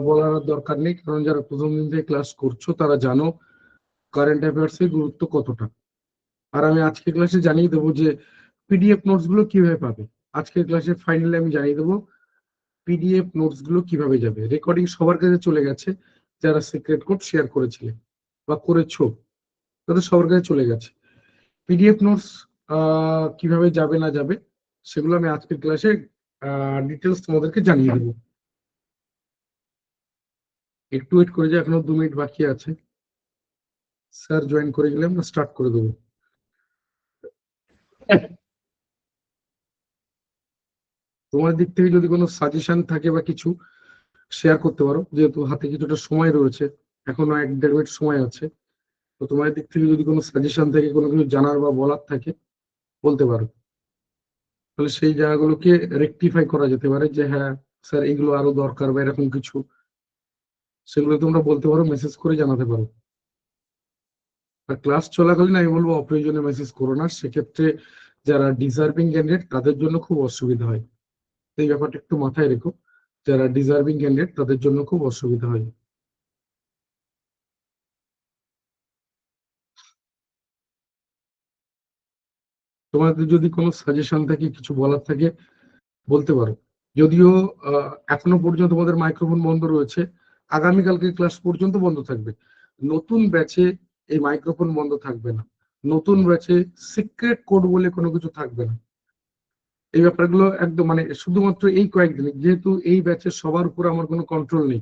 বলার দরকার নেই, কারণ যারা প্রথম দিন থেকে ক্লাস করছো তারা জানো কারেন্ট অ্যাফেয়ার্স এর গুরুত্ব কতটা। আর আমি আজকে ক্লাসে জানিয়ে দেবো যে পিডিএফ নোটস গুলো কিভাবে পাবে। আজকের ক্লাসে ফাইনালি আমি জানিয়ে দেবো পিডিএফ নোটস গুলো কিভাবে যাবে। রেকর্ডিং সবার কাছে চলে গেছে, যারা সিক্রেট কোড শেয়ার করেছিলেন বা করেছো তাদের সবার কাছে চলে গেছে। পিডিএফ নোটস কিভাবে যাবে না যাবে সেগুলো আমি আজকের ক্লাসে ডিটেলস তোমাদেরকে জানিয়ে দেবো। একটু ওয়েট করে যাও, এখনো 2 মিনিট বাকি আছে। স্যার জয়েন করে গেলে আমরা স্টার্ট করে দেবো। তোমার দিক থেকে যদি কোনো সাজেশন থাকে বা কিছু শেয়ার করতে পারো, যেহেতু হাতে কিছুটা সময় রয়েছে, এখনো 1-1.5 মিনিট সময় আছে। তো তোমার দিক থেকে যদি কোনো সাজেশন থাকে, কোনো কিছু জানার বা বলার থাকে বলতে পারো, তাহলে সেই জায়গাগুলোকে রেকটিফাই করা যেতে পারে যে হ্যাঁ স্যার এগুলো আরো দরকার বা এরকম কিছু, সেগুলো তোমরা বলতে পারো, মেসেজ করে জানাতে পারো। আর ক্লাস চলাকালীন আমি বলবো অপ্রয়োজনীয় মেসেজ করো না, সেক্ষেত্রে যারা ডিজার্ভিং ক্যান্ডিডেট তাদের জন্য খুব অসুবিধা হয়। এই ব্যাপারটা একটু মাথায় রেখো, যারা ডিজার্ভিং ক্যান্ডিডেট তাদের জন্য খুব অসুবিধা হয়। তোমাদের যদি কোনো সাজেশন থাকে, কিছু বলার থাকে বলতে পারো। যদিও এখনো পর্যন্ত তোমাদের মাইক্রোফোন বন্ধ রয়েছে, আগামীকালকে ক্লাস পর্যন্ত বন্ধ থাকবে। নতুন ব্যাচে এই মাইক্রোফোন বন্ধ থাকবে না। নতুন ব্যাচে সিক্রেট কোড বলে কোনো কিছু থাকবে না। এই ব্যাপারগুলো একদম মানে শুধুমাত্র এই কয়েকদিন, যেহেতু এই ব্যাচের সবার উপর আমার কোনো কন্ট্রোল নেই,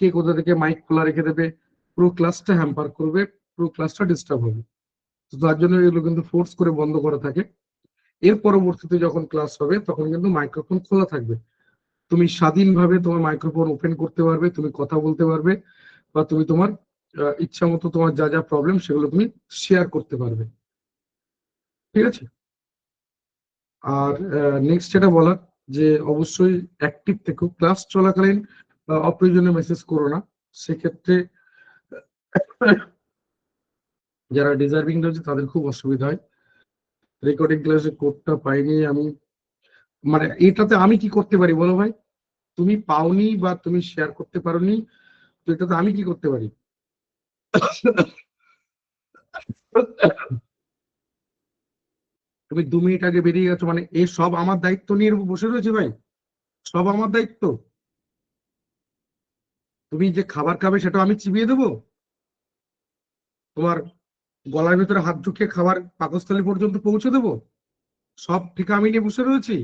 কে কোথা থেকে মাইক খোলা রেখে দেবে, পুরো ক্লাসটা হ্যাম্পার করবে, পুরো ক্লাসটা ডিস্টার্ব হবে। তো তার জন্য এগুলো কিন্তু ফোর্স করে বন্ধ করা থাকে। এর পরবর্তীতে যখন ক্লাস হবে তখন কিন্তু মাইক্রোফোন খোলা থাকবে, তুমি স্বাধীনভাবে তোমার মাইক্রোফোন ওপেন করতে পারবে, তুমি কথা বলতে পারবে, বা তুমি তোমার ইচ্ছা মতো তোমার যা যা প্রবলেম সেগুলো তুমি শেয়ার করতে পারবে। ঠিক আছে? আর নেক্সট যেটা বলার, যে অবশ্যই অ্যাক্টিভ থেকো ক্লাস চলাকালীন, অপ্রয়োজনীয় মেসেজ করো না। সেক্ষেত্রে যারা ডিজার্ভিং রয়েছে তাদের খুব অসুবিধা হয়। রেকর্ডিং ক্লাসে কোডটা পাইনি আমি, মানে এটাতে আমি কি করতে পারি বলো ভাই? তুমি পাওনি বা তুমি শেয়ার করতে পারোনি, তো এটাতে আমি কি করতে পারি? তুমি 2 মিনিট আগে বেরিয়ে গেছো মানে এই সব আমার দায়িত্ব নিয়ে বসে রয়েছে ভাই, সব আমার দায়িত্ব। তুমি যে খাবার খাবে সেটা আমি চিবিয়ে দেবো? তোমার গলার ভিতরে হাত ঢুকিয়ে খাবার পাকস্থলী পর্যন্ত পৌঁছে দেবো? সব ঠিক আমি নিয়ে বসে রয়েছি?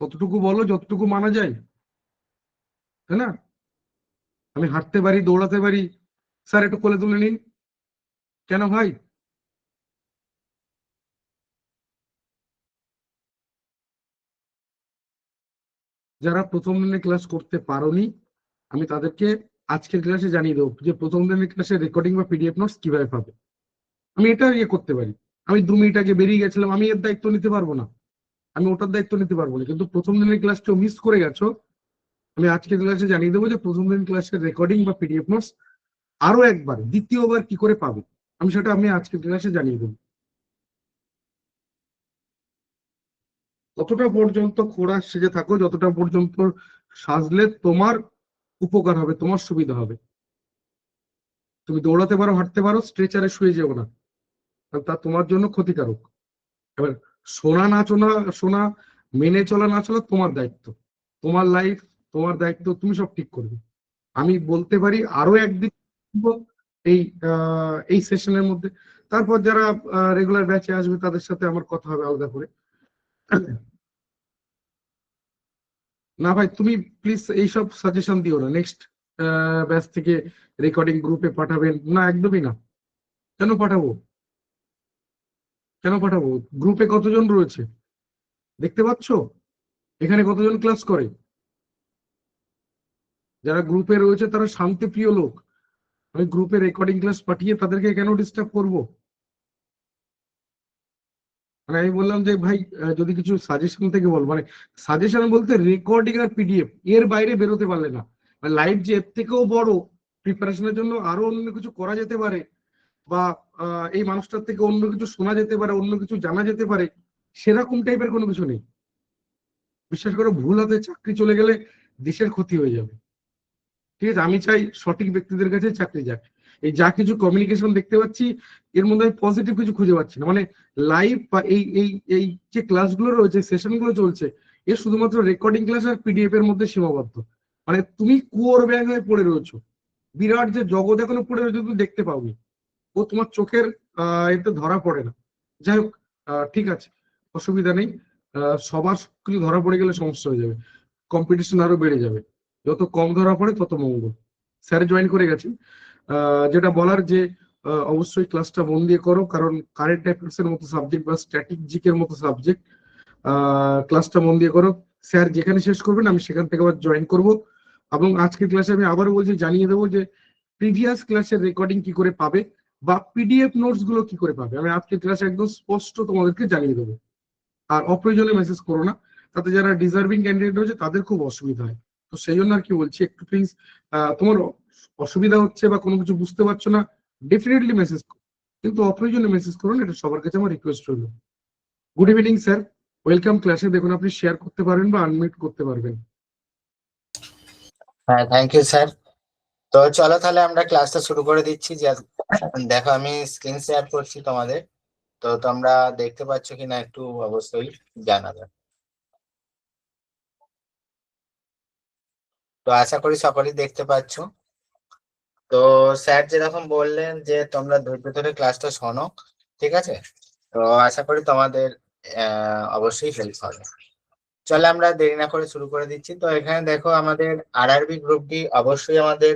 কতটুকু বলো, যতটুকু মানা যায়, তাই না? আমি হাঁটতে পারি, দৌড়াতে পারি, স্যার একটু কোলে তুলে নিন, কেন ভাই? যারা প্রথম দিনে ক্লাস করতে পারোনি, আমি তাদেরকে আজকের ক্লাসে জানিয়ে দেবো যে প্রথম দিনের ক্লাসে রেকর্ডিং বা পিডিএফ নোটস কিভাবে পাবে। আমি এটা করতে পারি। আমি 2 মিনিট আগে বেরিয়ে গেছিলাম, আমি এর দায়িত্ব নিতে পারবো না, আমি ওটার দায়িত্ব নিতে পারবো না। কিন্তু প্রথম দিনের ক্লাস কেউ মিস করে গেছো, আমি আজকের ক্লাসে জানিয়ে দেবো যে প্রথম দিন ক্লাসের রেকর্ডিং বা পিডিএফ নোটস আরো একবার দ্বিতীয়বার কি করে পাবে, আমি আজকের ক্লাসে জানিয়ে দেবো। ততটা পর্যন্ত খোড়া সেজে থাকো যতটা পর্যন্ত সাজলে তোমার উপকার হবে, তোমার সুবিধা হবে। তুমি দৌড়াতে পারো, হাঁটতে পারো, স্ট্রেচারে শুয়ে যেও না, কারণ তা তোমার জন্য ক্ষতিকারক। এবার শোনা না চলা, শোনা মেনে চলা না চলা তোমার দায়িত্ব, তোমার লাইফ, তোমার দায়িত্ব, তুমি সব ঠিক করবে। আমি বলতে পারি আরো একদিন এই এই সেশনের মধ্যে, তারপর যারা রেগুলার ব্যাচে আসবে তাদের সাথে আমার কথা হবে আলাদা করে। না ভাই তুমি প্লিজ এইসব সাজেশন দিও না, নেক্সট ব্যাচ থেকে রেকর্ডিং গ্রুপে পাঠাবেন না, একদমই না। কেন পাঠাবো? কেন পাঠাবো? গ্রুপে কতজন রয়েছে দেখতে পাচ্ছ? এখানে কতজন ক্লাস করে? যারা গ্রুপে রয়েছে তারা শান্তিপ্রিয় লোক। আমি গ্রুপে রেকর্ডিং ক্লাস পাঠিয়ে তাদেরকে কেন ডিস্টার্ব করব? মানে আমি বললাম যে ভাই যদি কিছু সাজেশন থেকে বল, মানে সাজেশন বলতে রেকর্ডিং আর পিডিএফ, এর বাইরে বেরোতে পারলে না। লাইভ যে এর থেকেও বড় প্রিপারেশনের জন্য আরো অন্য কিছু করা যেতে পারে, বা এই মানুষটার থেকে অন্য কিছু শোনা যেতে পারে, অন্য কিছু জানা যেতে পারে, সেরকম টাইপের কোনো কিছু নেই। বিশেষ করে ভুল হাতে চাকরি চলে গেলে দেশের ক্ষতি হয়ে যাবে। ঠিক আছে, আমি চাই সঠিক ব্যক্তিদের কাছে চাকরি যাক। এই যা কিছু কমিউনিকেশন দেখতে পাচ্ছি এর মধ্যে আমি পজিটিভ কিছু খুঁজে পাচ্ছি না। মানে লাইভ বা এই এই এই যে ক্লাসগুলো রয়েছে, সেশনগুলো চলছে, এর শুধুমাত্র রেকর্ডিং ক্লাস আর পিডিএফ এর মধ্যে সীমাবদ্ধ। মানে তুমি কুয়োর ব্যাগ হয়ে পড়ে রয়েছো, বিরাট যে জগৎ এখনো পড়ে রয়েছে তুমি দেখতে পাওনি, ও তোমার চোখের এতে ধরা পড়ে না। যাই হোক, ঠিক আছে, অসুবিধা নেই। সবার কিছু ধরা পড়ে গেলে সমস্যা হয়ে যাবে, কম্পিটিশন আরো বেড়ে যাবে। যত কম ধরা পড়ে তত মঙ্গল। স্যার জয়েন করে গেছেন। যেটা বলার যে অবশ্যই ক্লাসটা মন দিয়ে করো, কারণ কারেন্ট অ্যাফেয়ার্স এর মতো সাবজেক্ট বা স্ট্র্যাটেজিক এর মতো সাবজেক্ট, ক্লাসটা মন দিয়ে করো। স্যার যেখানে শেষ করবেন আমি সেখান থেকে আবার জয়েন করব। এবং আজকের ক্লাসে আমি আবারও বলছি, জানিয়ে দেবো যে প্রিভিয়াস ক্লাসের রেকর্ডিং কি করে পাবে বা পিডিএফ নোটস গুলো কি করে পাবে, আমি আজকের ক্লাসে একদম স্পষ্ট তোমাদেরকে জানিয়ে দেবো। আর অপ্রয়োজনে মেসেজ করো না, তাতে যারা ডিজার্ভিং ক্যান্ডিডেট রয়েছে তাদের খুব অসুবিধা হয়। তো সেই জন্য আর কি বলছি, একটু প্লিজ তোমার অসুবিধা হচ্ছে বা কোনো কিছু বুঝতে পারছো না, ডেফিনেটলি মেসেজ করো, কিন্তু অপ্রয়োজনে মেসেজ করুন, এটা সবার কাছে আমার রিকোয়েস্ট রইল। গুড ইভিনিং স্যার, ওয়েলকাম ক্লাসে। দেখুন আপনি শেয়ার করতে পারবেন বা আনমিউট করতে পারবেন। হ্যাঁ, থ্যাংক ইউ স্যার। তো চলো তাহলে আমরা ক্লাসটা শুরু করে দিচ্ছি। যে দেখো আমি স্ক্রিন শেয়ার করছি তোমাদের, তো তোমরা দেখতে পাচ্ছ কিনা একটু অবশ্যই জানাবে। তো আশা করি সকলেই দেখতে পাচ্ছ। তো স্যার যেরকম বললেন যে তোমরা ধৈর্য ধরে ক্লাসটা শোনো, ঠিক আছে? তো আশা করি তোমাদের অবশ্যই হেল্প হবে। চলে আমরা দেরি না করে শুরু করে দিচ্ছি। তো এখানে দেখো আমাদের আরআরবি গ্রুপ ডি অবশ্যই আমাদের,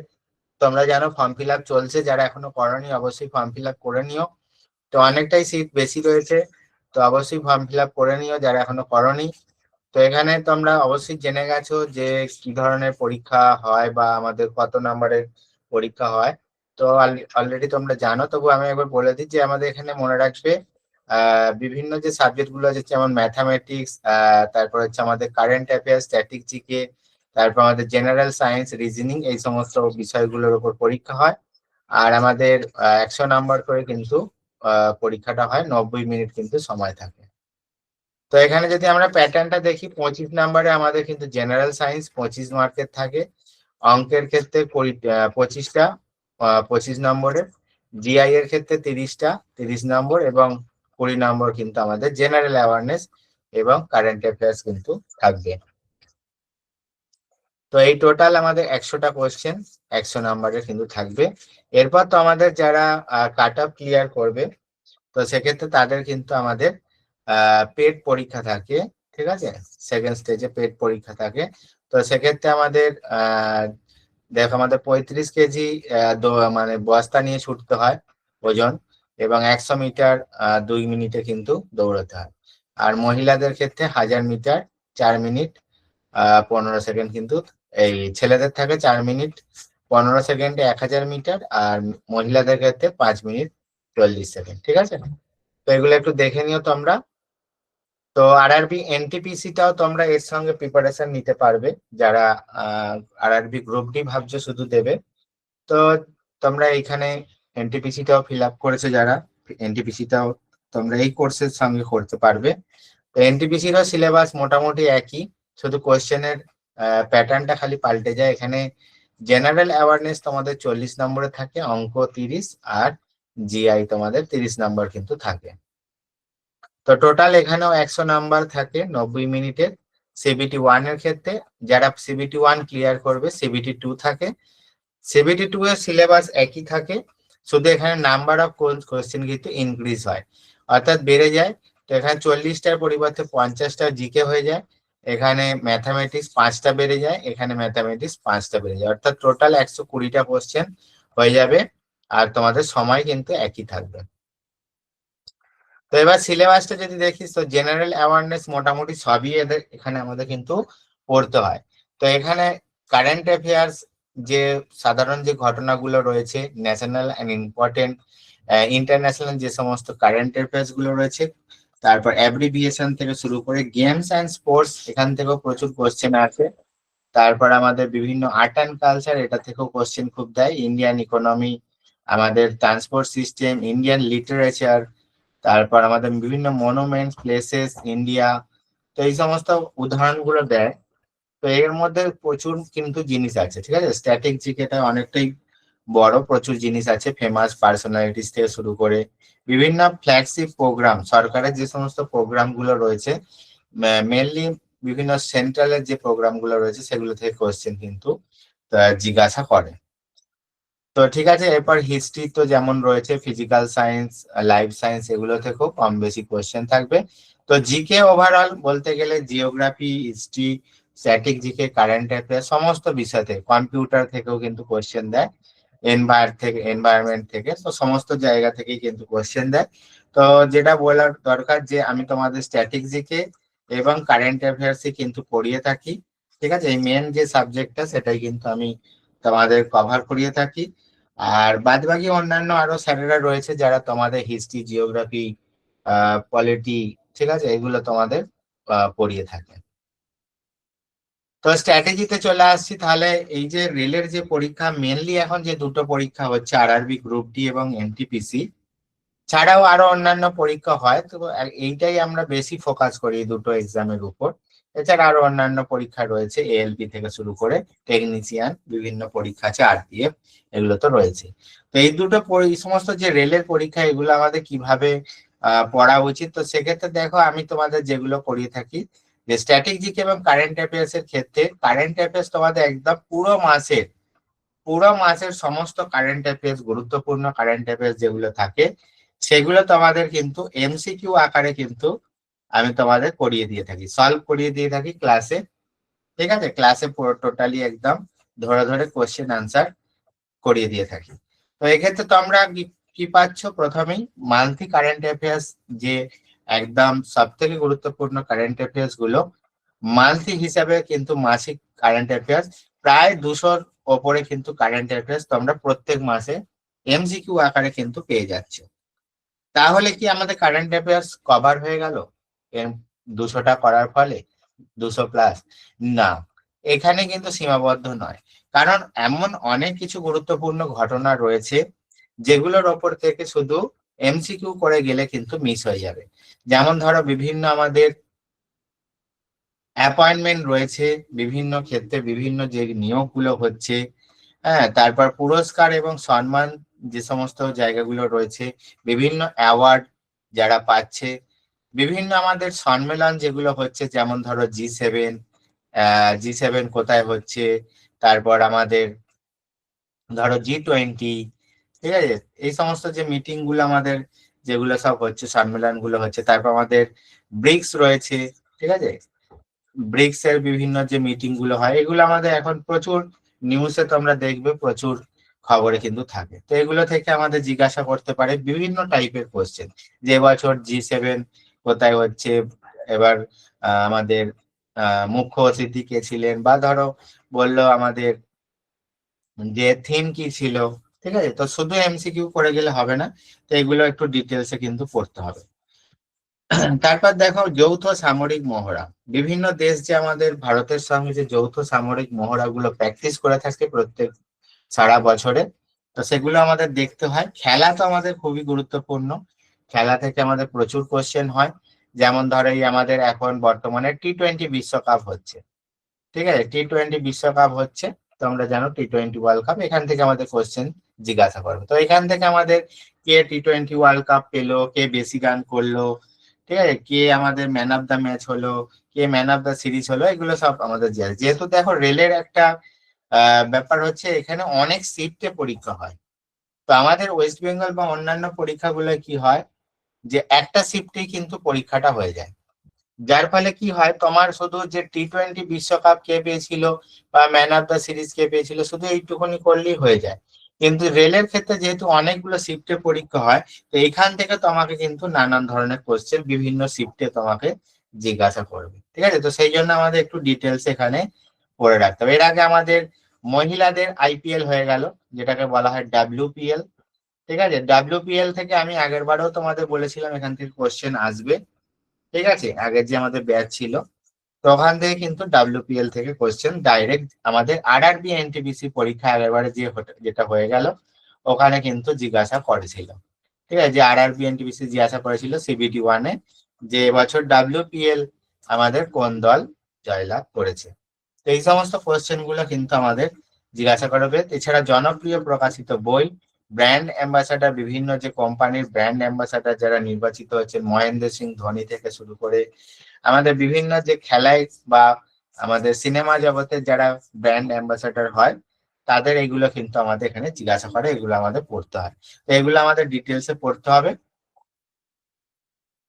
তোমরা জানো ফর্ম ফিল আপ চলছে, যারা এখনো করোনি অবশ্যই ফর্ম ফিল আপ করে নিও। তো অনেকটাই সিট বেশি রয়েছে, তো অবশ্যই ফর্ম ফিল আপ করে নিও যারা এখনো করোনি। তো এখানে তোমরা অবশ্যই জেনে গেছো যে কি ধরনের পরীক্ষা হয় বা আমাদের কত নাম্বারের পরীক্ষা হয়। তো অলরেডি তোমরা জানো, তবু আমি একবার বলে দিই যে আমাদের এখানে মনে রাখবে বিভিন্ন যে সাবজেক্ট গুলো আছে, যেমন ম্যাথামেটিক্স, তারপর হচ্ছে আমাদের কারেন্ট অ্যাফেয়ার্স, স্ট্যাটিক জিকে, তারপর আমাদের জেনারেল সায়েন্স, রিজনিং, এই সমস্ত বিষয়গুলোর উপর পরীক্ষা হয়। আর আমাদের 100 নাম্বার করে কিন্তু পরীক্ষাটা হয়, 90 মিনিট কিন্তু সময় থাকে। তো এখানে যদি আমরা প্যাটার্নটা দেখি, 25 নাম্বারে আমাদের কিন্তু জেনারেল সায়েন্স 25 মার্কের থাকে, অঙ্কের ক্ষেত্রে 25টা 25 নম্বরে, জিআই এর ক্ষেত্রে 30টা 30 নম্বর, এবং 20 নম্বর কিন্তু আমাদের জেনারেল অ্যাওয়ারনেস এবং কারেন্ট অ্যাফেয়ার্স কিন্তু থাকবে। তো এই টোটাল আমাদের 100টা কোয়েশ্চেন 100 নাম্বারের কিন্তু থাকবে। এরপর তো আমাদের যারা কাট অফ ক্লিয়ার করবে, তো সেক্ষেত্রে তাদের কিন্তু আমাদের পেড পরীক্ষা থাকে, ঠিক আছে? সেকেন্ড স্টেজে পেড পরীক্ষা থাকে। তো সেক্ষেত্রে আমাদের দেখো আমাদের 35 কেজি মানে বস্তা নিয়ে ছুটতে হয় ওজন, এবং 100 মিটার 2 মিনিটে কিন্তু দৌড়াতে হয়। আর মহিলাদের ক্ষেত্রে 1000 মিটার 4 মিনিট 15 সেকেন্ড কিন্তু, এই ছেলেদের থাকে 4 মিনিট 15 সেকেন্ডে 1000 মিটার, আর মহিলাদের ক্ষেত্রে 5 মিনিট 40 সেকেন্ড, ঠিক আছে? তো এগুলো একটু দেখে নিও তোমরা। তো আরআরবি এনটিপিসিটাও তোমরা এর সঙ্গে প্রিপারেশন নিতে পারবে, যারা আরআরবি গ্রুপ ডি ভাবছো শুধু দেবে। তো তোমরা এইখানে এনটিপিসিটাও ফিল আপ করেছো, যারা এনটিপিসিটাও তোমরা এই কোর্সের সঙ্গে করতে পারবে। তো এনটিপিসিরও সিলেবাস মোটামুটি একই, শুধু কোয়েশ্চেনের প্যাটার্নটা খালি পাল্টে যায়। এখানে জেনারেল অ্যাওয়ারনেস তোমাদের 40 নম্বরে থাকে, অঙ্ক 30, আর জিআই তোমাদের 30 নম্বর কিন্তু থাকে। তো টোটাল এখানেও 100 নাম্বার থাকে 90 মিনিটের। সিবিটি 1 এর ক্ষেত্রে যারা সিবিটি 1 ক্লিয়ার করবে, সিবিটি 2 থাকে। সিবিটি 2 এর সিলেবাস একই থাকে, শুধু এখানে নাম্বার অফ কোয়েশ্চেন কিন্তু ইনক্রিজ হয়, অর্থাৎ বেড়ে যায়। তো এখানে 40টার পরিবর্তে 50টা জিকে হয়ে যায়, এখানে ম্যাথামেটিক্স 5টা বেড়ে যায়, এখানে ম্যাথামেটিক্স 5টা বেড়ে যায়, অর্থাৎ টোটাল 120টা কোয়েশ্চেন হয়ে যাবে। আর তোমাদের সময় কিন্তু একই থাকবে। তো এবার সিলেবাসটা যদি দেখিস, তো জেনারেল অ্যাওয়ারনেস মোটামুটি সবই এদের এখানে আমাদের কিন্তু পড়তে হয়। তো এখানে কারেন্ট অ্যাফেয়ার্স, যে সাধারণ যে ঘটনাগুলো রয়েছে, ন্যাশনাল অ্যান্ড ইম্পর্টেন্ট ইন্টারন্যাশনাল যে সমস্ত কারেন্ট অ্যাফেয়ার্স গুলো রয়েছে, তারপর অ্যাব্রিভিয়েশন থেকে শুরু করে গেমস অ্যান্ড স্পোর্টস, এখান থেকেও প্রচুর কোশ্চেন আছে। তারপর আমাদের বিভিন্ন আর্ট অ্যান্ড কালচার, এটা থেকেও কোশ্চেন খুব দেয়, ইন্ডিয়ান ইকোনমি, আমাদের ট্রান্সপোর্ট সিস্টেম, ইন্ডিয়ান লিটারেচার, তারপর আমাদের বিভিন্ন মনুমেন্টস প্লেসেস ইন্ডিয়া, তো এই সমস্ত উদাহরণগুলো দেয়। তো এর মধ্যে প্রচুর কিন্তু জিনিস আছে, ঠিক আছে। স্ট্যাটিক জিকেটা অনেকটাই বড়, প্রচুর জিনিস আছে, ফেমাস পার্সোনালিটিস থেকে শুরু করে বিভিন্ন ফ্ল্যাগশিপ প্রোগ্রাম, সরকারের যে সমস্ত প্রোগ্রাম গুলো রয়েছে, মেনলি বিভিন্ন সেন্ট্রালের যে প্রোগ্রাম গুলো রয়েছে সেগুলো থেকে কোশ্চেন কিন্তু জিজ্ঞাসা করে। তো ঠিক আছে, এরপর হিস্ট্রি তো যেমন রয়েছে, ফিজিক্যাল সায়েন্স, লাইফ সায়েন্স, এগুলো থেকেও কম বেশি কোশ্চেন থাকবে। তো জিকে ওভারঅল বলতে গেলে geography, history, static GK, current affairs সমস্ত বিষয় থেকে, কম্পিউটার থেকেও কিন্তু কোশ্চেন দেয়, এনভায়রনমেন্ট থেকে, তো সমস্ত জায়গা থেকেই কিন্তু কোশ্চেন দেয়। তো যেটা বলার দরকার যে আমি তোমাদের স্ট্যাটিক জিকে এবং কারেন্ট অ্যাফেয়ার্সই কিন্তু পড়িয়ে থাকি, ঠিক আছে। এই মেন যে সাবজেক্টটা সেটাই কিন্তু আমি তোমাদের কভার করিয়ে থাকি। আর বাদবাকি অন্যান্য আরো স্যারেরা রয়েছে যারা তোমাদের হিস্ট্রি, জিওগ্রাফি, পলিটি, ঠিক আছে, এগুলো তোমাদের পড়িয়ে থাকে। তো স্ট্র্যাটেজিতে চলে আসছি। তাহলে এই যে রেলের যে পরীক্ষা, মেনলি এখন যে দুটো পরীক্ষা হচ্ছে, আরআরবি গ্রুপ ডি এবং এনটিপিসি, ছাড়াও আরো অন্যান্য পরীক্ষা হয়, তো এইটাই আমরা বেশি ফোকাস করি এই দুটো এক্সামের উপর। এছাড়া আরো অন্যান্য পরীক্ষা রয়েছে, এএলপি থেকে শুরু করে টেকনিশিয়ান, বিভিন্ন পরীক্ষা আছে, আরপিএফ, এগুলো তো রয়েছে। তো এই দুটো এই সমস্ত যে রেলের পরীক্ষা, এগুলো আমাদের কিভাবে পড়া উচিত, তো সেক্ষেত্রে দেখো আমি তোমাদের যেগুলো করিয়ে থাকি, যে স্ট্যাটিক জিকে এবং কারেন্ট অ্যাফেয়ার্স এর ক্ষেত্রে, কারেন্ট অ্যাফেয়ার্স তোমাদের একদম পুরো মাসের সমস্ত কারেন্ট অ্যাফেয়ার্স, গুরুত্বপূর্ণ কারেন্ট অ্যাফেয়ার্স যেগুলো থাকে, সেগুলো তোমাদের কিন্তু এমসিকিউ আকারে কিন্তু আমি তোমাদের করিয়ে দিয়ে থাকি, সলভ করিয়ে দিয়ে থাকি ক্লাসে, ঠিক আছে। ক্লাসে পুরো টোটালি একদম ধরে ধরে কোশ্চেন আনসার করিয়ে দিয়ে থাকি। তো এক্ষেত্রে তোমরা কি পাচ্ছ, প্রথমেই মান্থলি কারেন্ট অ্যাফেয়ার্স, যে একদম সব থেকে গুরুত্বপূর্ণ কারেন্ট অ্যাফেয়ার্স গুলো মান্থলি হিসাবে, কিন্তু মাসিক কারেন্ট অ্যাফেয়ার্স প্রায় 200-র ওপরে কিন্তু কারেন্ট অ্যাফেয়ার্স তোমরা প্রত্যেক মাসে এমসিকিউ আকারে কিন্তু পেয়ে যাচ্ছ। তাহলে কি আমাদের কারেন্ট অ্যাফেয়ার্স কভার হয়ে গেল এর 200টা করার ফলে, 200+? না, এখানে কিন্তু সীমাবদ্ধ নয়, কারণ এমন অনেক কিছু গুরুত্বপূর্ণ ঘটনা রয়েছে যেগুলোর ওপর থেকে শুধু এমসিকিউ করে গেলে কিন্তু মিস হয়ে যাবে। যেমন ধরো বিভিন্ন আমাদের অ্যাপয়েন্টমেন্ট রয়েছে, বিভিন্ন ক্ষেত্রে বিভিন্ন যে নিয়োগগুলো হচ্ছে, হ্যাঁ, তারপর পুরস্কার এবং সম্মান যে সমস্ত জায়গাগুলো রয়েছে, বিভিন্ন অ্যাওয়ার্ড যারা পাচ্ছে, বিভিন্ন আমাদের সম্মেলন যেগুলো হচ্ছে, যেমন ধরো জি7 কোথায় হচ্ছে, তারপর আমাদের ধরো জি20, ঠিক আছে, এই সমস্ত যে মিটিং গুলো আমাদের যেগুলো সব হচ্ছে, সম্মেলন গুলো হচ্ছে, তারপর আমাদের ব্রিক্স রয়েছে, ঠিক আছে, ব্রিক্স এর বিভিন্ন যে মিটিং গুলো হয়, এগুলো আমাদের এখন প্রচুর নিউজে তোমরা দেখবে, প্রচুর খবরে কিন্তু থাকে। তো এগুলো থেকে আমাদের জিজ্ঞাসা করতে পারে বিভিন্ন টাইপের কোশ্চেন, যে বছর জি7 কোথায় হচ্ছে, এবার আমাদের মুখ্য অতিথি কে ছিলেন, বা ধরো বললো আমাদের যে থিম কি ছিল, ঠিক আছে। তো শুধু এমসিকিউ করে গেলে হবে না, তো এগুলো একটু ডিটেলসে কিন্তু পড়তে হবে। তারপর দেখো যৌথ সামরিক মহড়া, বিভিন্ন দেশ যে আমাদের ভারতের সঙ্গে যে যৌথ সামরিক মহড়া গুলো প্র্যাকটিস করে থাকে প্রত্যেক সারা বছরে, তো সেগুলো আমাদের দেখতে হয়। খেলা তো আমাদের খুবই গুরুত্বপূর্ণ, খেলা থেকে আমাদের প্রচুর কোশ্চেন হয়। যেমন ধরো এই আমাদের এখন বর্তমানে টি20 বিশ্বকাপ হচ্ছে, ঠিক আছে, টি20 বিশ্বকাপ হচ্ছে, তোমরা জানো টি20 ওয়ার্ল্ড কাপ, এখান থেকে আমাদের কোশ্চেন জিজ্ঞাসা করবে। তো এখান থেকে আমাদের কে টি20 ওয়ার্ল্ড কাপ পেলো, কে বেশি রান করলো, ঠিক আছে, কে আমাদের ম্যান অফ দ্য ম্যাচ হলো, কে ম্যান অফ দ্য সিরিজ হলো, এগুলো সব আমাদের যেহেতু দেখো রেলের একটা ব্যাপার হচ্ছে, এখানে অনেক শিফটে পরীক্ষা হয়। তো আমাদের ওয়েস্ট বেঙ্গল বা অন্যান্য পরীক্ষাগুলো কি হয়, যে একটা শিফটেই কিন্তু পরীক্ষাটা হয়ে যায়, যার ফলে কি হয়, তোমার শুধু যে টি20 বিশ্বকাপ কে পেয়েছিল বা ম্যান অফ দ্য সিরিজ কে পেয়েছিল, শুধু এইটুকুনি করলেই হয়ে যায়। কিন্তু রেলের ক্ষেত্রে যেহেতু অনেকগুলো শিফটে পরীক্ষা হয়, তো এখান থেকে তোমাকে কিন্তু নানান ধরনের কোশ্চেন বিভিন্ন শিফটে তোমাকে জিজ্ঞাসা করবে, ঠিক আছে। তো সেই জন্য আমাদের একটু ডিটেলস এখানে পড়ে রাখতে হবে। এর আগে আমাদের মহিলাদের আইপিএল হয়ে গেল, যেটাকে বলা হয় ডাব্লিউপিএল, ঠিক আছে। ডাব্লিউপিএল থেকে আমি আগের বারেও তোমাদের বলেছিলাম এখান থেকে কোশ্চেন আসবে, ঠিক আছে, আগের যে আমাদের ব্যাচ ছিল, তো ওখান থেকে কিন্তু ডাব্লিউপিএল থেকে কোশ্চেন ডাইরেক্ট আমাদের আরআরবি এনটিপিসি পরীক্ষা আগেরবারে যেটা হয়ে গেল, ওখানে কিন্তু জিজ্ঞাসা করেছিল, ঠিক আছে, যে আরআরবি এনটিপিসি জিজ্ঞাসা করেছিল CBT 1-এ, যে এবছর ডাব্লিউপিএল আমাদের কোন দল জয়লাভ করেছে। তো এই সমস্ত কোয়েশ্চেন গুলো কিন্তু আমাদের জিজ্ঞাসা করবে। এছাড়া জনপ্রিয় প্রকাশিত বই, ব্র্যান্ড অ্যাম্বাসাডার, বিভিন্ন যে কোম্পানির ব্র্যান্ড অ্যাম্বাসাডার যারা নির্বাচিত হয়েছে, মহেন্দ্র সিং ধোনি থেকে শুরু করে আমাদের বিভিন্ন যে খেলায় বা আমাদের সিনেমা জগতের যারা ব্র্যান্ড অ্যাম্বাসাডার হয়, তাদের এগুলো কিন্তু আমাদের এখানে জিজ্ঞাসা করে, এগুলো আমাদের পড়তে হয়। তো এগুলো আমাদের ডিটেলসে পড়তে হবে।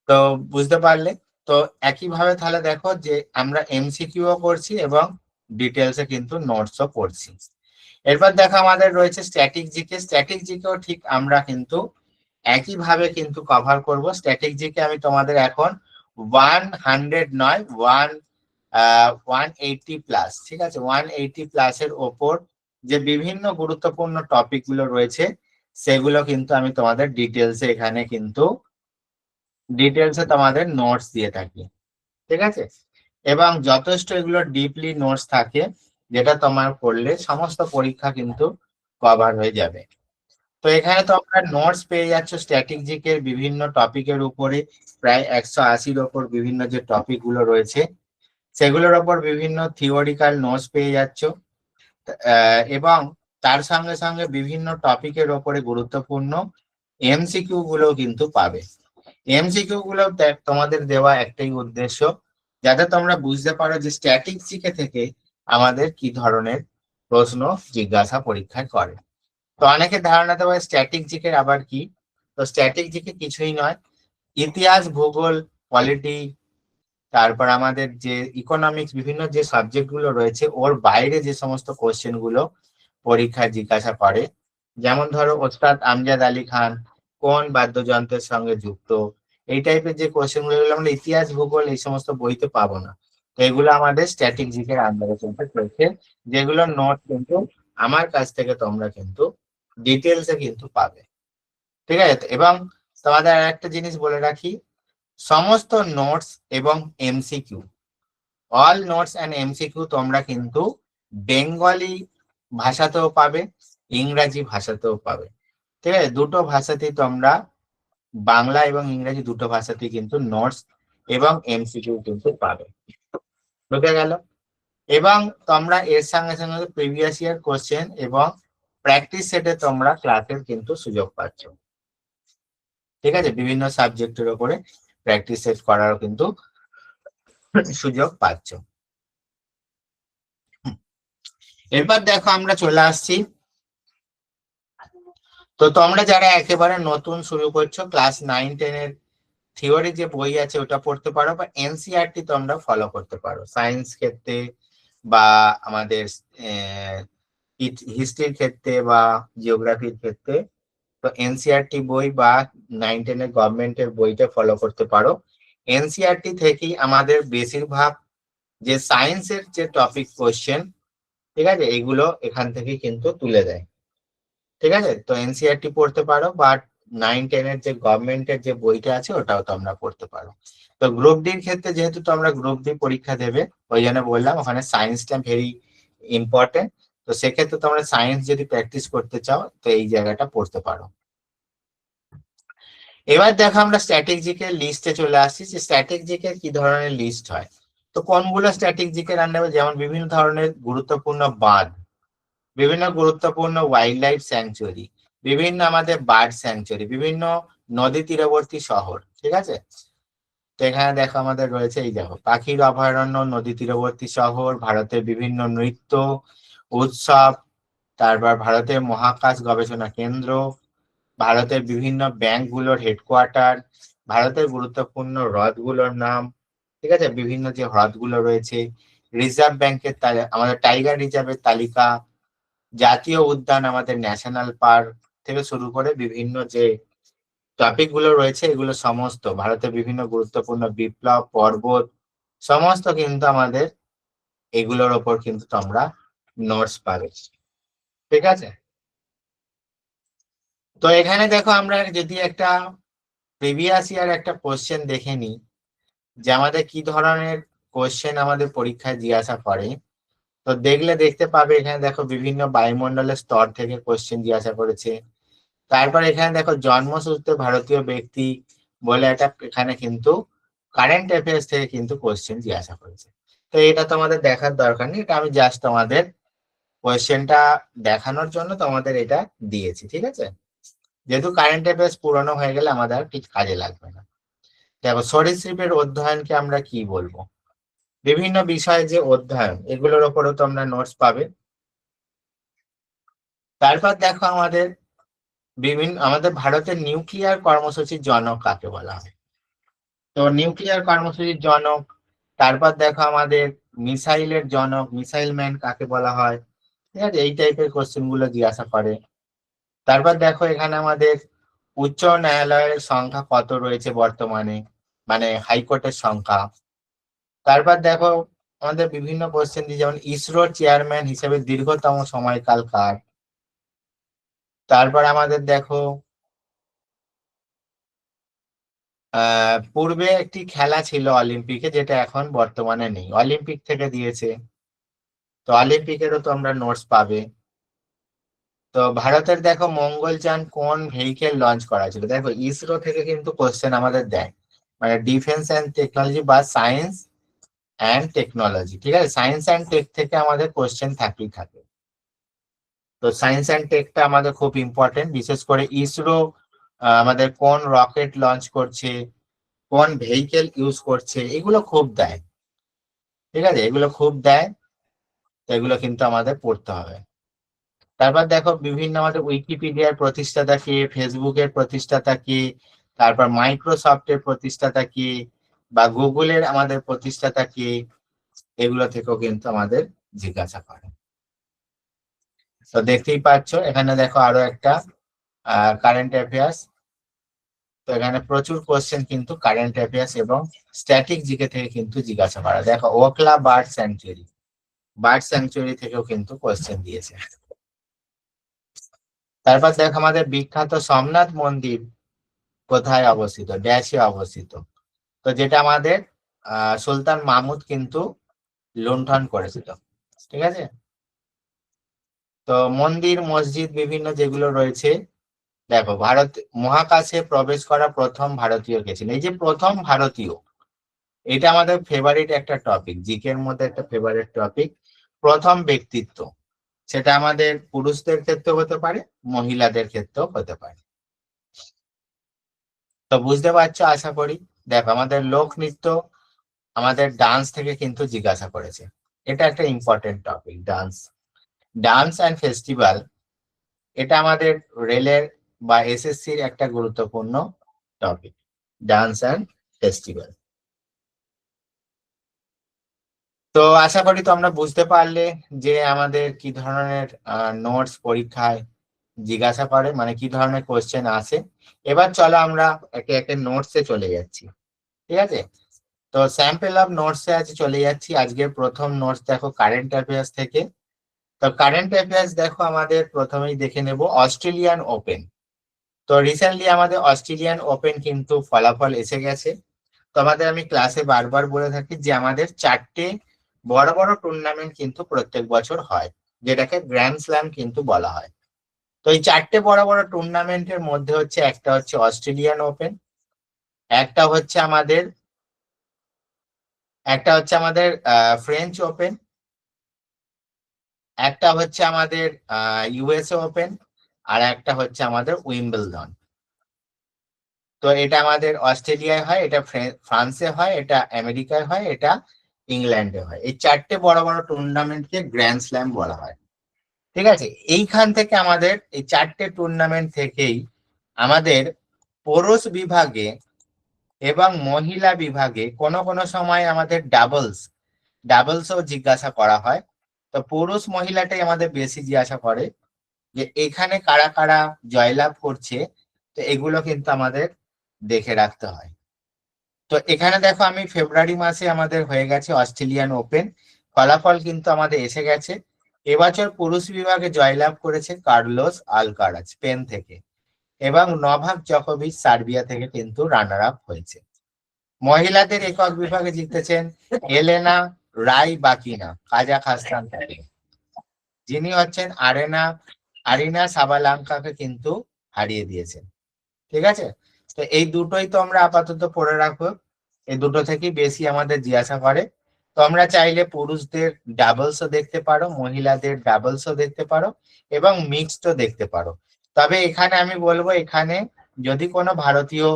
তো বুঝতে পারলে? তো একইভাবে তাহলে দেখো যে আমরা এমসিকিউও করছি এবং ডিটেলসে কিন্তু নোটসও পড়ছি। এরপর দেখো আমাদের রয়েছে স্ট্যাটিক জিকে। স্ট্যাটিক জিকেও ঠিক আমরা কিন্তু একইভাবে কিন্তু কভার করব। স্ট্যাটিক জিকে আমি তোমাদের এখন 100 নয়, 180 প্লাস, ঠিক আছে, 180 প্লাসের ওপর যে বিভিন্ন গুরুত্বপূর্ণ টপিক গুলো রয়েছে সেগুলো কিন্তু আমি তোমাদের ডিটেলসে এখানে কিন্তু ডিটেলসে তোমাদের নোটস দিয়ে থাকি, ঠিক আছে। এবং যথেষ্ট এগুলো ডিপলি নোটস থাকে, যেটা তোমার করলে সমস্ত পরীক্ষা কিন্তু কভার হয়ে যাবে। তো এখানে তোমরা নোটস পেয়ে যাচ্ছ স্ট্যাটিক জিকের বিভিন্ন টপিকের উপরে, প্রায় 180-র ওপর বিভিন্ন যে টপিক গুলো রয়েছে সেগুলোর ওপর বিভিন্ন থিওরিক্যাল নোটস পেয়ে যাচ্ছ। এবং তার সঙ্গে সঙ্গে বিভিন্ন টপিকের ওপরে গুরুত্বপূর্ণ এমসিকিউ গুলো কিন্তু পাবে। এমসিকিউ গুলো তোমাদের দেওয়া একটাই উদ্দেশ্য, যাতে তোমরা বুঝতে পারো যে স্ট্যাটিক জিকে থেকে আমাদের কি ধরনের প্রশ্ন জিজ্ঞাসা পরীক্ষায় করে। তো অনেকে ধারণা দেওয়া স্ট্যাটিক জিকে আবার কি। তো স্ট্যাটিক জিকে কিছুই নয়, ইতিহাস, ভূগোল, পলিটি, তারপর আমাদের যে ইকোনমিক্স, বিভিন্ন যে সাবজেক্ট গুলো রয়েছে ওর বাইরে যে সমস্ত কোশ্চেন গুলো পরীক্ষায় জিজ্ঞাসা করে, যেমন ধরো ওস্তাদ আমজাদ আলী খান কোন বাদ্যযন্ত্রের সঙ্গে যুক্ত, এই টাইপের যে কোশ্চেন গুলো, এগুলো আমরা ইতিহাস, ভূগোল এই সমস্ত বইতে পাবো না। তো এগুলো আমাদের স্ট্যাটিক জিকের আন্ডারে কিন্তু রয়েছে, যেগুলো নোট কিন্তু আমার কাছ থেকে তোমরা কিন্তু ডিটেলসে কিন্তু পাবে, ঠিক আছে। এবং তোমাদের আর একটা জিনিস বলে রাখি, সমস্ত নোটস এবং MCQ, all notes and MCQ তোমরা কিন্তু বেঙ্গলি ভাষাতেও পাবে, ইংরাজি ভাষাতেও পাবে, ঠিক আছে। দুটো ভাষাতেই তোমরা, বাংলা এবং ইংরাজি দুটো ভাষাতেই কিন্তু নোটস এবং এমসিকিউ কিন্তু পাবে, বুঝে গেল? এবং তোমরা এর সঙ্গে সঙ্গে প্রিভিয়াস ইয়ার কোশ্চেন এবং প্র্যাকটিস সেটে তোমরা ক্লাসের কিন্তু সুযোগ পাচ্ছ, ঠিক আছে। বিভিন্ন সাবজেক্টের উপরে প্র্যাকটিস সেট করারও কিন্তু সুযোগ পাচ্ছ। এরপর দেখো আমরা চলে আসছি, তো তোমরা যারা একেবারে নতুন শুরু করছো, ক্লাস 9-10 এর থিওরি যে বই আছে ওটা পড়তে পারো, বা এনসিইআরটি তোমরা ফলো করতে পারো সায়েন্স ক্ষেত্রে বা আমাদের হিস্ট্রির ক্ষেত্রে বা জিওগ্রাফির ক্ষেত্রে। তো এনসিইআরটি বই বা 9-10 এর গভর্নমেন্টের বইটা ফলো করতে পারো। এনসিইআরটি থেকেই আমাদের বেশিরভাগ যে সায়েন্সের যে টপিক কোশ্চেন, ঠিক আছে, এগুলো এখান থেকে কিন্তু তুলে দেয়, ঠিক আছে। তো এনসিইআরটি পড়তে পারো, বাট 9-10 এর যে গভর্নমেন্টের যে বইটা আছে ওটাও তোমরা পড়তে পারো। তো গ্রুপ ডির ক্ষেত্রে যেহেতু তোমরা গ্রুপ ডি পরীক্ষা দেবে, ওই জন্য বললাম ওখানে সায়েন্সটা ভেরি ইম্পর্টেন্ট। তো সেক্ষেত্রে তোমরা সায়েন্স যদি প্র্যাকটিস করতে চাও তো এই জায়গাটা পড়তে পারো। এবার দেখো আমরা স্ট্যাটিক জিকে লিস্টে চলে আসছি, যে স্ট্যাটিক জিকে কি ধরনের লিস্ট হয়। তো কোনগুলো স্ট্যাটিক জিকে আন্ডারে, যেমন বিভিন্ন ধরনের গুরুত্বপূর্ণ বাঁধ, বিভিন্ন গুরুত্বপূর্ণ ওয়াইল্ড লাইফ স্যাংচুয়ারি, বিভিন্ন আমাদের বার্ড স্যাংচুয়ারি, বিভিন্ন নদী তীরবর্তী শহর, ঠিক আছে। তো এখানে দেখো আমাদের রয়েছে, এই দেখো, পাখির অভয়ারণ্য, নদী তীরবর্তী শহর, ভারতের বিভিন্ন নৃত্য উৎসব, তারপর ভারতের মহাকাশ গবেষণা কেন্দ্র, ভারতের বিভিন্ন ব্যাংকগুলোর হেডকোয়ার্টার, ভারতের গুরুত্বপূর্ণ হ্রদগুলোর নাম, ঠিক আছে, বিভিন্ন যে হ্রদগুলো রয়েছে, রিজার্ভ ব্যাংকের আমাদের টাইগার রিজার্ভের তালিকা, জাতীয় উদ্যান, আমাদের ন্যাশনাল পার্ক থেকে শুরু করে বিভিন্ন যে টপিক গুলো রয়েছে, এগুলো সমস্ত ভারতের বিভিন্ন গুরুত্বপূর্ণ বিপ্লব, পর্বত, সমস্ত কিন্তু আমাদের এগুলোর ওপর কিন্তু তোমরা নোটস পাবে, ঠিক আছে। তো এখানে দেখো আমরা যদি একটা প্রিভিয়াস ইয়ার একটা কোশ্চেন দেখে নিই, যে আমাদের কি ধরনের কোশ্চেন আমাদের পরীক্ষায় জিজ্ঞাসা করে। তো দেখলে দেখতে পাবে এখানে দেখো বিভিন্ন বায়ুমণ্ডলের স্তর থেকে কোশ্চেন জিজ্ঞাসা করেছে। তারপর এখানে দেখো জন্মসূত্রে ভারতীয় ব্যক্তি বলে একটা এখানে কিন্তু কারেন্ট অ্যাফেয়ার্স থেকে কিন্তু কোশ্চেন জিজ্ঞাসা করেছে। তো তো এটা তোমাদের দেখার দরকার নেই, এটা আমি জাস্ট তোমাদের কোয়েশ্চেনটা দেখানোর জন্য তোমাদের এটা দিয়েছি, ঠিক আছে? যেহেতু কারেন্ট অ্যাফেয়ার্স পুরনো হয়ে গেলে আমাদের আর ঠিক কাজে লাগবে না। দেখো সরীসৃপের অধ্যয়নকে আমরা কি বলবো? বিভিন্ন বিষয়ে যে অধ্যয়ন, এগুলোর উপরেও তোমরা নোটস পাবে। তারপর দেখো আমাদের ভারতের নিউক্লিয়ার কর্মসূচির জনক কাকে বলা হয়? তো নিউক্লিয়ার কর্মসূচির জনক, তারপর দেখো আমাদের মিসাইলের জনক, মিসাইল ম্যান কাকে বলা হয়? ঠিক আছে, এই টাইপের কোশ্চেন গুলো জিজ্ঞাসা করে। তারপর দেখো এখানে আমাদের উচ্চ ন্যায়ালয়ের সংখ্যা কত রয়েছে বর্তমানে, মানে হাইকোর্টের সংখ্যা। তারপর দেখো আমাদের বিভিন্ন কোশ্চেন দিয়ে, যেমন ইসরোর চেয়ারম্যান হিসেবে দীর্ঘতম সময়কাল কার। তারপর আমাদের দেখো পূর্বে একটি খেলা ছিল অলিম্পিকে, যেটা এখন বর্তমানে নেই, অলিম্পিক থেকে দিয়েছে। তো অলিম্পিকেরও তো আমরা নোটস পাবে। তো ভারতের দেখো মঙ্গলযান কোন ভেহিকেল লঞ্চ করা ছিল? দেখো ইসরো থেকে কিন্তু কোশ্চেন আমাদের দেয়, মানে ডিফেন্স অ্যান্ড টেকনোলজি বা সায়েন্স অ্যান্ড টেকনোলজি, ঠিক আছে? সায়েন্স অ্যান্ড টেক থেকে আমাদের কোশ্চেন থাকতেই থাকে। তো সায়েন্স অ্যান্ড টেকটা আমাদের খুব ইম্পর্টেন্ট, বিশেষ করে ইসরো আমাদের কোন রকেট লঞ্চ করছে, কোন ভেহিকেল ইউজ করছে, এগুলো খুব দেয়, ঠিক আছে? এগুলো খুব দেয়, তো এগুলো কিন্তু আমাদের পড়তে হবে। তারপর দেখো বিভিন্ন আমাদের উইকিপিডিয়ার প্রতিষ্ঠাতা কে, ফেসবুকের প্রতিষ্ঠাতা কে, তারপর মাইক্রোসফটের প্রতিষ্ঠাতা কে, বা গুগলের আমাদের প্রতিষ্ঠাতা কে, এগুলো থেকেও কিন্তু আমাদের জিজ্ঞাসা করে। তো দেখতেই পাচ্ছ এখানে দেখো আরো একটা কারেন্ট অ্যাফেয়ার্স। তো এখানে প্রচুর কোশ্চেন কিন্তু কারেন্ট অ্যাফেয়ার্স এবং স্ট্যাটিক জিকে থেকে কিন্তু জিজ্ঞাসা করা। দেখো ওখলা বার্ড স্যাংচুয়ারি থেকেও কিন্তু কোশ্চেন দিয়েছে। তারপর দেখো আমাদের বিখ্যাত সোমনাথ মন্দির কোথায় অবস্থিত, ড্যাশে অবস্থিত। তো যেটা আমাদের সুলতান মাহমুদ কিন্তু লুণ্ঠন করেছিল, ঠিক আছে? তো মন্দির মসজিদ বিভিন্ন যেগুলো রয়েছে, দেখো ভারত মহাকাশে প্রবেশ করা প্রথম ভারতীয় কে ছিল? এই যে প্রথম ভারতীয়, এটা আমাদের ফেভারিট একটা টপিক, জিকের মধ্যে একটা ফেভারিট টপিক। প্রথম ব্যক্তিত্ব, সেটা আমাদের পুরুষদের ক্ষেত্রেও হতে পারে, মহিলাদের ক্ষেত্রেও হতে পারে। তো বুঝতে পারছো আশা করি। দেখো আমাদের লোক নৃত্য, আমাদের ডান্স থেকে কিন্তু জিজ্ঞাসা করেছে। এটা একটা important topic, dance and festival. এটা আমাদের রেলের বা এসএসসির একটা গুরুত্বপূর্ণ টপিক, ডান্স অ্যান্ড ফেস্টিভ্যাল। তো আশা করি তোমরা বুঝতে পারলে যে আমাদের কি ধরনের নোটস পরীক্ষায় জিজ্ঞাসা করে, মানে কি ধরনের কোশ্চেন আসে। এবার চলো আমরা একে একে নোটসে চলে যাচ্ছি, ঠিক আছে? তো স্যাম্পল অফ নোটসে আজ চলে যাচ্ছি। আজকের প্রথম নোটস দেখো কারেন্ট অ্যাফেয়ার্স থেকে। তো কারেন্ট অ্যাফেয়ার্স দেখো আমাদের প্রথমেই দেখে নেব অস্ট্রেলিয়ান ওপেন। তো রিসেন্টলি আমাদের অস্ট্রেলিয়ান ওপেন কিন্তু ফলাফল এসে গেছে। তো আমাদের আমি ক্লাসে বারবার বলে থাকি যে আমাদের 4টে বড় বড় টুর্নামেন্ট কিন্তু প্রত্যেক বছর হয়, যেটাকে গ্র্যান্ড স্ল্যাম কিন্তু বলা হয়। তো এই 4টে বড় বড় টুর্নামেন্টের মধ্যে হচ্ছে একটা হচ্ছে অস্ট্রেলিয়ান ওপেন, একটা হচ্ছে আমাদের ফ্রেঞ্চ ওপেন, একটা হচ্ছে আমাদের ইউএসএ ওপেন, আর একটা হচ্ছে আমাদের উইম্বলডন। তো এটা আমাদের অস্ট্রেলিয়ায় হয়, এটা ফ্রান্সে হয়, এটা আমেরিকায় হয়, এটা ইংল্যান্ডে হয়। এই 4টে বড় বড় টুর্নামেন্টকে গ্র্যান্ড স্ল্যাম বলা হয়, ঠিক আছে? এইখান থেকে আমাদের এই 4টে টুর্নামেন্ট থেকেই আমাদের পুরুষ বিভাগে এবং মহিলা বিভাগে কোনো কোনো সময় আমাদের ডাবলসও জিজ্ঞাসা করা হয়। তো পুরুষ মহিলাটাই আমাদের বেশি জিজ্ঞাসা করে যে এখানে কারা কারা জয়লাভ করছে। তো এগুলো কিন্তু আমাদের দেখে রাখতে হয়। তো এখানে দেখো আমি ফেব্রুয়ারি মাসে আমাদের হয়ে গেছে অস্ট্রেলিয়ান ওপেন, ফলাফল কিন্তু আমাদের এসে গেছে। এবছর পুরুষ বিভাগে জয়লাভ করেছে কার্লোস আলকারাজ স্পেন থেকে, এবং নভাক জকোভিচ সার্বিয়া থেকে কিন্তু রানার আপ হয়েছে। মহিলাদের একক বিভাগে জিতেছেন এলেনা রাইবাকিনা কাজাখস্তান থেকে, যিনি হচ্ছেন আরিনা সাবালাঙ্কাকে কিন্তু হারিয়ে দিয়েছেন, ঠিক আছে? তো এই দুটোই তো আমরা আপাতত পড়ে রাখবো, এই দুটো থেকেই বেশি আমাদের জিজ্ঞাসা করে। তোমরা চাইলে পুরুষদের ডাবলসও দেখতে পারো, মহিলাদের ডাবলসও দেখতে পারো এবং মিক্সডও দেখতে পারো। তবে এখানে আমি বলবো, এখানে যদি কোনো ভারতীয়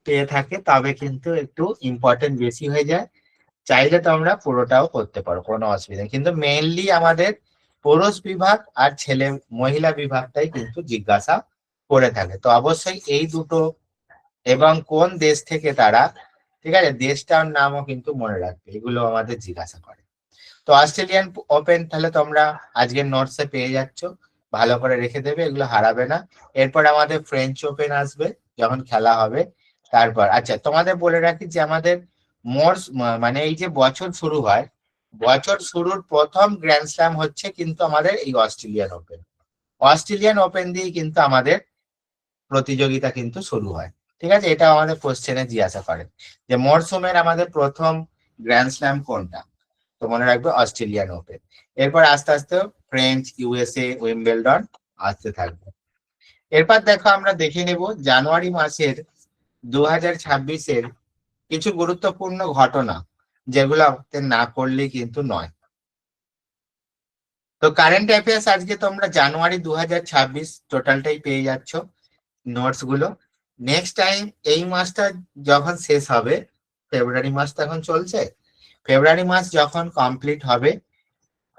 পেয়ে থাকে তবে কিন্তু একটু ইম্পর্টেন্ট বেশি হয়ে যায়। চাইলে তোমরা পুরোটাও করতে পারো, কোনো অসুবিধা নেই। কিন্তু মেইনলি আমাদের পুরুষ বিভাগ আর মহিলা বিভাগটাই কিন্তু জিজ্ঞাসা করে থাকে। তো অবশ্যই এই দুটো এবং কোন দেশ থেকে তারা, ঠিক আছে, দেশটার নামও কিন্তু মনে রাখবে, এগুলো আমাদের জিজ্ঞাসা করে। তো অস্ট্রেলিয়ান ওপেন তাহলে তোমরা আজকের নোটসে পেয়ে যাচ্ছ, ভালো করে রেখে দেবে, এগুলো হারাবে না। এরপর আমাদের ফ্রেঞ্চ ওপেন আসবে যখন খেলা হবে। তারপর আচ্ছা তোমাদের বলে রাখি যে আমাদের মানে এই যে বছর শুরু হয়, বছর শুরুর প্রথম গ্র্যান্ড স্ল্যাম হচ্ছে কিন্তু আমাদের এই অস্ট্রেলিয়ান ওপেন। অস্ট্রেলিয়ান ওপেন দিয়ে কিন্তু আমাদের প্রতিযোগিতা কিন্তু শুরু হয়। ঠিক আছে, এটা আমাদের কোশ্চেনে জিজ্ঞাসা করে যে মরসুমের আমাদের প্রথম গ্র্যান্ড স্ল্যাম কোনটা, তো মনে রাখবে অস্ট্রেলিয়ান ওপেন। এরপর আস্তে আস্তে ফ্রেঞ্চ, ইউএসএ, উইম্বলডন আসতে থাকবে। এরপর দেখো আমরা দেখে নেব জানুয়ারি মাসের 2026-এর কিছু গুরুত্বপূর্ণ ঘটনা, যেগুলো না করলে কিন্তু নয়। তো কারেন্ট অ্যাফেয়ার্স আজকে তোমরা জানুয়ারি 2026 টোটালটাই পেয়ে যাচ্ছ নোটস গুলো। নেক্সট টাইম এই মাসটা যখন শেষ হবে, ফেব্রুয়ারি মাস তো এখন চলছে, ফেব্রুয়ারি মাস যখন কমপ্লিট হবে,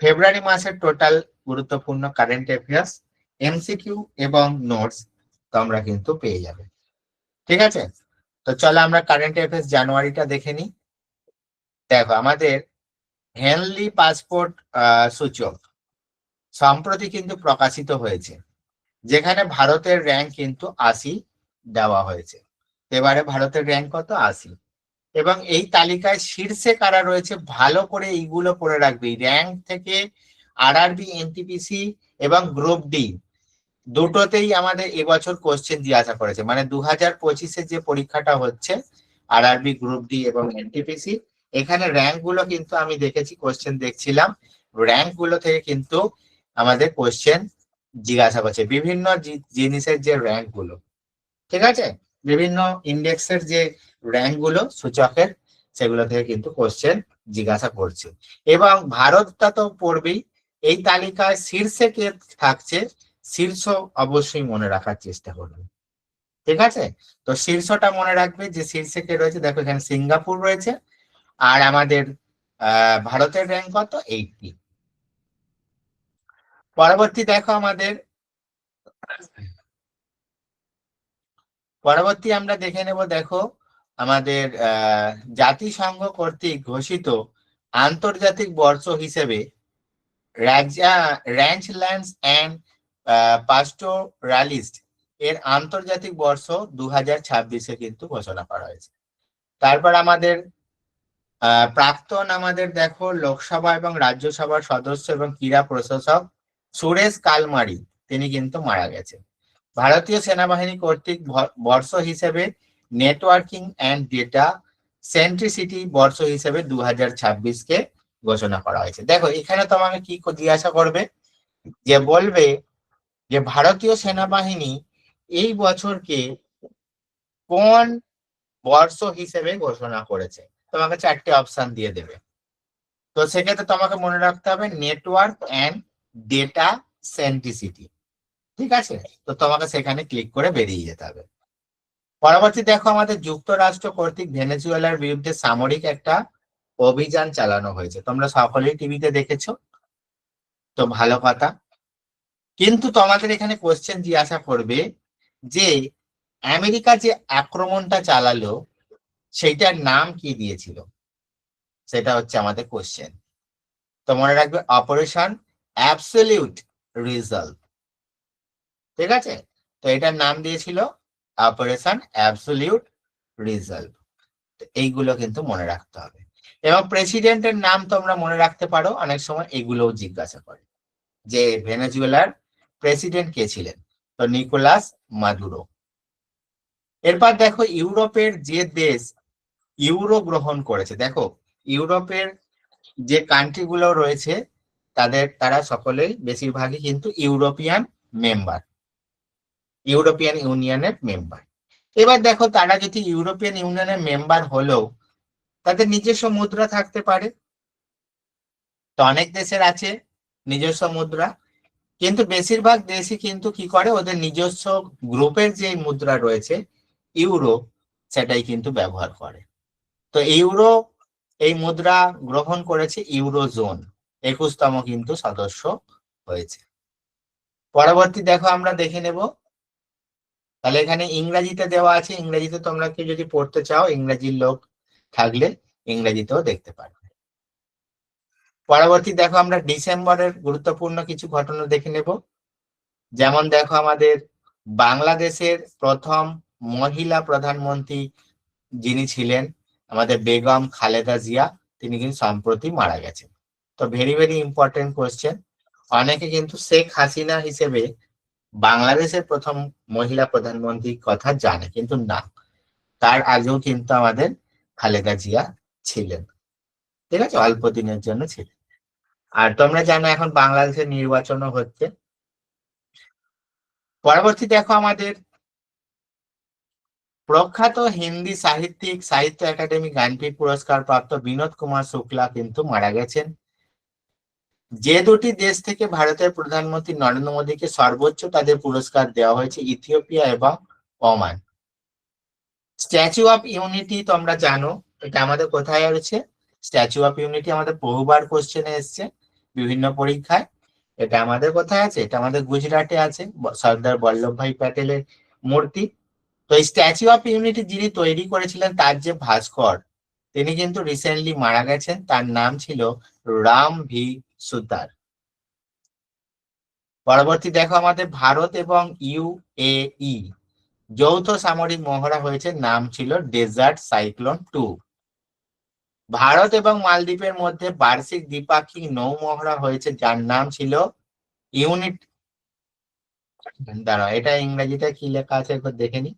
ফেব্রুয়ারি মাসের টোটাল গুরুত্বপূর্ণ কারেন্ট অ্যাফেয়ার্স, এমসিকিউ এবং নোটস তোমরা কিন্তু পেয়ে যাবে। ঠিক আছে, তো চলো আমরা কারেন্ট অ্যাফেয়ার্স জানুয়ারিটা দেখে নিই। দেখো আমাদের হেনলি পাসপোর্ট সূচক সম্প্রতি কিন্তু প্রকাশিত হয়েছে, যেখানে ভারতের র্যাঙ্ক কিন্তু 80 দেওয়া হয়েছে। এবারে ভারতের র্যাঙ্ক কত? 80। এবং এই তালিকায় শীর্ষে কারা রয়েছে, ভালো করে এইগুলো পড়ে রাখবে। র্যাঙ্ক থেকে আরআরবি, এনটিপিসি এবং গ্রুপ ডি দুটোতেই আমাদের এবছর কোশ্চেন জিজ্ঞাসা করেছে। মানে 2025-এ যে পরীক্ষাটা হচ্ছে আরআরবি, গ্রুপ ডি এবং এনটিপিসি, এখানে র্যাঙ্ক গুলো কিন্তু আমি দেখেছি, কোশ্চেন দেখছিলাম, র্যাঙ্ক গুলো থেকে কিন্তু আমাদের কোশ্চেন জিজ্ঞাসা করছে। বিভিন্ন জিনিসের যে র্যাঙ্ক গুলো, ঠিক আছে, বিভিন্ন ইন্ডেক্সের যে র্যাঙ্ক গুলো সূচকের, সেগুলো থেকে কিন্তু কোশ্চেন জিজ্ঞাসা করছে। এবং ভারতটা তো পড়বেই, এই তালিকায় শীর্ষে কে থাকছে, শীর্ষ অবশ্যই মনে রাখার চেষ্টা করবে। ঠিক আছে, তো শীর্ষটা মনে রাখবে যে শীর্ষে কে রয়েছে। দেখো এখানে সিঙ্গাপুর রয়েছে, আর আমাদের ভারতের র্যাঙ্ক কত? 80। পরবর্তী দেখো আমাদের পরবর্তী আমরা দেখে নেব। দেখো আমাদের জাতিসংঘ কর্তৃক ঘোষিত আন্তর্জাতিক বর্ষ হিসেবে র্যাঞ্চল্যান্ডস অ্যান্ড পাস্টোরালিস্ট এর আন্তর্জাতিক বর্ষ 2026-এ কিন্তু ঘোষণা করা হয়েছে। তারপর আমাদের প্রাক্তন আমাদের দেখো লোকসভা এবং রাজ্যসভার সদস্য এবং ক্রীড়া প্রশাসক সুরেশ কালমারি, তিনি কিন্তু মারা গেছে। ভারতীয় সেনাবাহিনী কর্তৃক বর্ষ হিসেবে নেটওয়ার্কিং অ্যান্ড ডেটা সেন্ট্রিসিটি বর্ষ হিসেবে 2026-কে ঘোষণা করা হয়েছে। দেখো এখানে তোমাকে কি জিজ্ঞাসা করবে, যে বলবে যে ভারতীয় সেনাবাহিনী এই বছরকে কোন বর্ষ হিসেবে ঘোষণা করেছে, তোমাকে 4টে অপশন দিয়ে দেবে। তো সেক্ষেত্রে তোমাকে মনে রাখতে হবে নেটওয়ার্ক অ্যান্ড ডেটা সেন্ট্রিসিটি। ঠিক আছে, তো তোমাকে সেখানে ক্লিক করে বেরিয়ে যেতে হবে। পরবর্তী দেখো আমাদের যুক্তরাষ্ট্র কর্তৃক ভেনেজুয়েলার বিরুদ্ধে সামরিক একটা অভিযান চালানো হয়েছে, তোমরা সকলেই টিভিতে দেখেছো, তো ভালো কথা। কিন্তু তোমাদের এখানে কোশ্চেন জিজ্ঞাসা করবে যে আমেরিকা যে আক্রমণটা চালালো সেইটার নাম কি দিয়েছিল, সেটা হচ্ছে আমাদের কোশ্চেন। তো মনে রাখবে অপারেশন অ্যাবসলিউট রিজলভ। ঠিক আছে, তো এটার নাম দিয়েছিল অপারেশন অ্যাবসলিউট রিজলভ। এইগুলো কিন্তু মনে রাখতে হবে। এবং প্রেসিডেন্টের নাম তোমরা মনে রাখতে পারো, অনেক সময় এগুলোও জিজ্ঞাসা করে যে ভেনেজুয়েলার প্রেসিডেন্ট কে ছিলেন, তো নিকোলাস মাদুরো। এরপর দেখো ইউরোপের যে দেশ ইউরো গ্রহণ করেছে, দেখো ইউরোপের যে কান্ট্রি গুলো রয়েছে তারা সকলেই বেশিরভাগই কিন্তু ইউরোপিয়ান ইউনিয়নের মেম্বার। এবার দেখো তারা যদি ইউরোপিয়ান ইউনিয়নের মেম্বার হলেও তাদের নিজস্ব মুদ্রা থাকতে পারে, তো অনেক দেশের আছে নিজস্ব মুদ্রা, কিন্তু বেশিরভাগ দেশই কিন্তু কি করে ওদের নিজস্ব গ্রুপের যে মুদ্রা রয়েছে ইউরো, সেটাই কিন্তু ব্যবহার করে। তো ইউরো এই মুদ্রা গ্রহণ করেছে ইউরোজোন, 21তম কিন্তু সদস্য হয়েছে। পরবর্তী দেখো আমরা দেখে নেব, তাহলে এখানে ইংরেজিতে দেওয়া আছে, ইংরেজিতে তোমরা কেউ যদি পড়তে চাও ইংরেজির লোক থাকলে ইংরেজিতেও দেখতে পারবে। পরবর্তী দেখো আমরা ডিসেম্বরের গুরুত্বপূর্ণ কিছু ঘটনা দেখে নেব। যেমন দেখো আমাদের বাংলাদেশের প্রথম মহিলা প্রধানমন্ত্রী যিনি ছিলেন আমাদের বেগম খালেদা জিয়া, তিনি কিন্তু সম্প্রতি মারা গেছেন। তো ভেরি ভেরি ইম্পর্টেন্ট কোয়েশ্চেন। অনেকে কিন্তু শেখ হাসিনা হিসেবে বাংলাদেশের প্রথম মহিলা প্রধানমন্ত্রীর কথা জানে, কিন্তু না, তার আগেও কিন্তু আমাদের খালেদা জিয়া ছিলেন, ঠিক আছে, অল্প দিনের জন্য ছিলেন। আর তোমরা জানো এখন বাংলাদেশের নির্বাচনও হচ্ছে। পরবর্তী দেখো আমাদের প্রখ্যাত হিন্দি সাহিত্যিক, সাহিত্য একাডেমি জ্ঞানপীঠ পুরস্কার প্রাপ্ত বিনোদ কুমার শুক্লা কিন্তু মারা গেছেন। যে দুটি দেশ থেকে ভারতের প্রধানমন্ত্রী নরেন্দ্র মোদীকে সর্বোচ্চ তাদের পুরস্কার দেওয়া হয়েছে, ইথিওপিয়া এবং ওমান। স্ট্যাচু অফ ইউনিটি তোমরা জানো এটা আমাদের কোথায় রয়েছে? স্ট্যাচু অফ ইউনিটি আমাদের বহুবার কোশ্চেনে এসছে বিভিন্ন পরীক্ষায়। এটা আমাদের কোথায় আছে? এটা আমাদের গুজরাটে আছে, সর্দার বল্লভভাই প্যাটেলের মূর্তি। তো এই স্ট্যাচু অফ ইউনিটি যিনি তৈরি করেছিলেন তার যে ভাস্কর, তিনি কিন্তু রিসেন্টলি মারা গেছেন। তার নাম ছিল রাম ভি সুতার। পরবর্তী দেখো আমাদের ভারত এবং ইউএই যৌথ সামরিক মহড়া হয়েছে, নাম ছিল ডেজার্ট সাইক্লোন 2। ভারত এবং মালদ্বীপের মধ্যে বার্ষিক দ্বিপাক্ষিক নৌ মহড়া হয়েছে, যার নাম ছিল ইউনিট, দাঁড়াও এটা ইংরেজিতে কি লেখা আছে একবার দেখে নি।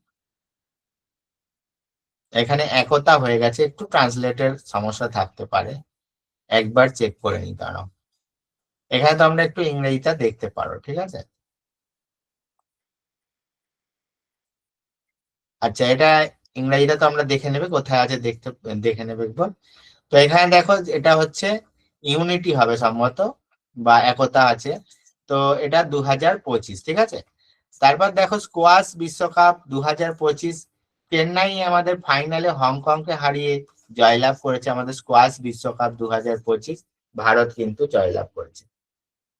এখানে একতা হয়ে গেছে, একটু ট্রান্সলেটের সমস্যা থাকতে পারে, একবার চেক করে নি। দাঁড়াও, এখানে তো আমরা একটু ইংরেজিটা দেখতে পারো, ঠিক আছে। আচ্ছা, এটা ইংরেজিটা তো আমরা দেখে নেবে কোথায় আছে, দেখে নেবে একবার। তো এখানে দেখো এটা হচ্ছে ইউনিটি হবে সম্ভবত, বা একতা আছে। তো এটা 2025, ঠিক আছে। তারপর দেখো স্কোয়াশ বিশ্বকাপ 2025, চেন্নাই আমাদের ফাইনালে হংকংকে হারিয়ে জয়লাভ করেছে আমাদের স্কোয়াশ বিশ্বকাপ 2025, ভারত কিন্তু জয়লাভ করেছে।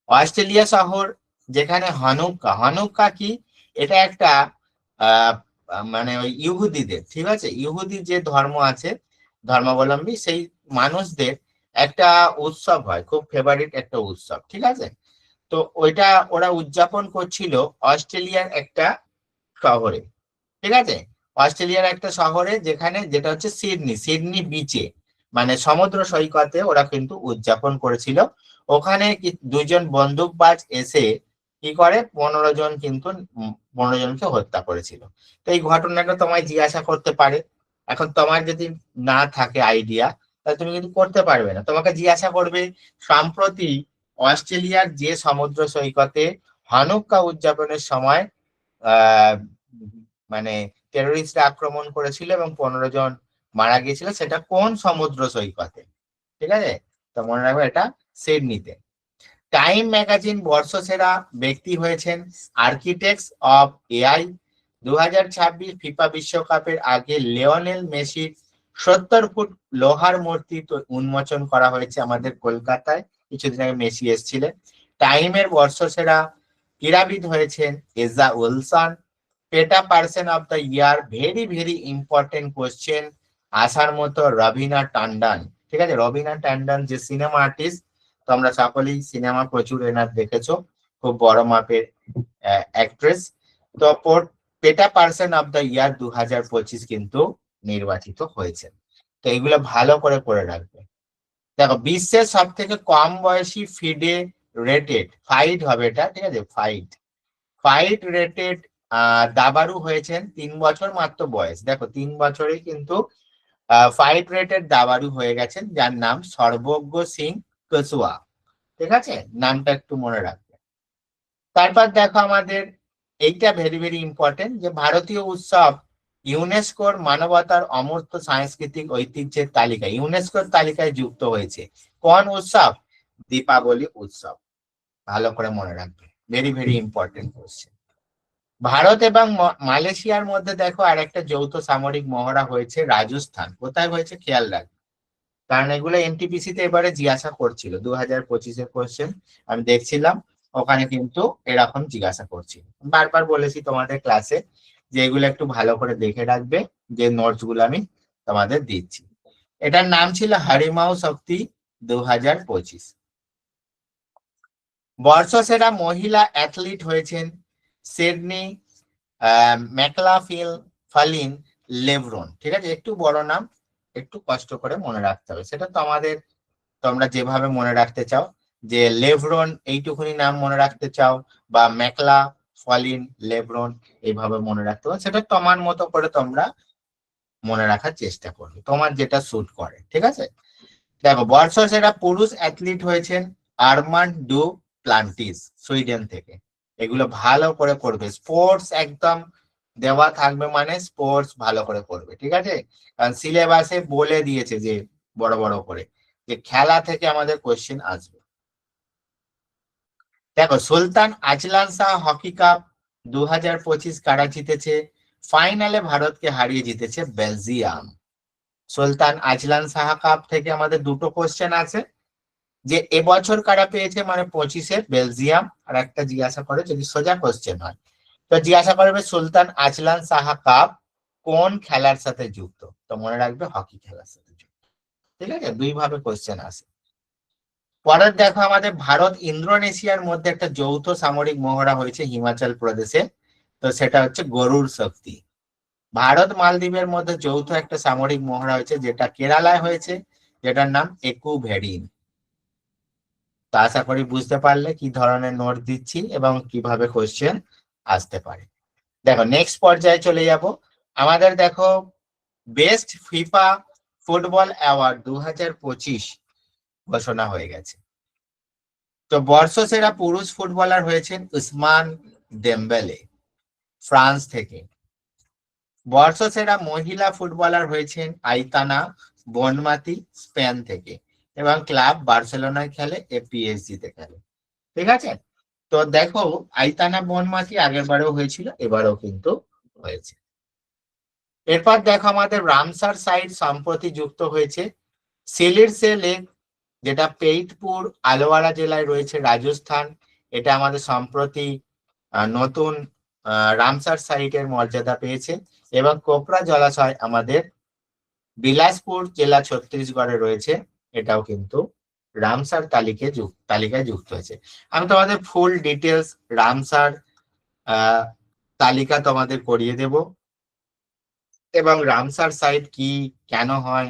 অস্ট্রেলিয়া শহর যেখানে হনুক্কা, হনুক্কা কি, এটা একটা আহ মানে ওই ইহুদিদের, ঠিক আছে, ইহুদি যে ধর্ম আছে, ধর্মাবলম্বী সেই মানুষদের একটা উৎসব হয়, খুব ফেভারিট একটা উৎসব, ঠিক আছে। তো ওইটা ওরা উদযাপন করছিল অস্ট্রেলিয়ার একটা শহরে, ঠিক আছে, অস্ট্রেলিয়ার একটা শহরে, যেখানে যেটা হচ্ছে সিডনি, সিডনি বিচে মানে সমুদ্র সৈকতে ওরা কিন্তু উদযাপন করেছিল। ওখানে দুইজন বন্দুকবাজ এসে কি করে 15 জন কিন্তু 15 জনকে হত্যা করেছিল। তো এই ঘটনাটা তোমায় জিজ্ঞাসা করতে পারে। এখন তোমার যদি না থাকে আইডিয়া, তাহলে তুমি কিন্তু করতে পারবে না। তোমাকে জিজ্ঞাসা করবে সম্প্রতি অস্ট্রেলিয়ার যে সমুদ্র সৈকতে হানুক্কা উদযাপনের সময় আহ মানে টেরোরিস্টরা আক্রমণ করেছিল এবং 15 জন মারা গিয়েছিল, সেটা কোন সমুদ্র সৈকতে, ঠিক আছে। তো মনে রাখবে এটা সিডনিতে। টাইম ম্যাগাজিন বর্ষসেরা ব্যক্তি হয়েছেন আর্কিটেক্টস অফ এআই। 2026 ফিফা বিশ্বকাপের আগে লিওনেল মেসির 70 ফুট লোহার মূর্তি উন্মোচন করা হয়েছে আমাদের কলকাতায়, কিছুদিন আগে মেসি এসেছিলেন। টাইমের বর্ষসেরা ক্রীড়াবিদ হয়েছেন এজা উইলসন। পেটা person of the year, very very important question, আসার মতো রবিনা ট্যান্ডন, ঠিক আছে। রবিনা ট্যান্ডন যে সিনেমা আর্টিস্ট, তোমরা সকলেই সিনেমা প্রচুর এনার দেখেছো, খুব বড় মাপের অ্যাক্ট্রেস। তো পেটা পার্সন অফ দ্য ইয়ার 2025 কিন্তু নির্বাচিত হয়েছে। তো এগুলো ভালো করে পড়ে রাখবে। দেখো বিশ্বের সব থেকে কম বয়সী ফিডে রেটেড ফাইট হবে এটা, ঠিক আছে, ফাইট ফাইট রেটেড দাবারু হয়েছেন 3 বছর মাত্র বয়স। দেখো 3 বছরে কিন্তু ফাইট রেটেড দাবারু হয়ে গেছেন, যার নাম সর্বজ্ঞ সিং কসুয়া, ঠিক আছে, নামটা একটু মনে রাখবে। তারপর দেখো আমাদের এইটা ভেরি ভেরি ইম্পর্টেন্ট, যে ভারতীয় উৎসব ইউনেস্কোর মানবতার অমূর্ত সাংস্কৃতিক ঐতিহ্যের তালিকায়, ইউনেস্কোর তালিকায় যুক্ত হয়েছে। কোন উৎসব? দীপাবলি উৎসব। ভালো করে মনে রাখবে, very very important question. Bharat এবং মালয়েশিয়ার মধ্যে দেখো আর একটা যৌথ সামরিক মহড়া হয়েছে রাজস্থান, কোথায় হয়েছে খেয়াল রাখবে, কারণ এগুলো এনটিপিসি তে এবারে জিজ্ঞাসা করছিল 2025-এর কোশ্চেন, আমি দেখছিলাম ওখানে কিন্তু এরকম জিজ্ঞাসা করছিল। বারবার বলেছি তোমাদের ক্লাসে যে এগুলো একটু ভালো করে দেখে রাখবে, যে নোটস গুলো আমি তোমাদের দিচ্ছি। এটার নাম ছিল হারিমাউ শক্তি 2025। বর্ষসেরা মহিলা অ্যাথলিট হয়েছেন সিডনি ম্যাকলাফিল ফালিন লেভরন। ঠিক আছে, একটু বড় নাম, একটু কষ্ট করে মনে রাখতে হবে। সেটা তো আমাদের, তোমরা যেভাবে মনে রাখতে চাও, যে লেভরন এইটুকুনি নাম মনে রাখতে চাও, বা ম্যাকলা ফলিন লেভরন এইভাবে মনে রাখতে পারো, সেটা তোমার মতো করে তোমরা মনে রাখার চেষ্টা করবে, তোমার যেটা স্যুট করে। ঠিক আছে, দেখো বর্ষসেরা পুরুষ অ্যাথলিট হয়েছেন আরমান্ড ডু প্লান্টিস সুইডেন থেকে। এগুলো ভালো করে করবে, স্পোর্টস একদম দেওয়া থাকবে, মানে স্পোর্টস ভালো করে করবে। ঠিক আছে, কারণ সিলেবাসে বলে দিয়েছে যে বড় বড় করে যে খেলা থেকে আমাদের কোশ্চেন আসবে। দেখো সুলতান আজলান শাহ হকি কাপ 2025 কারা জিতেছে? ফাইনালে ভারতকে হারিয়ে জিতেছে বেলজিয়াম। সুলতান আজলান শাহ কাপ থেকে আমাদের দুটো কোশ্চেন আছে, যে এবছর কারা পেয়েছে, মানে 25-এ বেলজিয়াম, আর একটা জিজ্ঞাসা করে যদি সোজা কোশ্চেন হয় তো জিজ্ঞাসা করবে সুলতান আজলান শাহ কাপ কোন খেলার সাথে যুক্ত, তো মনে রাখবে হকি খেলার সাথে যুক্ত। ঠিক আছে, দুই ভাবে কোশ্চেন আসে। পরের দেখো আমাদের ভারত ইন্দোনেশিয়ার মধ্যে একটা যৌথ সামরিক মহড়া হয়েছে হিমাচল প্রদেশে, তো সেটা হচ্ছে গরুর শক্তি। ভারত মালদ্বীপের মধ্যে যৌথ একটা সামরিক মহড়া হয়েছে, যেটা কেরালায় হয়েছে, যেটার নাম একু ভেরিন। তো আশা করি বুঝতে পারলে কি ধরনের নোট দিচ্ছি এবং কিভাবে কোশ্চেন আসতে পারে। দেখো নেক্সট পর্যায়ে চলে যাব। আমাদের দেখো বেস্ট ফিফা ফুটবল অ্যাওয়ার্ড 2025 ঘোষণা হয়ে গেছে। তো বর্ষসেরা পুরুষ ফুটবলার হয়েছেন উসমান দেমবেলে ফ্রান্স থেকে। বর্ষসেরা মহিলা ফুটবলার হয়েছেন আইতানা বনমাতি স্পেন থেকে, এবং ক্লাব বার্সেলোনায় খেলে, পিএসজি তে খেলে। ঠিক আছে, তো দেখো আইতানা বনমাতি আগের বারেও হয়েছিল, এবারেও কিন্তু হয়েছে। এরপর দেখো আমাদের রামসার সাইট সম্প্রতি যুক্ত হয়েছে সিলিরসে লেক, যেটা পেইতপুর আলোয়ারা জেলায় রয়েছে রাজস্থান। এটা আমাদের সম্প্রতি নতুন রামসার সাইটের মর্যাদা পেয়েছে। এবং কোপরা জলাশয় আমাদের বিলাসপুর জেলা ছত্তিশগড়ে রয়েছে, এটাও কিন্তু রামসার তালিকায় যুক্ত হয়েছে। আমি তোমাদের ফুল ডিটেলস রামসার তালিকা তোমাদের করিয়ে দেব, এবং রামসার সাইট কি, কেন হয়,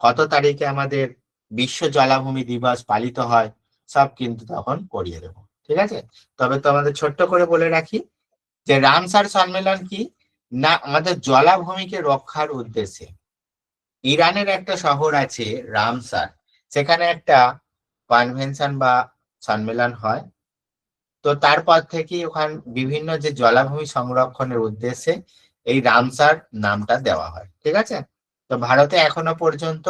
কত তারিখে আমাদের বিশ্ব জলাভূমি দিবস পালিত হয়, সব কিন্তু তখন করিয়ে দেব। ঠিক আছে, তবে তোমাদের ছোট্ট করে বলে রাখি যে রামসার সম্মেলন কি না, আমাদের জলাভূমিকে রক্ষার উদ্দেশ্যে ইরানের একটা শহর আছে রামসার, সেখানে একটা কনভেনশন বা সম্মেলন হয়। তো তারপর থেকে ওখানে বিভিন্ন যে জলাভূমি সংরক্ষণের উদ্দেশ্যে এই রামসার নামটা দেওয়া হয়। ঠিক আছে, তো ভারতে এখনো পর্যন্ত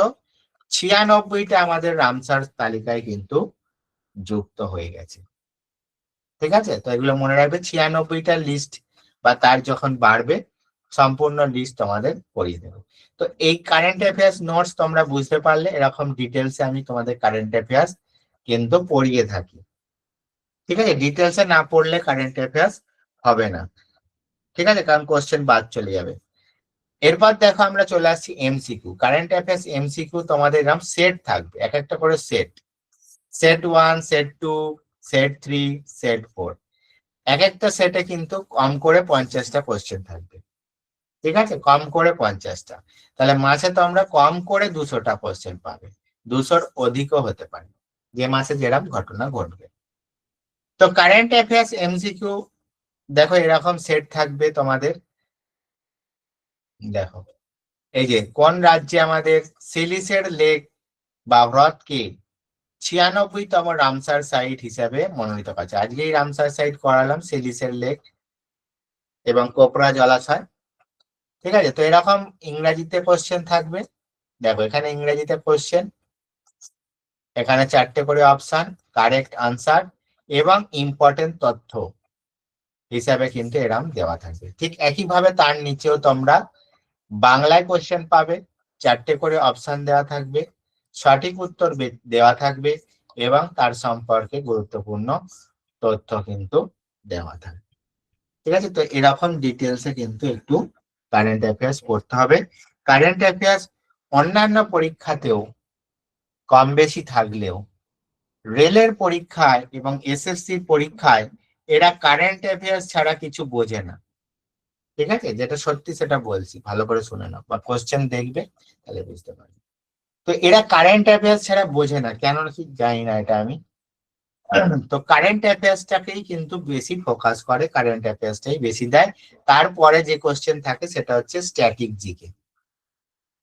96টা আমাদের রামসার তালিকায় কিন্তু যুক্ত হয়ে গেছে। ঠিক আছে, তো এগুলো মনে রাখবে, 96টা লিস্ট বা তার যখন বাড়বে সম্পূর্ণ লিস্ট তোমাদের করিয়ে দেবো। তো এই কারেন্ট অ্যাফেয়ার্স নোটস তোমরা বুঝতে পারলে, এরকম ডিটেলসে আমি তোমাদের কারেন্ট অ্যাফেয়ার্স কিন্তু পড়িয়ে থাকি। ঠিক আছে, ডিটেলসে না পড়লে কারেন্ট অ্যাফেয়ার্স হবে না। ঠিক আছে, কারণ কোশ্চেন বাদ চলে যাবে। এরপর দেখো আমরা চলে আসছি এমসিকিউ। কারেন্ট অ্যাফেয়ার্স এমসিকিউ তোমাদের এরকম সেট থাকবে, এক একটা করে set, set 1, set 2, set 3, set 4। এক একটা সেটে কিন্তু কম করে 50টা কোশ্চেন থাকবে। ঠিক আছে, কম করে 50টা, তাহলে মাসে তোমরা কম করে 200টা কোশ্চেন পাবে, 200-র অধিকও হতে পারে, যে মাসে যেরকম ঘটনা ঘটবে। তো কারেন্ট অ্যাফেয়ার্স এমসিকিউ দেখো এরকম সেট থাকবে তোমাদের। দেখো এই যে কোন রাজ্যে আমাদের সিলিসের লেক বা হ্রদকে 96তম রামসার সাইট হিসাবে মনোনীত করেছে। আজকে এই রামসার সাইট করালাম, সিলিসের লেক এবং কোপরা জলাশয়। ঠিক আছে, তো এরকম ইংরেজিতে কোশ্চেন থাকবে। দেখো এখানে ইংরেজিতে কোশ্চেন, এখানে 4টে করে অপশন, কারেক্ট আনসার এবং ইম্পর্টেন্ট তথ্য হিসাবে কিন্তু এরম দেওয়া থাকবে। ঠিক একইভাবে তার নিচেও তোমরা বাংলায় কোশ্চেন পাবে, 4টে করে অপশন দেওয়া থাকবে, সঠিক উত্তর দেওয়া থাকবে এবং তার সম্পর্কে গুরুত্বপূর্ণ তথ্য কিন্তু দেওয়া থাকবে। ঠিক আছে, তো এরকম ডিটেলসে কিন্তু একটু কারেন্ট অ্যাফেয়ার্স পড়তে হবে। কারেন্ট অ্যাফেয়ার্স অন্যান্য পরীক্ষাতেও কম বেশি থাকলেও রেলের পরীক্ষায় এবং এসএসসি পরীক্ষায় এরা কারেন্ট অ্যাফেয়ার্স ছাড়া কিছু বোঝে না। ঠিক আছে, যেটা সত্যি সেটা বলছি, ভালো করে শুনে নাও বা কোশ্চেন দেখবে তাহলে বুঝতে পারবে। তো এরা কারেন্ট অ্যাফেয়ার্স ছাড়া বোঝে না, কেন কি জানি না এটা আমি। তো কারেন্ট অ্যাফেয়ার্সটাকেই কিন্তু বেশি ফোকাস করে, কারেন্ট অ্যাফেয়ার্সটাই বেশি দেয়। তারপরে যে কোশ্চেন থাকে সেটা হচ্ছে স্ট্যাটিক জিকে,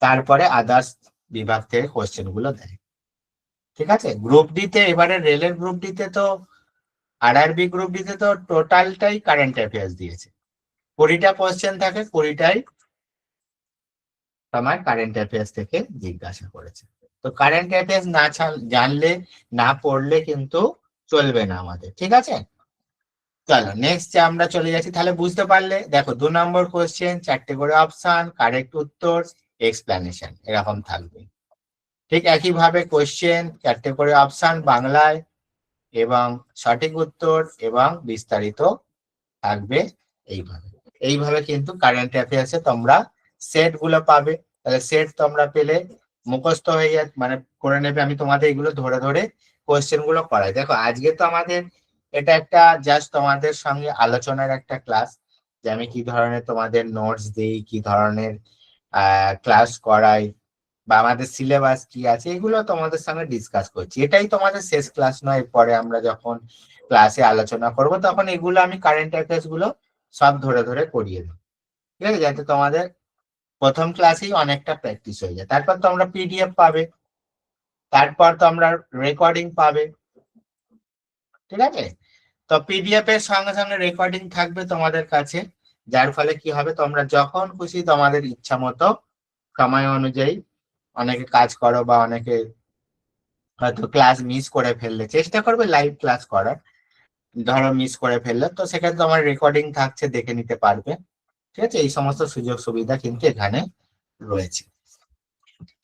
তারপরে আদার্স বিভাগ থেকে কোশ্চেন গুলো দেয়। ঠিক আছে, গ্রুপ ডিতে এবারে রেলের গ্রুপ ডিতে তো আরআরবি গ্রুপ ডিতে তো টোটালটাই কারেন্ট অ্যাফেয়ার্স দিয়েছে। 20টা কোশ্চেন থাকে, 20টাই তোমার কারেন্ট অ্যাফেয়ার্স থেকে জিজ্ঞাসা করেছে। তো কারেন্ট অ্যাফেয়ার্স না জানলে, না পড়লে কিন্তু চলবে না আমাদের। ঠিক আছে, চলো নেক্সট আমরা চলে যাচ্ছি। তাহলে বুঝতে পারলে, দেখো 2 নম্বর কোশ্চেন, 4টে করে অপশন, কারেক্ট উত্তর, এক্সপ্লেনেশন এরকম থাকবে। ঠিক একইভাবে কোশ্চেন, 4টে করে অপশন বাংলায় এবং সঠিক উত্তর এবং বিস্তারিত থাকবে। এইভাবে এইভাবে কিন্তু কারেন্ট অ্যাফেয়ার্সে তোমরা সেট গুলো পাবে। তাহলে সেট তোমরা পেলে মুখস্থ হয়ে মানে করে নেবে। আমি তোমাদের এগুলো ধরে ধরে কোশ্চেন গুলো করাই। দেখো আজকে তো আমাদের এটা একটা জাস্ট তোমাদের সঙ্গে আলোচনার একটা ক্লাস, যে আমি কি ধরনের তোমাদের নোটস দিই, কি ধরনের ক্লাস করাই বা আমাদের সিলেবাস কি আছে, এগুলো তোমাদের সঙ্গে ডিসকাস করছি। এটাই তোমাদের শেষ ক্লাস নয়, পরে আমরা যখন ক্লাসে আলোচনা করব তখন এগুলো আমি কারেন্ট অ্যাফেয়ার্স গুলো সব ধরে ধরে করিয়ে দেবো। ঠিক আছে, যাতে তোমাদের প্রথম ক্লাসেই অনেকটা প্র্যাকটিস হয়ে যায়। তারপর তোমরা পিডিএফ পাবে, তারপর তোমরা রেকর্ডিং পাবে। ঠিক আছে, তো পিডিএফ এর সঙ্গে সঙ্গে রেকর্ডিং থাকবে তোমাদের কাছে, যার ফলে কি হবে, তোমরা যখন খুশি তোমাদের ইচ্ছা মতো সময় অনুযায়ী, অনেকে কাজ করো বা অনেকে হয়তো ক্লাস মিস করে ফেললে, চেষ্টা করবে লাইভ ক্লাস করার, ধরো মিস করে ফেললে তো সেক্ষেত্রে তোমার রেকর্ডিং থাকছে, দেখে নিতে পারবে। ঠিক আছে, এই সমস্ত সুযোগ সুবিধা কিন্তু এখানে রয়েছে।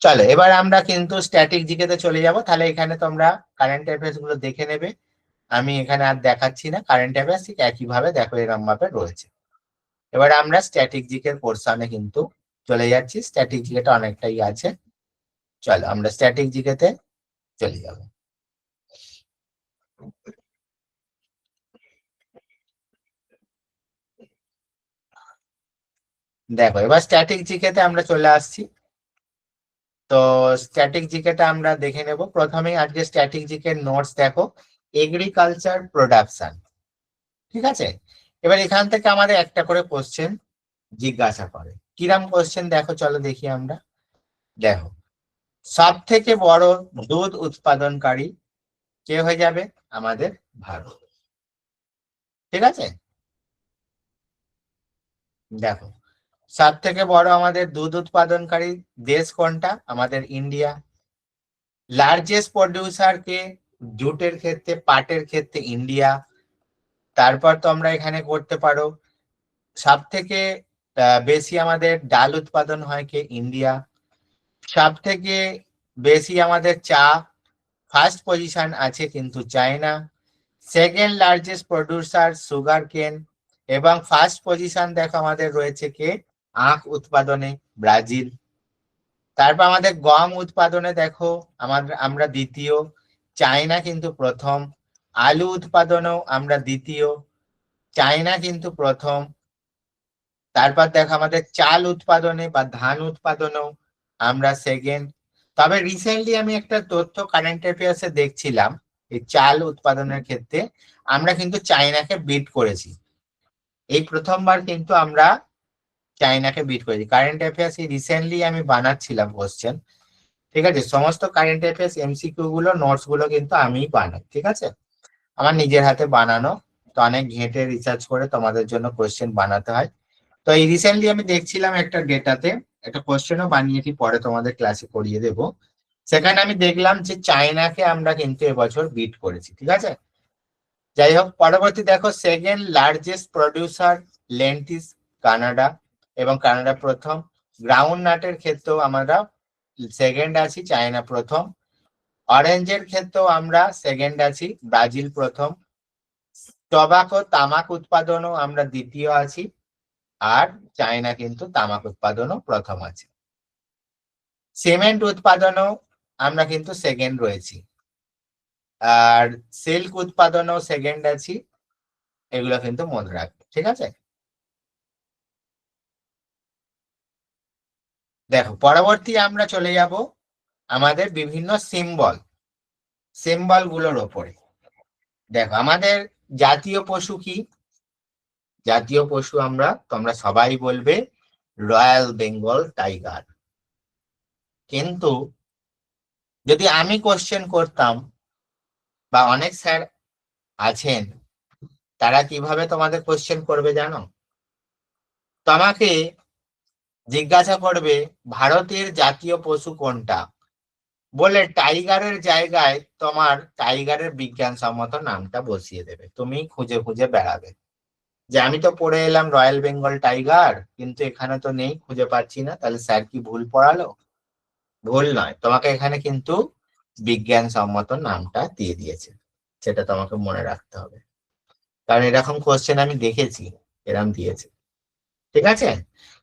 চলো এবার আমরা কিন্তু স্ট্যাটিক জিকেতে চলে যাব। তাহলে এখানে তোমরা কারেন্ট অ্যাফেয়ার্স গুলো দেখে নেবে, আমি এখানে আর দেখাচ্ছি না। কারেন্ট অ্যাফেয়ার্স ঠিক একইভাবে দেখো এরকম ভাবে রয়েছে। এবার আমরা স্ট্যাটিক জিকের পোর্শনে কিন্তু চলে যাচ্ছি। স্ট্যাটিক জিকেটা অনেকটাই আছে, চলো আমরা স্ট্যাটিক জিকেতে চলে যাব। দেখো এবার স্ট্যাটিক জিকেতে আমরা চলে আসছি। তো স্ট্যাটিক জিকেটা আমরা দেখে নেব। প্রথমেই আজকে স্ট্যাটিক জিকের নোটস দেখো, এগ্রিকালচার প্রোডাকশন। ঠিক আছে, এবার এখান থেকে আমাদের একটা করে কোশ্চেন জিজ্ঞাসা করে। কিরাম কোশ্চেন দেখো, চলো দেখি আমরা। দেখো সব থেকে বড় দুধ উৎপাদনকারী কে হয়ে যাবে? আমাদের ভারত। ঠিক আছে, দেখো সব থেকে বড় আমাদের দুধ উৎপাদনকারী দেশ কোনটা? আমাদের ইন্ডিয়া। লার্জেস্ট প্রডিউসার কে? জুটের ক্ষেত্রে, পাটের ক্ষেত্রে ইন্ডিয়া। তারপর তো আমরা এখানে করতে পারো, সব থেকে বেশি আমাদের ডাল উৎপাদন হয় কে? ইন্ডিয়া। সব থেকে বেশি আমাদের চা, ফার্স্ট পজিশন আছে কিন্তু China. Second largest producer sugar কেন, এবং ফার্স্ট পজিশন দেখো আমাদের রয়েছে কে? আখ উৎপাদনে ব্রাজিল। তারপর আমাদের গম উৎপাদনে দেখো আমরা দ্বিতীয়, চায়না কিন্তু প্রথম। আলু উৎপাদনেও আমরা দ্বিতীয়, চায়না কিন্তু প্রথম। তারপর দেখো আমাদের চাল উৎপাদনে বা ধান উৎপাদনেও আমরা সেকেন্ড। তবে রিসেন্টলি আমি একটা তথ্য কারেন্ট অ্যাফেয়ার্সে দেখছিলাম, এই চাল উৎপাদনের ক্ষেত্রে আমরা কিন্তু চায়নাকে বিট করেছি। এই প্রথমবার কিন্তু আমরা চায়নাকে বিট করেছি। কারেন্ট অ্যাফেয়ার্স রিসেন্টলি আমি বানাচ্ছিলাম কোশ্চেন। ঠিক আছে, সমস্ত কারেন্ট অ্যাফেয়ার্স এমসিকিউ গুলো, নোটস গুলো কিন্তু আমিই বানাই। ঠিক আছে, আমার নিজের হাতে বানানো। তো অনেক ঘেঁটে রিসার্চ করে তোমাদের জন্য কোশ্চেন বানাতে হয়। তো এই রিসেন্টলি আমি দেখছিলাম একটা ডেটাতে, একটা কোশ্চেনও বানিয়েছি, পরে তোমাদের ক্লাসে করিয়ে দেবো। সেখানে আমি দেখলাম যে চায়নাকে আমরা কিন্তু এবছর বিট করেছি, ঠিক আছে। যাই হোক, পরবর্তী দেখো, সেকেন্ড লার্জেস্ট প্রডিউসার লেন্টিস কানাডা, এবং কানাডা প্রথম। গ্রাউন্ড নাটের ক্ষেত্রেও আমরা সেকেন্ড আছি, চায়না প্রথম। অরেঞ্জের ক্ষেত্রেও আমরা সেকেন্ড আছি, ব্রাজিল প্রথম। টবাকো তামাক উৎপাদনও আমরা দ্বিতীয় আছি, আর চায়না কিন্তু তামাক উৎপাদনও প্রথম আছে। সিমেন্ট উৎপাদনও আমরা কিন্তু সেকেন্ড রয়েছি, আর সিল্ক উৎপাদনও সেকেন্ড আছি। এগুলো কিন্তু মনে রাখবে, ঠিক আছে। দেখো, পরবর্তী আমরা চলে যাব আমাদের বিভিন্ন সিম্বল গুলোর ওপরে। দেখো, আমাদের জাতীয় পশু কি? জাতীয় পশু তোমরা সবাই বলবে রয়্যাল বেঙ্গল টাইগার। কিন্তু যদি আমি কোশ্চেন করতাম, বা অনেক স্যার আছেন, তারা কিভাবে তোমাদের কোশ্চেন করবে জানো? তোমাকে জিজ্ঞাসা করবে ভারতের জাতীয় পশু কোনটা, বলে টাইগারের জায়গায় তোমার টাইগারের বিজ্ঞানসম্মত নামটা বসিয়ে দেবে। তুমি খুঁজে খুঁজে বেড়াবে যে আমি তো পড়ে এলাম রয়্যাল বেঙ্গল টাইগার, কিন্তু এখানে তো নেই, খুঁজে পাচ্ছি না, তাহলে স্যার কি ভুল পড়ালো? ভুল নয়, তোমাকে এখানে কিন্তু বিজ্ঞানসম্মত নামটা দিয়ে দিয়েছে, সেটা তোমাকে মনে রাখতে হবে। কারণ এরকম কোশ্চেন আমি দেখেছি, এরকম দিয়েছে, ঠিক আছে।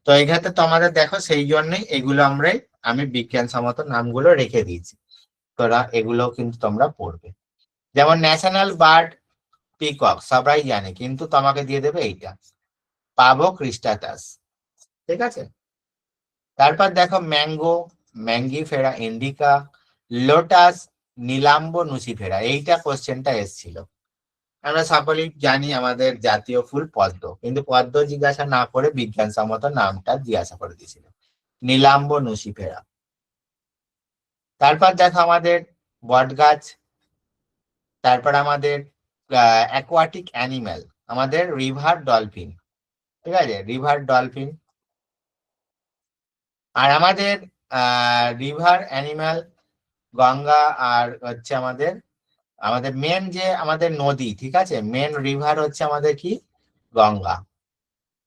তো এই ক্ষেত্রে তোমাদের দেখো, সেই জন্যই এগুলো আমি বিজ্ঞানসম্মত নামগুলো রেখে দিয়েছি। তোরা এগুলো কিন্তু তোমরা পড়বে। যেমন ন্যাশনাল বার্ড পিকক সবাই জানে, কিন্তু তোমাকে দিয়ে দেবে এইটা, পাবো ক্রিস্টাটাস, ঠিক আছে। তারপর দেখো, mango Mangifera indica, lotus নীলাম্ব nucifera. এইটা কোশ্চেনটা এসেছিল। আমরা সকলেই জানি আমাদের জাতীয় ফুল পদ্ম, কিন্তু পদ্ম জিজ্ঞাসা না করে বিজ্ঞানসম্মত নামটা জিজ্ঞাসা করে দিয়েছিল, নীলাম্ব নুসিফেরা। তারপর দেখো আমাদের বট গাছ। তারপর আমাদের অ্যাকোয়াটিক অ্যানিম্যাল, আমাদের রিভার ডলফিন, ঠিক আছে, রিভার ডলফিন। আর আমাদের রিভার অ্যানিম্যাল গঙ্গা, আর হচ্ছে আমাদের আমাদের মেন যে আমাদের নদী, ঠিক আছে, মেন রিভার হচ্ছে আমাদের কি, গঙ্গা,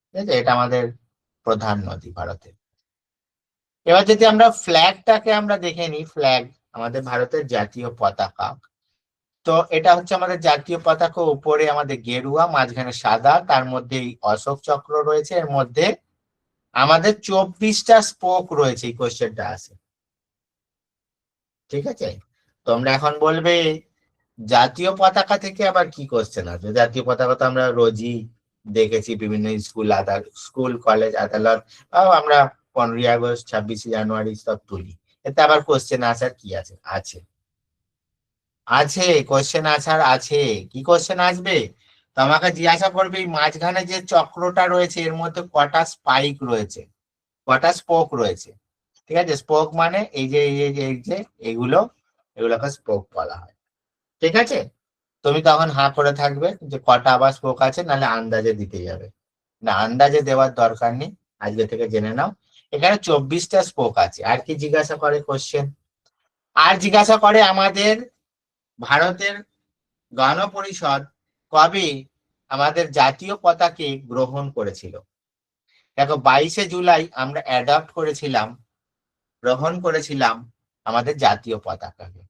ঠিক আছে, এটা আমাদের প্রধান নদী ভারতে। এবার যদি আমরা ফ্ল্যাগটাকে আমরা দেখে নিই, ফ্ল্যাগ আমাদের ভারতের জাতীয় পতাকা। তো এটা হচ্ছে আমাদের জাতীয় পতাকা, উপরে আমাদের গেরুয়া, মাঝখানে সাদা, তার মধ্যে এই অশোক চক্র রয়েছে, এর মধ্যে আমাদের 24টা স্পোক রয়েছে। এই কোশ্চেনটা আছে, ঠিক আছে। তোমরা এখন বলবে জাতীয় পতাকা থেকে আবার কি কোশ্চেন আছে? জাতীয় পতাকা তো আমরা রোজই দেখেছি বিভিন্ন স্কুল কলেজ আদালত, আমরা 15ই আগস্ট 26শে জানুয়ারি সব তুলি, এতে আবার কোশ্চেন আসার কি আছে? আছে, আছে কোশ্চেন আসার আছে। কি কোশ্চেন আসবে? তোমাকে জিজ্ঞাসা করবে এই মাঝখানে যে চক্রটা রয়েছে এর মধ্যে কটা স্পাইক রয়েছে, কটা স্পোক রয়েছে, ঠিক আছে। স্পোক মানে এই যে এগুলোকে স্পোক বলা হয়, ঠিক আছে। তুমি তখন হাঁ করে থাকবে যে কটা আবার স্পোক আছে, নাহলে আন্দাজে দিতে যাবে। না, আন্দাজে দেওয়ার দরকার নেই, আজকে থেকে জেনে নাও এখানে 24টা স্পোক আছে। আর কি জিজ্ঞাসা করে কোশ্চেন? আর জিজ্ঞাসা করে আমাদের ভারতের গণপরিষদ কবে আমাদের জাতীয় পতাকে গ্রহণ করেছিল? দেখো, 22শে জুলাই আমরা অ্যাডপ্ট করেছিলাম, গ্রহণ করেছিলাম আমাদের জাতীয় পতাকাকে,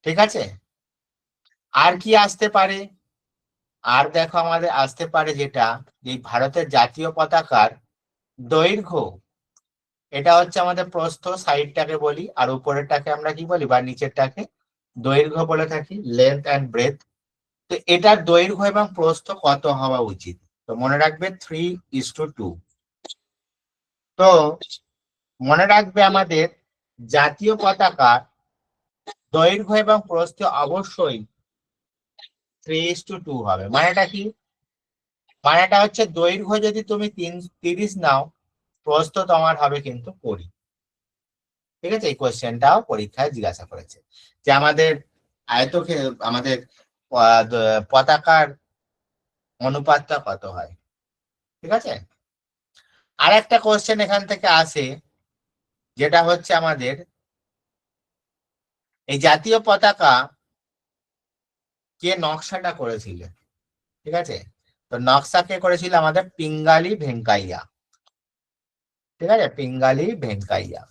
ঠিক আছে। আর কি আসতে পারে? আর দেখো, আমাদের আসতে পারে যেটা, এই ভারতের জাতীয় পতাকার দৈর্ঘ্য, এটা হচ্ছে আমাদের প্রস্থ, সাইডটাকে বলি, আর উপরেরটাকে আমরা কি বলি, বা নিচেরটাকে দৈর্ঘ্য বলে থাকি, লেন্থ অ্যান্ড ব্রেথ। তো এটার দৈর্ঘ্য এবং প্রস্থ কত হওয়া উচিত? তো মনে রাখবে 3:2। তো মনে রাখবে আমাদের জাতীয় পতাকার দৈর্ঘ্য এবং প্রস্থ অবশ্যই 3:2 হবে। মানেটা কি? মানেটা হচ্ছে দৈর্ঘ্য যদি তুমি 30 নাও, প্রস্থ তোমার হবে কিন্তু 20, ঠিক আছে। এই কোয়েশ্চেনটাও পরীক্ষায় জিজ্ঞাসা করেছে যে আমাদের আমাদের পতাকার অনুপাতটা কত হয়, ঠিক আছে। আর একটা কোয়েশ্চেন এখান থেকে আসে, যেটা হচ্ছে আমাদের এই জাতীয় পতাকা কে নকশাটা করেছিল? ঠিক আছে, তো নকশা কে করেছিল? আমাদের পিঙ্গালি ভেঙ্কাইয়া। ঠিক আছে, পিঙ্গালি ভেঙ্কাইয়া।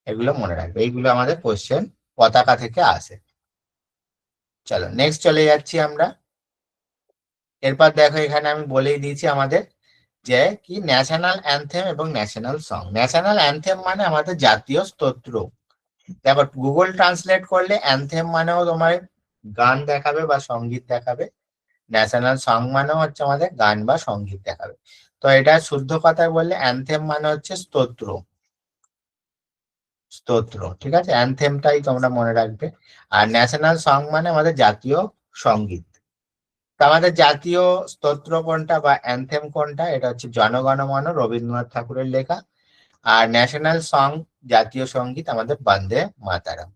এগুলো মনে রাখবে, এইগুলো আমাদের কোশ্চেন পতাকা থেকে আসে। চলো নেক্সট চলে যাচ্ছি আমরা। এরপর দেখো এখানে আমি বলেই দিয়েছি আমাদের যে কি ন্যাশনাল অ্যানথেম এবং ন্যাশনাল সং। ন্যাশনাল অ্যানথেম মানে আমাদের জাতীয় স্তোত্র। দেখো গুগল ট্রান্সলেট করলে অ্যানথেম মানেও তোমার গান দেখাবে বা সঙ্গীত দেখাবে, ন্যাশনাল সং মানেও হচ্ছে আমাদের গান বা সঙ্গীত দেখাবে। তো এটা শুদ্ধ কথায় বললে অ্যানথেম মানে হচ্ছে স্তোত্র, স্তোত্র। ঠিক আছে, অ্যানথেমটাই তোমরা মনে রাখবে। আর ন্যাশনাল সং মানে আমাদের জাতীয় সঙ্গীত। তো আমাদের জাতীয় স্তোত্র কোনটা বা অ্যানথেম কোনটা? এটা হচ্ছে জনগণ মন, রবীন্দ্রনাথ ঠাকুরের লেখা। আর ন্যাশনাল সং, জাতীয় সঙ্গীত আমাদের বন্দে মাতারাম।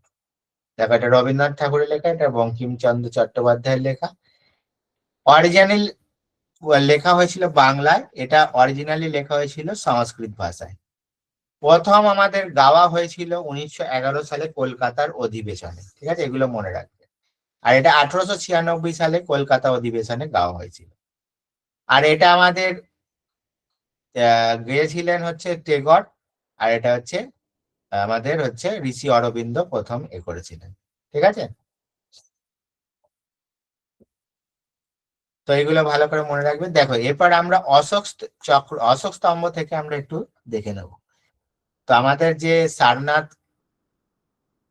দেখো এটা রবীন্দ্রনাথ ঠাকুরের লেখা, এটা বঙ্কিমচন্দ্র চট্টোপাধ্যায়ের লেখা। অরিজিনাল লেখা হয়েছিল বাংলায়, এটা অরিজিনালি লেখা হয়েছিল সংস্কৃত ভাষায়। প্রথম আমাদের গাওয়া হয়েছিল 1911 সালে কলকাতার অধিবেশনে। ঠিক আছে, এগুলো মনে রাখবে। আর এটা 1896 সালে কলকাতা অধিবেশনে গাওয়া হয়েছিল। আর এটা আমাদের গেয়েছিলেন হচ্ছে টেগর। আর এটা হচ্ছে আমাদের হচ্ছে ঋষি অরবিন্দ প্রথম করেছিলেন। ঠিক আছে, তো এগুলো ভালো করে মনে রাখবে। দেখো এরপর আমরা অশোক স্তম্ভ থেকে আমরা একটু দেখে নেব। তো আমাদের যে সারনাথ,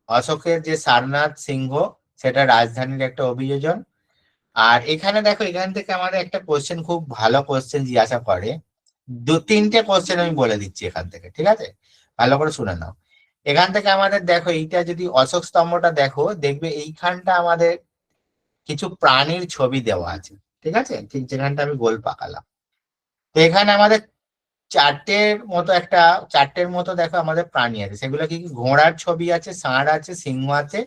অশোকের যে সারনাথ সিংহ, সেটা রাজধানীর একটা অভিযোজন। আর এখানে দেখো, এখান থেকে আমাদের একটা কোশ্চেন, খুব ভালো কোশ্চেন জিজ্ঞাসা করে। দু তিনটে কোশ্চেন আমি বলে দিচ্ছি এখান থেকে, ঠিক আছে, ভালো করে শুনে নাও। এখান থেকে আমাদের দেখো, এইটা যদি অশোক স্তম্ভটা দেখো, দেখবে এইখানটা আমাদের কিছু প্রাণীর ছবি দেওয়া আছে। ঠিক আছে, ঠিক যেখানটা আমি গোল পাকালাম। তো এখানে আমাদের চারটের মতো দেখো আমাদের প্রাণী আছে। সেগুলো কি কি? ঘোড়ার ছবি আছে, ষাঁড় আছে, সিংহ আছে,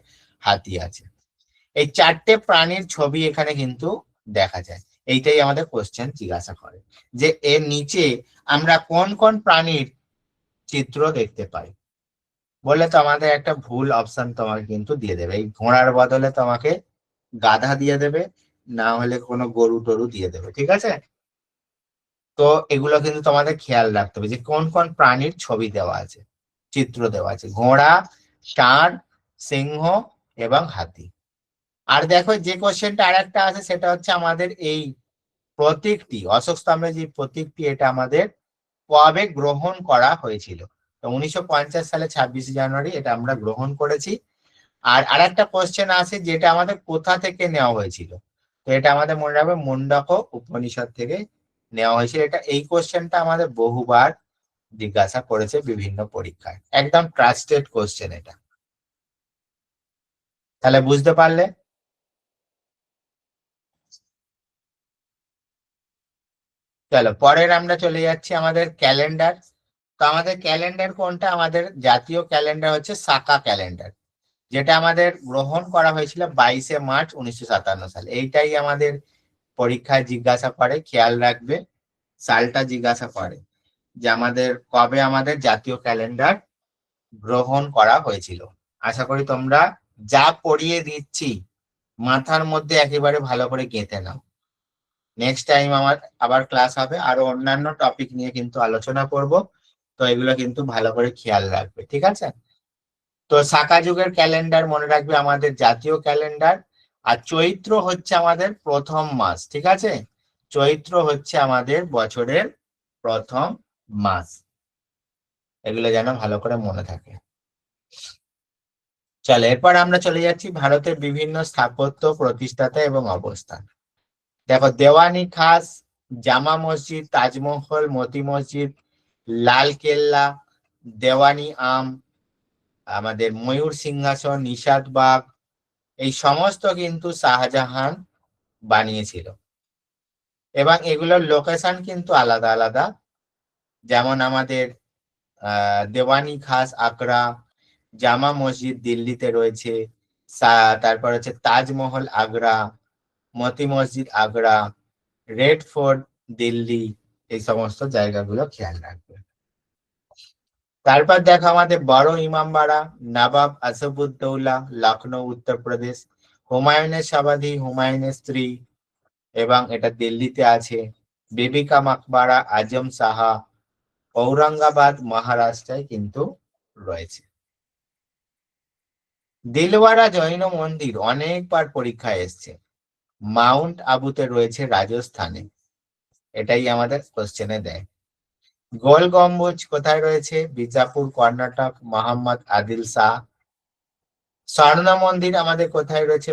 হাতি আছে। এই চারটে প্রাণীর ছবি এখানে কিন্তু দেখা যায়। এইটাই আমাদের কোশ্চেন জিজ্ঞাসা করে যে এর নিচে আমরা কোন কোন প্রাণীর চিত্র দেখতে পাই। বললে তো আমাদের একটা ভুল অপশন তোমাকে কিন্তু দিয়ে দেবে। এই ঘোড়ার বদলে তোমাকে গাধা দিয়ে দেবে, না হলে কোনো গরু টরু দিয়ে দেবে। ঠিক আছে, তো এগুলো কিন্তু তোমাদের খেয়াল রাখতে হবে যে কোন কোন প্রাণীর ছবি দেওয়া আছে, চিত্র দেওয়া আছে। ঘোড়া, ষাঁড়, সিংহ এবং হাতি। আর দেখো যে কোশ্চেনটা আর একটা আছে, সেটা হচ্ছে আমাদের এই প্রতীকটি, অশোক স্তম্ভের যে প্রতীকটি, এটা আমাদের কবে গ্রহণ করা হয়েছিল? তো 1950 সালে 26 জানুয়ারি এটা আমরা গ্রহণ করেছি। আর আরেকটা কোশ্চেন আছে যেটা আমাদের কোথা থেকে নেওয়া হয়েছিল? তো এটা আমাদের মনে রাখবে মুন্ডক উপনিষদ থেকে নেওয়া হয়েছিল। এই কোশ্চেনটা আমাদের বহুবার জিজ্ঞাসা করেছে বিভিন্ন পরীক্ষায়, একদম ট্রাস্টেড কোশ্চেন এটা। তাহলে বুঝতে পারলে? চলো পরের আমরা চলে যাচ্ছি আমাদের ক্যালেন্ডার। তো আমাদের ক্যালেন্ডার কোনটা? আমাদের জাতীয় ক্যালেন্ডার হচ্ছে সাকা ক্যালেন্ডার, যেটা আমাদের গ্রহণ করা হয়েছিল 22শে মার্চ 1957 সালে। এইটাই আমাদের পরীক্ষায় জিজ্ঞাসা করে, খেয়াল রাখবে সালটা জিজ্ঞাসা করে যে আমাদের কবে আমাদের জাতীয় ক্যালেন্ডার গ্রহণ করা হয়েছিল। আশা করি তোমরা যা পড়িয়ে দিচ্ছি মাথার মধ্যে একেবারে ভালো করে গেঁথে নাও। নেক্সট টাইম আমার আবার ক্লাস হবে, আরো অন্যান্য টপিক নিয়ে কিন্তু আলোচনা করব। তো এগুলো কিন্তু ভালো করে খেয়াল রাখবে, ঠিক আছে? তো শাকা যুগের ক্যালেন্ডার মনে রাখবে আমাদের জাতীয় ক্যালেন্ডার। আর চৈত্র হচ্ছে আমাদের প্রথম মাস। ঠিক আছে, চৈত্র হচ্ছে আমাদের বছরের প্রথম মাস। এগুলো যেন ভালো করে মনে থাকে। চলো এরপর আমরা চলে যাচ্ছি ভারতের বিভিন্ন স্থাপত্য, প্রতিষ্ঠাতা এবং অবস্থান। দেখো দেওয়ানি খাস, জামা মসজিদ, তাজমহল, মতি মসজিদ, লাল কেল্লা, দেওয়ানি আম, আমাদের ময়ূর সিংহাসন, নিশাতবাগ, এই সমস্ত কিন্তু শাহজাহান বানিয়েছিল। এবং এগুলোর লোকেশন কিন্তু আলাদা আলাদা। যেমন আমাদের দেওয়ানি খাস আগ্রা, জামা মসজিদ দিল্লিতে রয়েছে, তারপর হচ্ছে তাজমহল আগ্রা, মতি মসজিদ আগ্রা, রেড ফোর্ট দিল্লি। এই সমস্ত জায়গাগুলো খেয়াল রাখবে। তারপর দেখো আমাদের বড় ইমামবাড়া, নবাব আসফউদ্দৌলা, লখনৌ উত্তরপ্রদেশ। হুমায়ুনের সমাধি, হুমায়ুনের স্ত্রী, এবং এটা দিল্লিতে আছে। বিবি কা মাকবারা, আজম সাহা, ঔরঙ্গাবাদ মহারাষ্ট্রায় কিন্তু রয়েছে। দিলওয়ারা জৈন মন্দির অনেকবার পরীক্ষায় এসছে, মাউন্ট আবুতে রয়েছে রাজস্থানে, এটাই আমাদের কোশ্চেনে দেয়। গোল গম্বুজ কোথায় রয়েছে? বিজাপুর কর্ণাটক, মোহাম্মদ আদিল শাহ। স্বর্ণ মন্দির আমাদের কোথায় রয়েছে?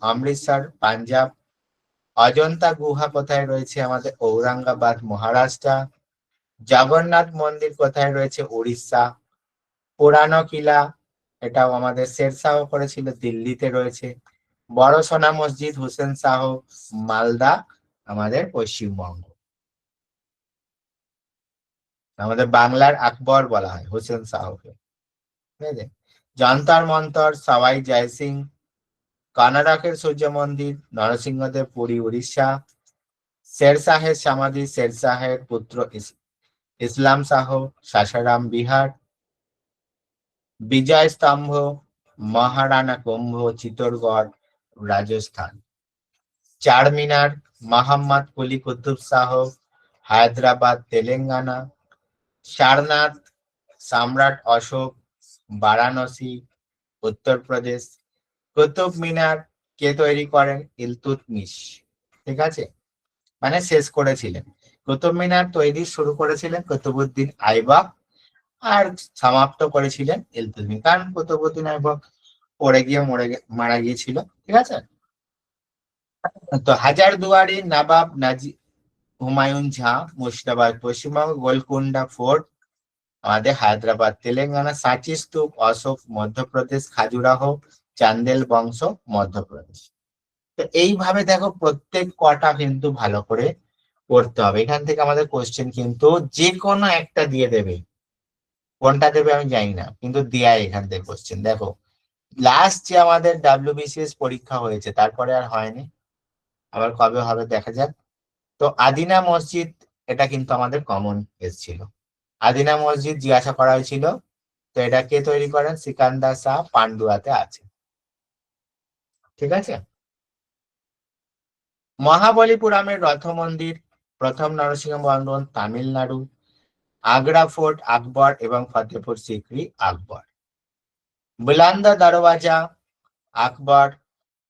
অমৃতসর পাঞ্জাব। অজন্তা গুহা কোথায় রয়েছে? আমাদের ঔরঙ্গাবাদ মহারাষ্ট্র। জগন্নাথ মন্দির কোথায় রয়েছে? উড়িষ্যা। পুরানো কিলা, এটাও আমাদের শেরশাহ করেছিল, দিল্লিতে রয়েছে। বড় সোনা মসজিদ হুসেন শাহ, মালদা, আমাদের পশ্চিমবঙ্গ। আমাদের বাংলার আকবর বলা হয় হুসেন শাহকে, ঠিক আছে। যন্তর মন্তর সওয়াই জয় সিং। কর্ণাটকের সূর্য মন্দির নরসিংহদেব, পুরী উড়িষ্যা। শেরশাহের সমাধি শেরশাহের পুত্র ইসলাম শাহ, সাসারাম বিহার। বিজয় স্তম্ভ মহারানা কুম্ভ, চিত্তরগড় রাজস্থান। চারমিনার মোহাম্মদ কুলি কুতুব শাহ, হায়দ্রাবাদ তেলেঙ্গানা। সারনাথ সম্রাট অশোক, বারাণসী উত্তরপ্রদেশ। কুতুব মিনার কে তৈরি করেন? ইলতুৎমিশ, ঠিক আছে, মানে শেষ করেছিলেন। কুতুব মিনার তৈরি শুরু করেছিলেন কুতুবউদ্দিন আইবক, আর সমাপ্ত করেছিলেন ইলতুৎমিশ, কারণ কুতুবউদ্দিন আইবক পড়ে গিয়ে মারা গিয়েছিল, ঠিক আছে। তো হাজারদুয়ারি নবাব হুমায়ুন ঝা, মুর্শিদাবাদ পশ্চিমবঙ্গ। গোলকুন্ডা ফোর্ট আমাদের হায়দ্রাবাদ তেলেঙ্গানা। সাঁচি স্তূপ অশোক মধ্যপ্রদেশ। খাজুরাহো চান্দেল বংশ মধ্যপ্রদেশ। তো এইভাবে দেখো প্রত্যেক কটা কিন্তু ভালো করে পড়তে হবে। এখান থেকে আমাদের কোশ্চেন কিন্তু যে কোনো একটা দিয়ে দেবে, কোনটা দেবে আমি জানি না, কিন্তু দেয় এখান থেকে কোশ্চেন। দেখো লাস্ট যে আমাদের WBCS পরীক্ষা হয়েছে তারপরে আর হয়নি, আবার কবে হবে দেখা যাক। তো আদিনা মসজিদ, এটা কিন্তু আমাদের কমন এসেছিল। আদিনা মসজিদ জিজ্ঞাসা করা হয়েছিল, তো এটা কে তৈরি করেন? সিকান্দার শাহ, পান্ডুয়াতে আছে, ঠিক আছে। মহাবলীপুরামের রথ মন্দির, প্রথম নরসিংহ বর্মন, তামিলনাড়ু। আগ্রা ফোর্ট আকবর এবং ফতেহপুর সিক্রি আকবর। বুলন্দ দরওয়াজা আকবর।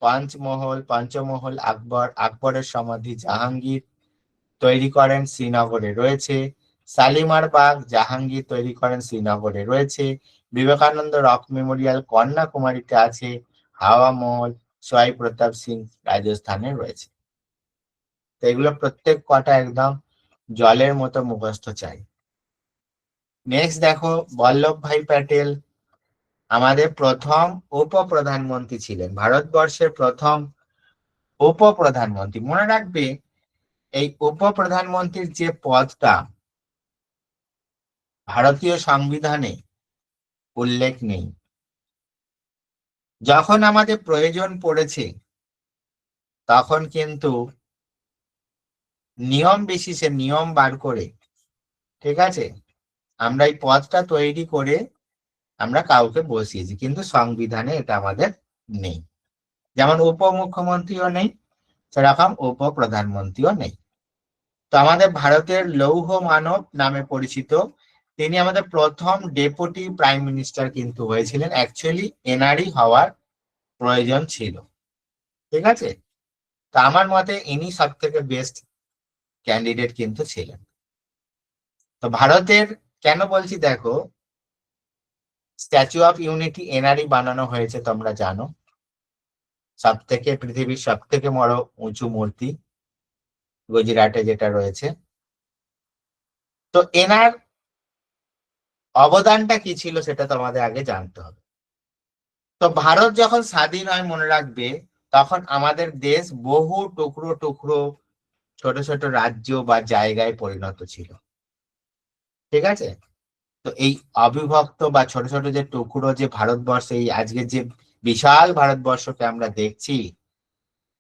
পঞ্চমহল আকবর। আকবরের সমাধি জাহাঙ্গীর তৈরি করেন, শ্রীনগরে রয়েছে। শালিমার বাগ জাহাঙ্গীর তৈরি করেন, শ্রীনগরে রয়েছে। বিবেকানন্দ রক মেমোরিয়াল কন্যাকুমারীতে আছে। হাওয়া মহল সয়াই প্রতাপ সিং রাজস্থানে রয়েছে। তো এগুলো প্রত্যেক কটা একদম জলের মতো মুখস্থ চাই। নেক্সট দেখো, বল্লভ ভাই প্যাটেল আমাদের প্রথম উপপ্রধানমন্ত্রী ছিলেন, ভারতবর্ষের প্রথম উপপ্রধানমন্ত্রী। মনে রাখবে এই উপপ্রধানমন্ত্রীর যে পদটা ভারতীয় সংবিধানে উল্লেখ নেই। যখন আমাদের প্রয়োজন পড়েছে তখন কিন্তু নিয়ম বিশেষে নিয়ম বার করে, ঠিক আছে, আমরা এই পদটা তৈরি করে আমরা কাউকে বসিয়েছি, কিন্তু সংবিধানে এটা আমাদের নেই। যেমন উপমুখ্যমন্ত্রীও নেই, সেরকম উপপ্রধানমন্ত্রীও নেই। তো আমাদের ভারতের লৌহ মানব নামে পরিচিত তিনি আমাদের প্রথম ডেপুটি প্রাইম মিনিস্টার কিন্তু হয়েছিলেন। অ্যাকচুয়ালি এনআরই হওয়ার প্রয়োজন ছিল, ঠিক আছে। তো আমার মতে ইনি সব থেকে বেস্ট ক্যান্ডিডেট কিন্তু ছিলেন। তো ভারতের কেন বলছি দেখো, স্ট্যাচু অফ ইউনিটি এনআরই বানানো হয়েছে, তোমরা জানো, সব থেকে পৃথিবীর সব থেকে বড় উঁচু মূর্তি গুজরাটে যেটা রয়েছে। তো এনার অবদানটা কি ছিল সেটা তোমাদের আগে জানতে হবে। তো ভারত যখন স্বাধীন হয় মনে রাখবে, তখন আমাদের দেশ বহু টুকরো টুকরো ছোট ছোট রাজ্য বা জায়গায় পরিণত ছিল, ঠিক আছে। তো এই অবিভক্ত বা ছোট ছোট যে টুকরো যে ভারতবর্ষ, এই আজকের যে বিশাল ভারতবর্ষকে আমরা দেখছি,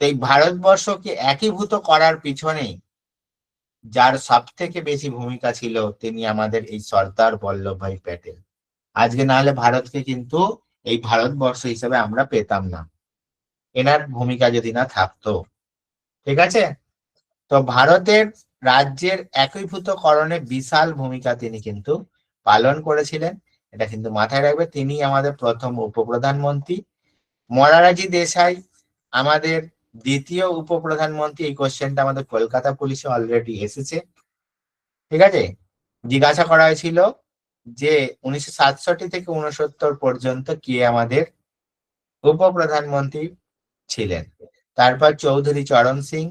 এই ভারতবর্ষকে একীভূত করার পিছনে যার সব থেকে বেশি ভূমিকা ছিল তিনি আমাদের এই সর্দার বল্লভভাই প্যাটেল। আজকে না হলে ভারতকে কিন্তু এই ভারতবর্ষ হিসেবে আমরা পেতাম না, এনার ভূমিকা যদি না থাকতো। ঠিক আছে, তো ভারতের রাজ্যের একীভূতকরণে বিশাল ভূমিকা তিনি কিন্তু পালন করেছিলেন, এটা কিন্তু মাথায় রাখবে। তিনি আমাদের প্রথম উপপ্রধানমন্ত্রী। মোরারজি দেশাই আমাদের দ্বিতীয় উপপ্রধানমন্ত্রী। এই কোশ্চেনটা আমাদের কলকাতা পুলিশে অলরেডি এসেছে। ঠিক আছে, জিজ্ঞাসা করা হয়েছিল যে 1967 থেকে 69 পর্যন্ত কে আমাদের উপপ্রধানমন্ত্রী ছিলেন। তারপর চৌধুরী চরণ সিং,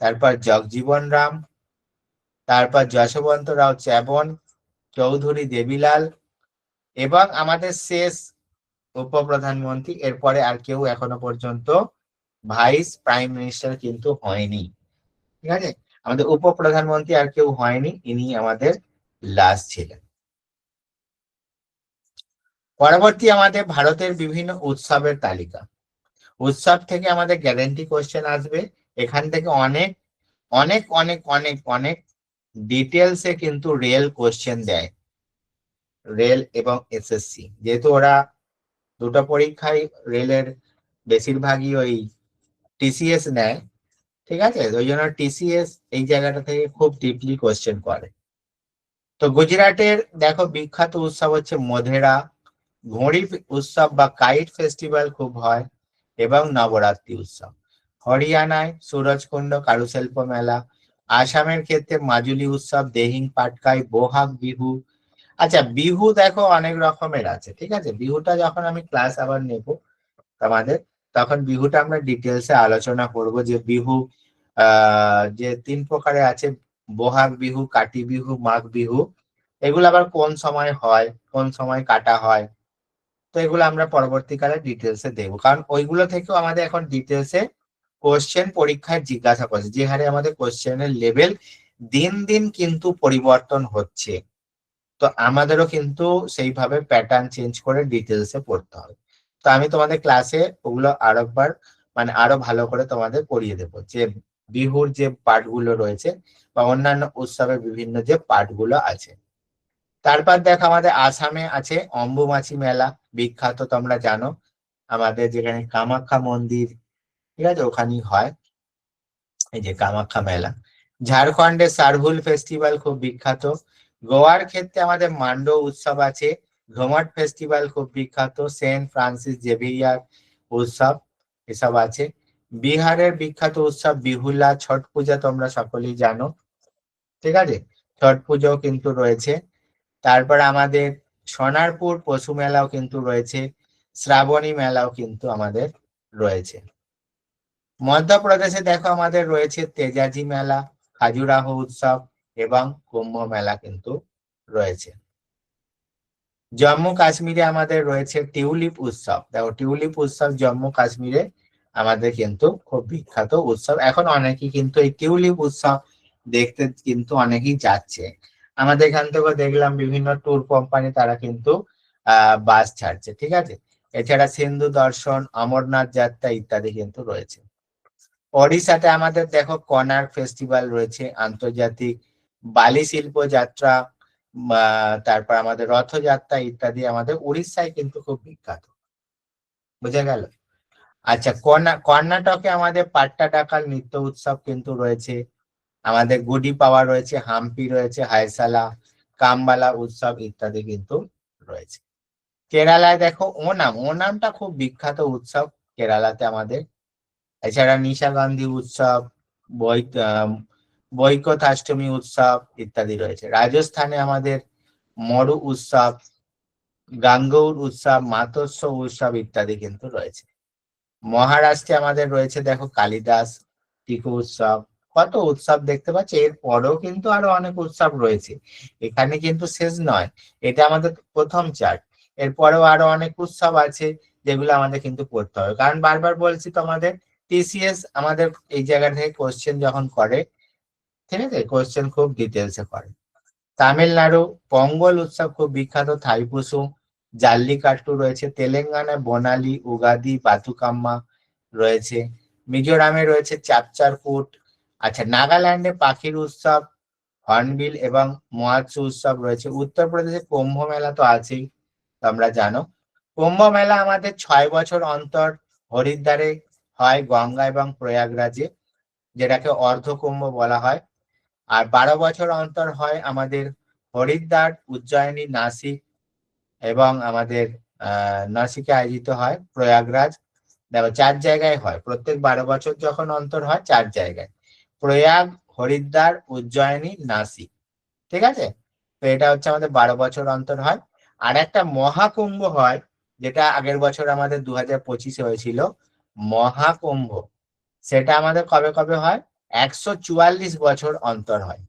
তারপর জগজীবন রাম, তারপর যশবন্ত রাও চ্যাবন, চৌধুরী দেবিলাল, এবং আমাদের শেষ উপপ্রধানমন্ত্রী, এরপরে আর কেউ এখনো পর্যন্ত ভাইস প্রাইম মিনিস্টার কিন্তু হয়নি। ঠিক আছে, আমাদের উপপ্রধানমন্ত্রী আর কেউ হয়নি, ইনি আমাদের লাস্ট ছিলেন। পরবর্তী আমাদের ভারতের বিভিন্ন উৎসবের তালিকা। উৎসব থেকে আমাদের গ্যারান্টি কোশ্চেন আসবে। এখান থেকে অনেক অনেক অনেক অনেক অনেক ডিটেলসে কিন্তু রেল কোশ্চেন দেয়, রেল এবং এসএসসি, যেহেতু ওরা দুটো পরীক্ষায় রেলের বেশিরভাগই ওই টিসিএস নেয়। ঠিক আছে, ওই জন্য টিসিএস এই জায়গাটা থেকে খুব ডিপলি কোশ্চেন করে। তো গুজরাটের দেখো বিখ্যাত উৎসব হচ্ছে মোধেরা, ঘুড়ি উৎসব বা কাইট ফেস্টিভ্যাল খুব হয়, এবং নবরাত্রি উৎসব। হরিয়ানায় সুরজকুণ্ড কারুশিল্প মেলা, আসামের ক্ষেত্রে মাজুলি উৎসব, দেহিং পাটকাই, বোহাগ বিহু। আচ্ছা, বিহু দেখো অনেক রকমের আছে। ঠিক আছে, বিহুটা যখন আমি ক্লাস আবার নেব আমাদের, তখন বিহুটা আমরা ডিটেলসে আলোচনা করব যে বিহু যে 3 প্রকারে আছে, বোহাগ বিহু, কাতি বিহু, মাঘ বিহু, এগুলো আবার কোন সময় হয়, কোন সময় কাটা হয়। তো এগুলো আমরা পরবর্তীকালে ডিটেলসে দেবো, কারণ ওইগুলো থেকেও আমাদের এখন ডিটেলসে কোশ্চেন পরীক্ষায় জিজ্ঞাসা করছে। যে হারে আমাদের কোশ্চেনের লেভেল দিন দিন কিন্তু পরিবর্তন হচ্ছে, তো আমাদেরও কিন্তু সেইভাবে প্যাটার্ন চেঞ্জ করে ডিটেলসে পড়তে হবে। তো আমি তোমাদের ক্লাসে ওগুলো আরেকবার মানে আরো ভালো করে তোমাদের পড়িয়ে দেবো, যে বিহুর যে পার্টগুলো রয়েছে বা অন্যান্য উৎসবের বিভিন্ন যে পার্টগুলো আছে। তারপর দেখো আমাদের আসামে আছে অম্বুবাচী মেলা, বিখ্যাত, তোমরা জানো, আমাদের যেখানে কামাখ্যা মন্দির, ঠিক আছে, ওখানেই হয় এই যে কামাখ্যা মেলা। ঝাড়খণ্ডের সারহুল ফেস্টিভ্যাল খুব বিখ্যাত। গোয়ার ক্ষেত্রে আমাদের মান্ডো উৎসব আছে, ঘুমট ফেস্টিভ্যাল খুব বিখ্যাত, সেন্ট ফ্রান্সিস জেভিয়ার উৎসব এসব আছে। বিহারের বিখ্যাত উৎসব বিহুলা, ছট পূজা তোমরা সকলেই জানো। ঠিক আছে, ছট পুজোও কিন্তু রয়েছে। তারপর আমাদের সোনারপুর পশু মেলাও কিন্তু রয়েছে, শ্রাবণী মেলাও কিন্তু আমাদের রয়েছে। মধ্যপ্রদেশে দেখো আমাদের রয়েছে তেজাজি মেলা, খাজুরাহ উৎসব এবং কুম্ভ মেলা কিন্তু রয়েছে। জম্মু কাশ্মীরে আমাদের রয়েছে টিউলিপ উৎসব। দেখো টিউলিপ উৎসব জম্মু কাশ্মীরে আমাদের কিন্তু খুব বিখ্যাত উৎসব। এখন অনেকেই কিন্তু এই টিউলিপ উৎসব দেখতে কিন্তু অনেকেই যাচ্ছে। আমাদের এখান থেকে দেখলাম বিভিন্ন ট্যুর কোম্পানি তারা কিন্তু বাস ছাড়ছে। ঠিক আছে, এছাড়া সিন্ধু দর্শন, অমরনাথ যাত্রা ইত্যাদি কিন্তু রয়েছে। ওড়িশাতে আমাদের দেখো কোনার্ক ফেস্টিভ্যাল রয়েছে আন্তর্জাতিক, বালি শিল্প যাত্রা, তারপর আমাদের রথযাত্রা ইত্যাদি আমাদের উড়িষ্যায় কিন্তু খুব বিখ্যাত। বুঝে গেল? আচ্ছা, কর্ণাটকে আমাদের পাট্টাডাকাল নৃত্য উৎসব কিন্তু রয়েছে, আমাদের গুডি পাওয়া রয়েছে, হাম্পি রয়েছে, হায়সালা, কামবালা উৎসব ইত্যাদি কিন্তু রয়েছে। কেরালায় দেখো ওনাম, ওনামটা খুব বিখ্যাত উৎসব কেরালাতে আমাদের। এছাড়া নিশা গান্ধী উৎসব, বৈকতাষ্টমী উৎসব ইত্যাদি রয়েছে। রাজস্থানে আমাদের মরু উৎসব, গাঙ্গৌর উৎসব, মাতস্য উৎসব ইত্যাদি কিন্তু রয়েছে। মহারাষ্ট্রে আমাদের রয়েছে দেখো কালিদাস টিকু উৎসব। কত উৎসব দেখতে পাচ্ছি, এর পরেও কিন্তু আরো অনেক উৎসব রয়েছে, এখানে কিন্তু শেষ নয়, এটা আমাদের প্রথম চার্ট। এরপরেও আরো অনেক উৎসব আছে যেগুলো আমাদের কিন্তু পড়তে হবে, কারণ বারবার বলছি তোমাদের টিসিএস আমাদের এই জায়গা থেকে কোশ্চেন যখন করে, ঠিক আছে, কোশ্চেন খুব ডিটেলসে করে। তামিলনাড়ু পঙ্গল উৎসব খুব বিখ্যাত, থাইপুসু, জাল্লিকাট্টু রয়েছে। তেলেঙ্গানায় বনালি, উগাদি, বাতুকাম্মা রয়েছে। মিজোরামে রয়েছে চাপচার কুট। আচ্ছা, নাগাল্যান্ডে পাখির উৎসব, হর্নবিল এবং মহাৎসু উৎসব রয়েছে। উত্তরপ্রদেশে কুম্ভ মেলা তো আছেই, তোমরা জানো। কুম্ভ মেলা আমাদের 6 বছর অন্তর হরিদ্বারে হয়, গঙ্গা এবং প্রয়াগরাজে, যেটাকে অর্ধকুম্ভ বলা হয়। আর 12 বছর অন্তর হয় আমাদের হরিদ্বার, উজ্জয়িনী, নাসিক এবং আমাদের নাসিকে আয়োজিত হয় প্রয়াগরাজ। দেখো 4 জায়গায় হয়, প্রত্যেক 12 বছর যখন অন্তর হয় 4 জায়গায়, প্রয়াগ, হরিদ্বার, উজ্জয়িনী, নাসিক। ঠিক আছে, তো এটা হচ্ছে আমাদের 12 বছর অন্তর হয়। আর একটা মহাকুম্ভ হয়, যেটা আগের বছর আমাদের 2025-এ হয়েছিল মহাকুম্ভ। সেটা আমাদের কবে কবে হয়? 144 বছর অন্তর হয়।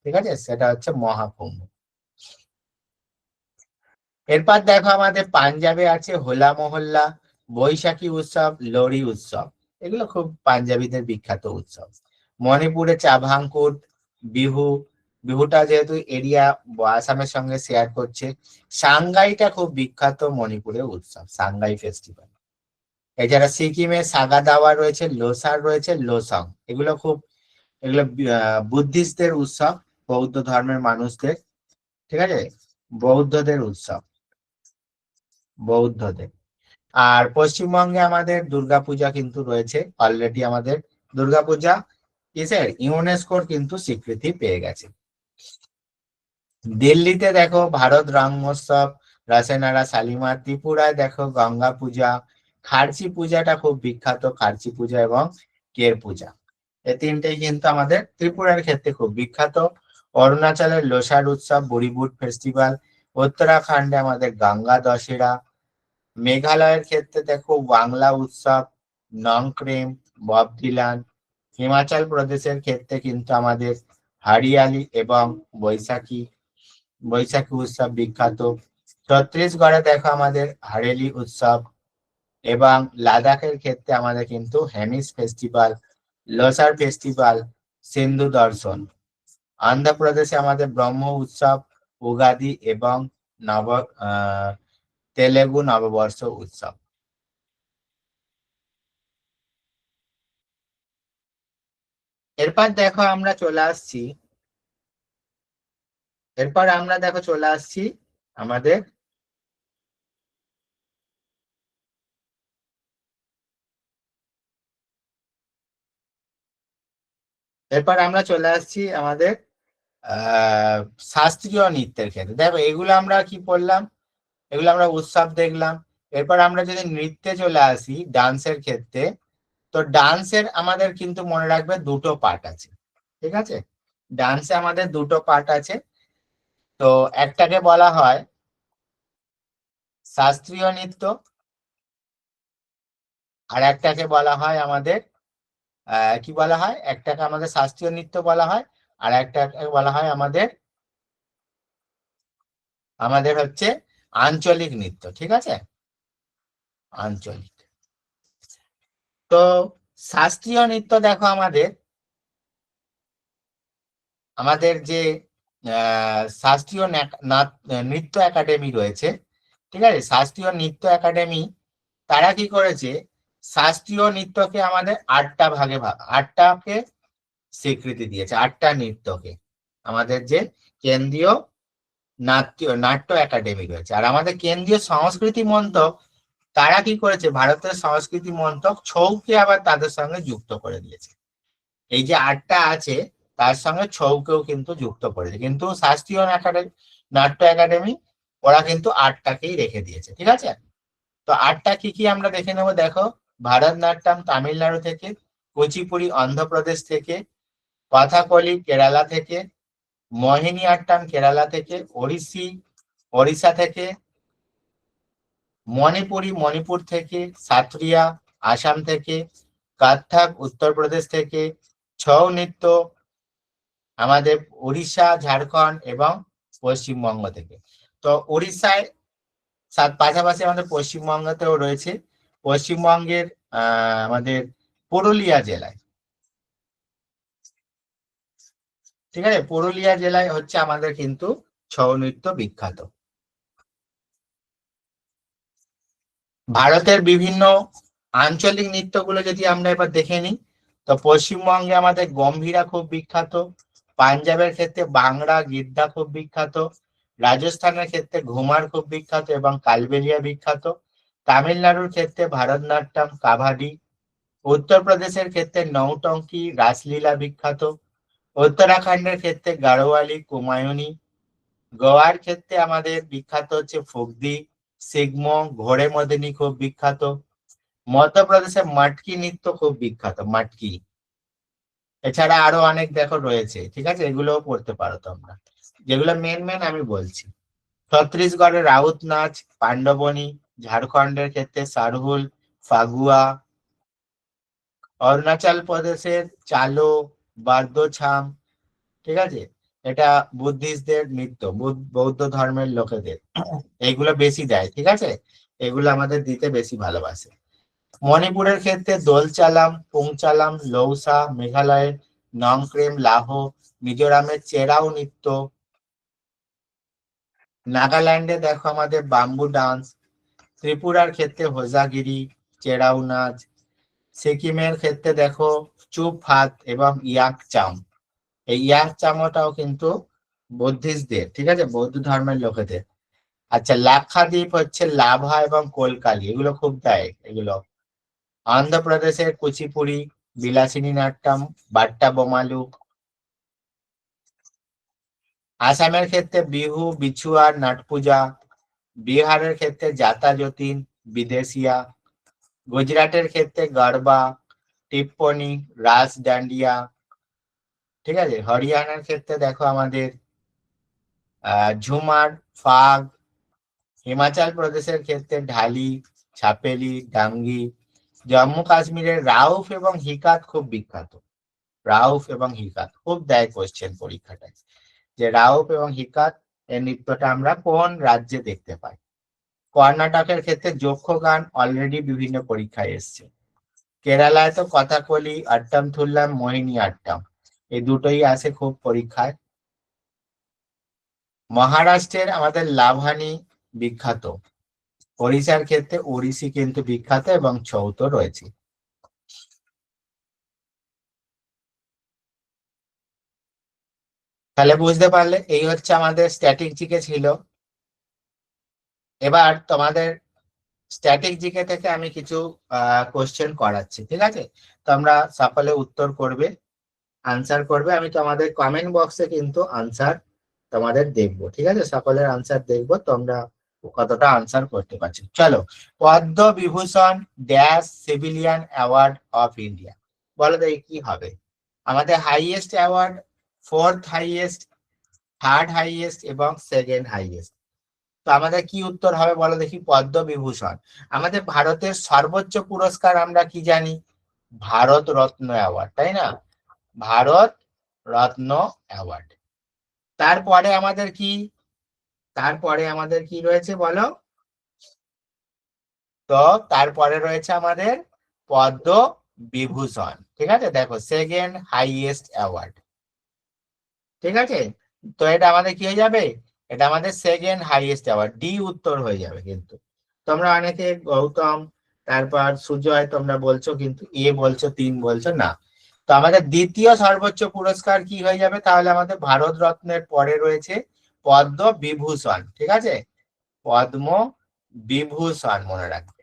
ঠিক আছে, সেটা হচ্ছে মহাকুম্ভ। এরপর দেখো আমাদের পাঞ্জাবে আছে হোলা মহল্লা, বৈশাখী উৎসব, লোহড়ি উৎসব। এগুলো খুব পাঞ্জাবিদের বিখ্যাত উৎসব। মণিপুরে চাভাঙ্কুট, বিহু। বিহুটা যেহেতু এরিয়া আসামের সঙ্গে শেয়ার করছে। সাংগাইটা খুব বিখ্যাত মণিপুরের উৎসব, সাংগাই ফেস্টিভ্যাল। এছাড়া সিকিমে সাগা দাওয়া রয়েছে, লোসার রয়েছে, লোসং। এগুলো বুদ্ধিস্টদের উৎসব, বৌদ্ধ ধর্মের মানুষদের। ঠিক আছে, বৌদ্ধদের উৎসব, বৌদ্ধদের। আর পশ্চিমবঙ্গে আমাদের দুর্গাপূজা কিন্তু রয়েছে অলরেডি। আমাদের দুর্গাপূজা কিসের? ইউনেস্কোর কিন্তু স্বীকৃতি পেয়ে গেছে। দিল্লিতে দেখো ভারত রং মহোৎসব, রসেনারা, শালিমার। ত্রিপুরায় দেখো গঙ্গা পূজা। খার্চি পূজাটা খুব বিখ্যাত, খার্চি পূজা এবং কের পূজা। এই তিনটেই কিন্তু আমাদের ত্রিপুরার ক্ষেত্রে খুব বিখ্যাত। অরুণাচলের লোসার উৎসব, বুড়িবুট ফেস্টিভ্যাল। উত্তরাখণ্ডে আমাদের গঙ্গা দশেরা। মেঘালয়ের ক্ষেত্রে দেখো বাংলা উৎসব, নংক্রেম, ববডিলান। হিমাচল প্রদেশের ক্ষেত্রে কিন্তু আমাদের হরিয়ালি এবং বৈশাখী বৈশাখী উৎসব বিখ্যাত। ছত্তিশগড়ে দেখো আমাদের হারেলি উৎসব, এবং লাদাখের ক্ষেত্রে আমাদের কিন্তু হেমিস ফেস্টিভ্যাল, লোসার ফেস্টিভ্যাল, সিন্ধু দর্শন। অন্ধ্রপ্রদেশে আমাদের ব্রহ্ম উৎসব, উগাদি এবং নব তেলেগু নববর্ষ উৎসব। এরপর দেখো আমরা চলে আসছি আমাদের শাস্ত্রীয় নৃত্যের ক্ষেত্রে। দেখো এগুলো আমরা কি পড়লাম? এগুলো আমরা উৎসব দেখলাম। এরপর আমরা যদি নৃত্যে চলে আসি, ডান্সের ক্ষেত্রে, তো ডান্সের আমাদের কিন্তু মনে রাখবে দুটো পার্ট আছে। ঠিক আছে, ডান্সে আমাদের দুটো পার্ট আছে। তো একটাকে বলা হয় শাস্ত্রীয় নৃত্য, আর একটাকে বলা হয় আমাদের কি বলা হয়, একটাকে আমাদের শাস্ত্রীয় নৃত্য বলা হয়, আর একটাকে বলা হয় আমাদের আমাদের হচ্ছে আঞ্চলিক নৃত্য। ঠিক আছে, আঞ্চলিক। তো শাস্ত্রীয় নৃত্য দেখো আমাদের আমাদের যে শাস্ত্রীয় নৃত্য একাডেমি রয়েছে। ঠিক আছে, শাস্ত্রীয় নৃত্য একাডেমি তারা কি করেছে, শাস্ত্রীয় নৃত্যকে আমাদের 8টা ভাগে 8টাকে স্বীকৃতি দিয়েছে। 8টা নৃত্যকে আমাদের যে কেন্দ্রীয় নাট্য একাডেমি রয়েছে। আর আমাদের কেন্দ্রীয় সংস্কৃতি মন্ত্রক তারা কি করেছে, ভারতের সংস্কৃতি মন্ত্রক ছৌকে আবার তাদের সঙ্গে যুক্ত করে দিয়েছে। এই যে 8টা আছে তার সঙ্গে ছৌকেও কিন্তু যুক্ত করেছে, কিন্তু শাস্ত্রীয় নাট্য একাডেমি ওরা কিন্তু 8টাকেই রেখে দিয়েছে। ঠিক আছে, তো 8টা কি কি আমরা দেখে নেবো। দেখো, ভারতনাট্যম তামিলনাড়ু থেকে, কুচিপুড়ি অন্ধ্রপ্রদেশ থেকে, কথাকলি কেরালা থেকে, মোহিনী আট্টাম কেরালা থেকে, ওড়িশা থেকে, মণিপুর থেকে, সাতরিয়া আসাম থেকে, কত্থক উত্তরপ্রদেশ থেকে, ছৌ নৃত্য আমাদের উড়িষ্যা, ঝাড়খণ্ড এবং পশ্চিমবঙ্গ থেকে। তো উড়িষ্যায় পাশাপাশি আমাদের পশ্চিমবঙ্গতেও রয়েছে। পশ্চিমবঙ্গের আমাদের পুরুলিয়া জেলায়, ঠিক আছে, পুরুলিয়া জেলায় হচ্ছে আমাদের কিন্তু ছৌ নৃত্য বিখ্যাত। ভারতের বিভিন্ন আঞ্চলিক নৃত্যগুলো যদি আমরা এবার দেখে নিই, তো পশ্চিমবঙ্গে আমাদের গম্ভীরা খুব বিখ্যাত, পাঞ্জাবের ক্ষেত্রে বাংলা গিদ্দা খুব বিখ্যাত, রাজস্থানের ক্ষেত্রে ঘুমার খুব বিখ্যাত এবং কালবেলিয়া বিখ্যাত, তামিলনাড়ুর ক্ষেত্রে ভারতনাট্যম, কাভাডি, উত্তরপ্রদেশের ক্ষেত্রে নৌটঙ্কি, রাসলীলা বিখ্যাত, উত্তরাখণ্ডের ক্ষেত্রে গাড়োয়ালি, কুমায়ুনি, গোয়ার ক্ষেত্রে আমাদের বিখ্যাত হচ্ছে ফুগদি, সিগমো, ঘোড়ে মদিনী খুব বিখ্যাত, মধ্যপ্রদেশে মটকি নৃত্য খুব বিখ্যাত, মটকি। এছাড়া আরো অনেক দেখো রয়েছে, ঠিক আছে, এগুলোও পড়তে পারো তোমরা, যেগুলো মেন মেন আমি বলছি। ছত্তিশগড়ের রাউত নাচ, পাণ্ডবনী, ঝাড়খণ্ডের ক্ষেত্রে সারহুল, ফাগুয়া, অরুণাচল প্রদেশের চালো, বারদোছাম, ঠিক আছে, এটা বুদ্ধিস্টদের নৃত্য, বৌদ্ধ ধর্মের লোকেদের, এগুলো বেশি দেয়, ঠিক আছে, এগুলো আমাদের দিতে বেশি ভালোবাসে। মণিপুরের ক্ষেত্রে দোলচালাম, পুংচালাম, লৌসা, মেঘালয়ের নংক্রেম, লাহো, মিজোরামের চেরাও নৃত্য, নাগাল্যান্ডে দেখো আমাদের বাম্বু ডান্স, ত্রিপুরার ক্ষেত্রে হোজাগিরি, চেরাও নাচ, সিকিমের ক্ষেত্রে দেখো চুপ হাত এবং ইয়াক চাম, এই ইয়াক চামটাও কিন্তু বুদ্ধিস্টদের, ঠিক আছে, বৌদ্ধ ধর্মের লোকেদের। আচ্ছা, লাক্ষাদ্বীপ হচ্ছে লাভা এবং কোলকালি, এগুলো খুব দেয় এগুলো। অন্ধ্রপ্রদেশের কুচিপুড়ি, বিলাসিনী নাট্যম, বাট্টা বোমালু, আসামের ক্ষেত্রে বিহু, বিছুয়ার, নাটপূজা, বিহারের ক্ষেত্রে জাতা যতীন, বিদেশিয়া, গুজরাটের ক্ষেত্রে গরবা, টিপ্পনি, রাস ডান্ডিয়া, ঠিক আছে, হরিয়ানার ক্ষেত্রে দেখো আমাদের ঝুমার, ফাগ, হিমাচল প্রদেশের ক্ষেত্রে ঢালি, ছাপেলি, ডাঙ্গি, জম্মু কাশ্মীরের রাউফ এবং হিকাত খুব বিখ্যাত, রাউফ এবং হিকাত খুব দেয় কোশ্চেন পরীক্ষাটায়, যে রাউফ এবং হিকাত এর নৃত্যটা আমরা কোন রাজ্যে দেখতে পাই। কর্ণাটকের ক্ষেত্রে যক্ষ গান অলরেডি বিভিন্ন পরীক্ষায় এসছে। কেরালায় তো কথাকলি, আট্টাম থুল্লাম, মোহিনী আট্টাম, এই দুটোই আসে খুব পরীক্ষায়। মহারাষ্ট্রের আমাদের লাভানি বিখ্যাত, ওড়িশার ক্ষেত্রে ওড়িশি কিন্তু বিখ্যাত এবং ছৌতো রয়েছে। তাহলে বুঝতে পারলে এই হচ্ছে আমাদের স্ট্যাটিক জিকে ছিল। এবার তোমাদের স্ট্যাটিক জিকে থেকে আমি কিছু কোশ্চেন করাচ্ছি, ঠিক আছে, তোমরা সকলে উত্তর করবে, আনসার করবে, আমি তোমাদের কমেন্ট বক্সে কিন্তু আনসার তোমাদের দেখবো, ঠিক আছে, সকলের আনসার দেখবো তোমরা কতটা আনসার করতে পারছো। চলো, Padma Vibhushan dash civilian award of India, বলো দেখি কি হবে। আমাদের highest award, fourth highest, third highest এবং সেকেন্ড হাইয়েস্ট। তো আমাদের কি উত্তর হবে বলো দেখি। পদ্ম বিভূষণ, আমাদের ভারতের সর্বোচ্চ পুরস্কার আমরা কি জানি, ভারত রত্ন অ্যাওয়ার্ড, তাই না, ভারত রত্ন অ্যাওয়ার্ড। তারপরে আমাদের কি, তারপরে আমাদের কি রয়েছে বলো তো, তারপরে রয়েছে আমাদের পদ্ম বিভূষণ, ঠিক আছে, দেখো সেকেন্ড হাইয়েস্ট অ্যাওয়ার্ড, ঠিক আছে, তো এটা আমাদের কি হয়ে যাবে, এটা আমাদের সেকেন্ড হাইয়েস্ট অ্যাওয়ার্ড, ডি উত্তর হয়ে যাবে। কিন্তু তোমরা অনেকে গৌতম, তারপর সুজয় তোমরা বলছো, কিন্তু এ বলছো, 3 বলছো না। তো আমাদের দ্বিতীয় সর্বোচ্চ পুরস্কার কি হয়ে যাবে তাহলে, আমাদের ভারত রত্নের পরে রয়েছে পদ্ম বিভূষণ, ঠিক আছে, পদ্ম বিভূষণ মনে রাখবে।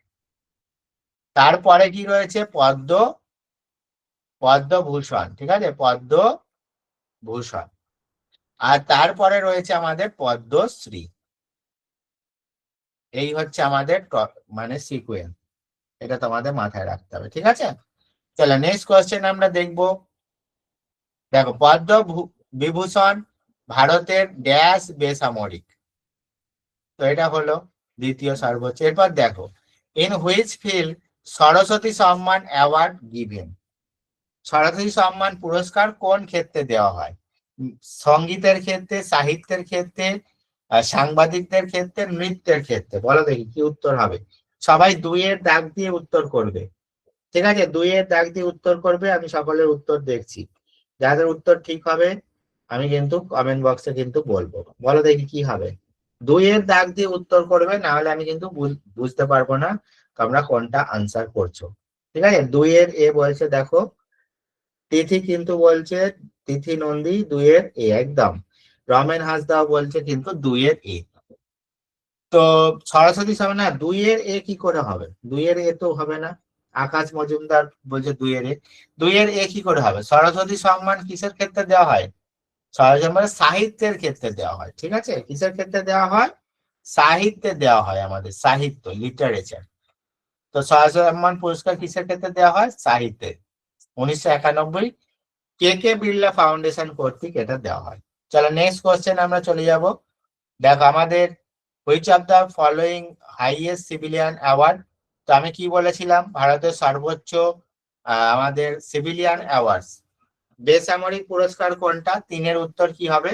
তারপরে কি রয়েছে পদ্মভূষণ, ঠিক আছে, পদ্মভূষণ। আর তারপরে রয়েছে আমাদের পদ্মশ্রী। এই হচ্ছে আমাদের মানে সিকুয়েন্স, এটা তোমাদের মাথায় রাখতে হবে, ঠিক আছে। চলো নেক্সট কোয়েশ্চেন আমরা দেখবো। দেখো, পদ্ম বিভূষণ ভারতের ড্যাশ বেসামরিক, তো এটা হলো দ্বিতীয় সর্বোচ্চ। এরপর দেখো, ইন হুইচ ফিল্ড সরস্বতী সম্মান অ্যাওয়ার্ড গিভেন, সরস্বতী সম্মান পুরস্কার কোন ক্ষেত্রে দেওয়া হয়, সঙ্গীতের ক্ষেত্রে, সাহিত্যের ক্ষেত্রে, সাংবাদিকদের ক্ষেত্রে, নৃত্যের ক্ষেত্রে, বলো দেখি কি উত্তর হবে। সবাই 2 এর দাগ দিয়ে উত্তর করবে, ঠিক আছে, 2 এর দাগ দিয়ে উত্তর করবে, আমি সকলের উত্তর দেখছি, যাদের উত্তর ঠিক হবে আমি কিন্তু কমেন্ট বক্সে কিন্তু বলবো, বলো দেখি কি হবে। 2 এর দাগ দিয়ে উত্তর করবে, না হলে আমি কিন্তু বুঝতে পারবো না তোমরা কোনটা আনসার করছো, ঠিক আছে। 2 এর এ বলছে দেখো, তিথি কিন্তু বলছে তিথি নন্দী 2-এর এ, একদম। রমেন হাঁসদাও বলছে কিন্তু 2-এর এ। তো সরস্বতী সম্মান না, 2-এর এ কি করে হবে? 2-এর এ তো হবে না। আকাশ মজুমদার বলছে 2-এর এ। 2-এর এ কি করে হবে? সরস্বতী সম্মান কিসের ক্ষেত্রে দেওয়া হয়? সরস্বতী সম্মান সাহিত্যের ক্ষেত্রে দেওয়া হয়, ঠিক আছে? কিসের ক্ষেত্রে দেওয়া হয়? সাহিত্যে দেওয়া হয়, আমাদের সাহিত্য, লিটারেচার। তো সরস্বতী সম্মান পুরস্কার কিসের ক্ষেত্রে দেওয়া হয়? সাহিত্যে। 1991 কে কে বিড়লা ফাউন্ডেশন কর্তৃক এটা দেওয়া হয়। চলো নেক্সট কোশ্চেন আমরা চলে যাব। দেখো আমাদের which of the following highest civilian award. তো আমি কি বলেছিলাম, ভারতের সর্বোচ্চ আমাদের সিভিলিয়ান অ্যাওয়ার্ড, বেসামরিক পুরস্কার কোনটা? 3-এর উত্তর কি হবে?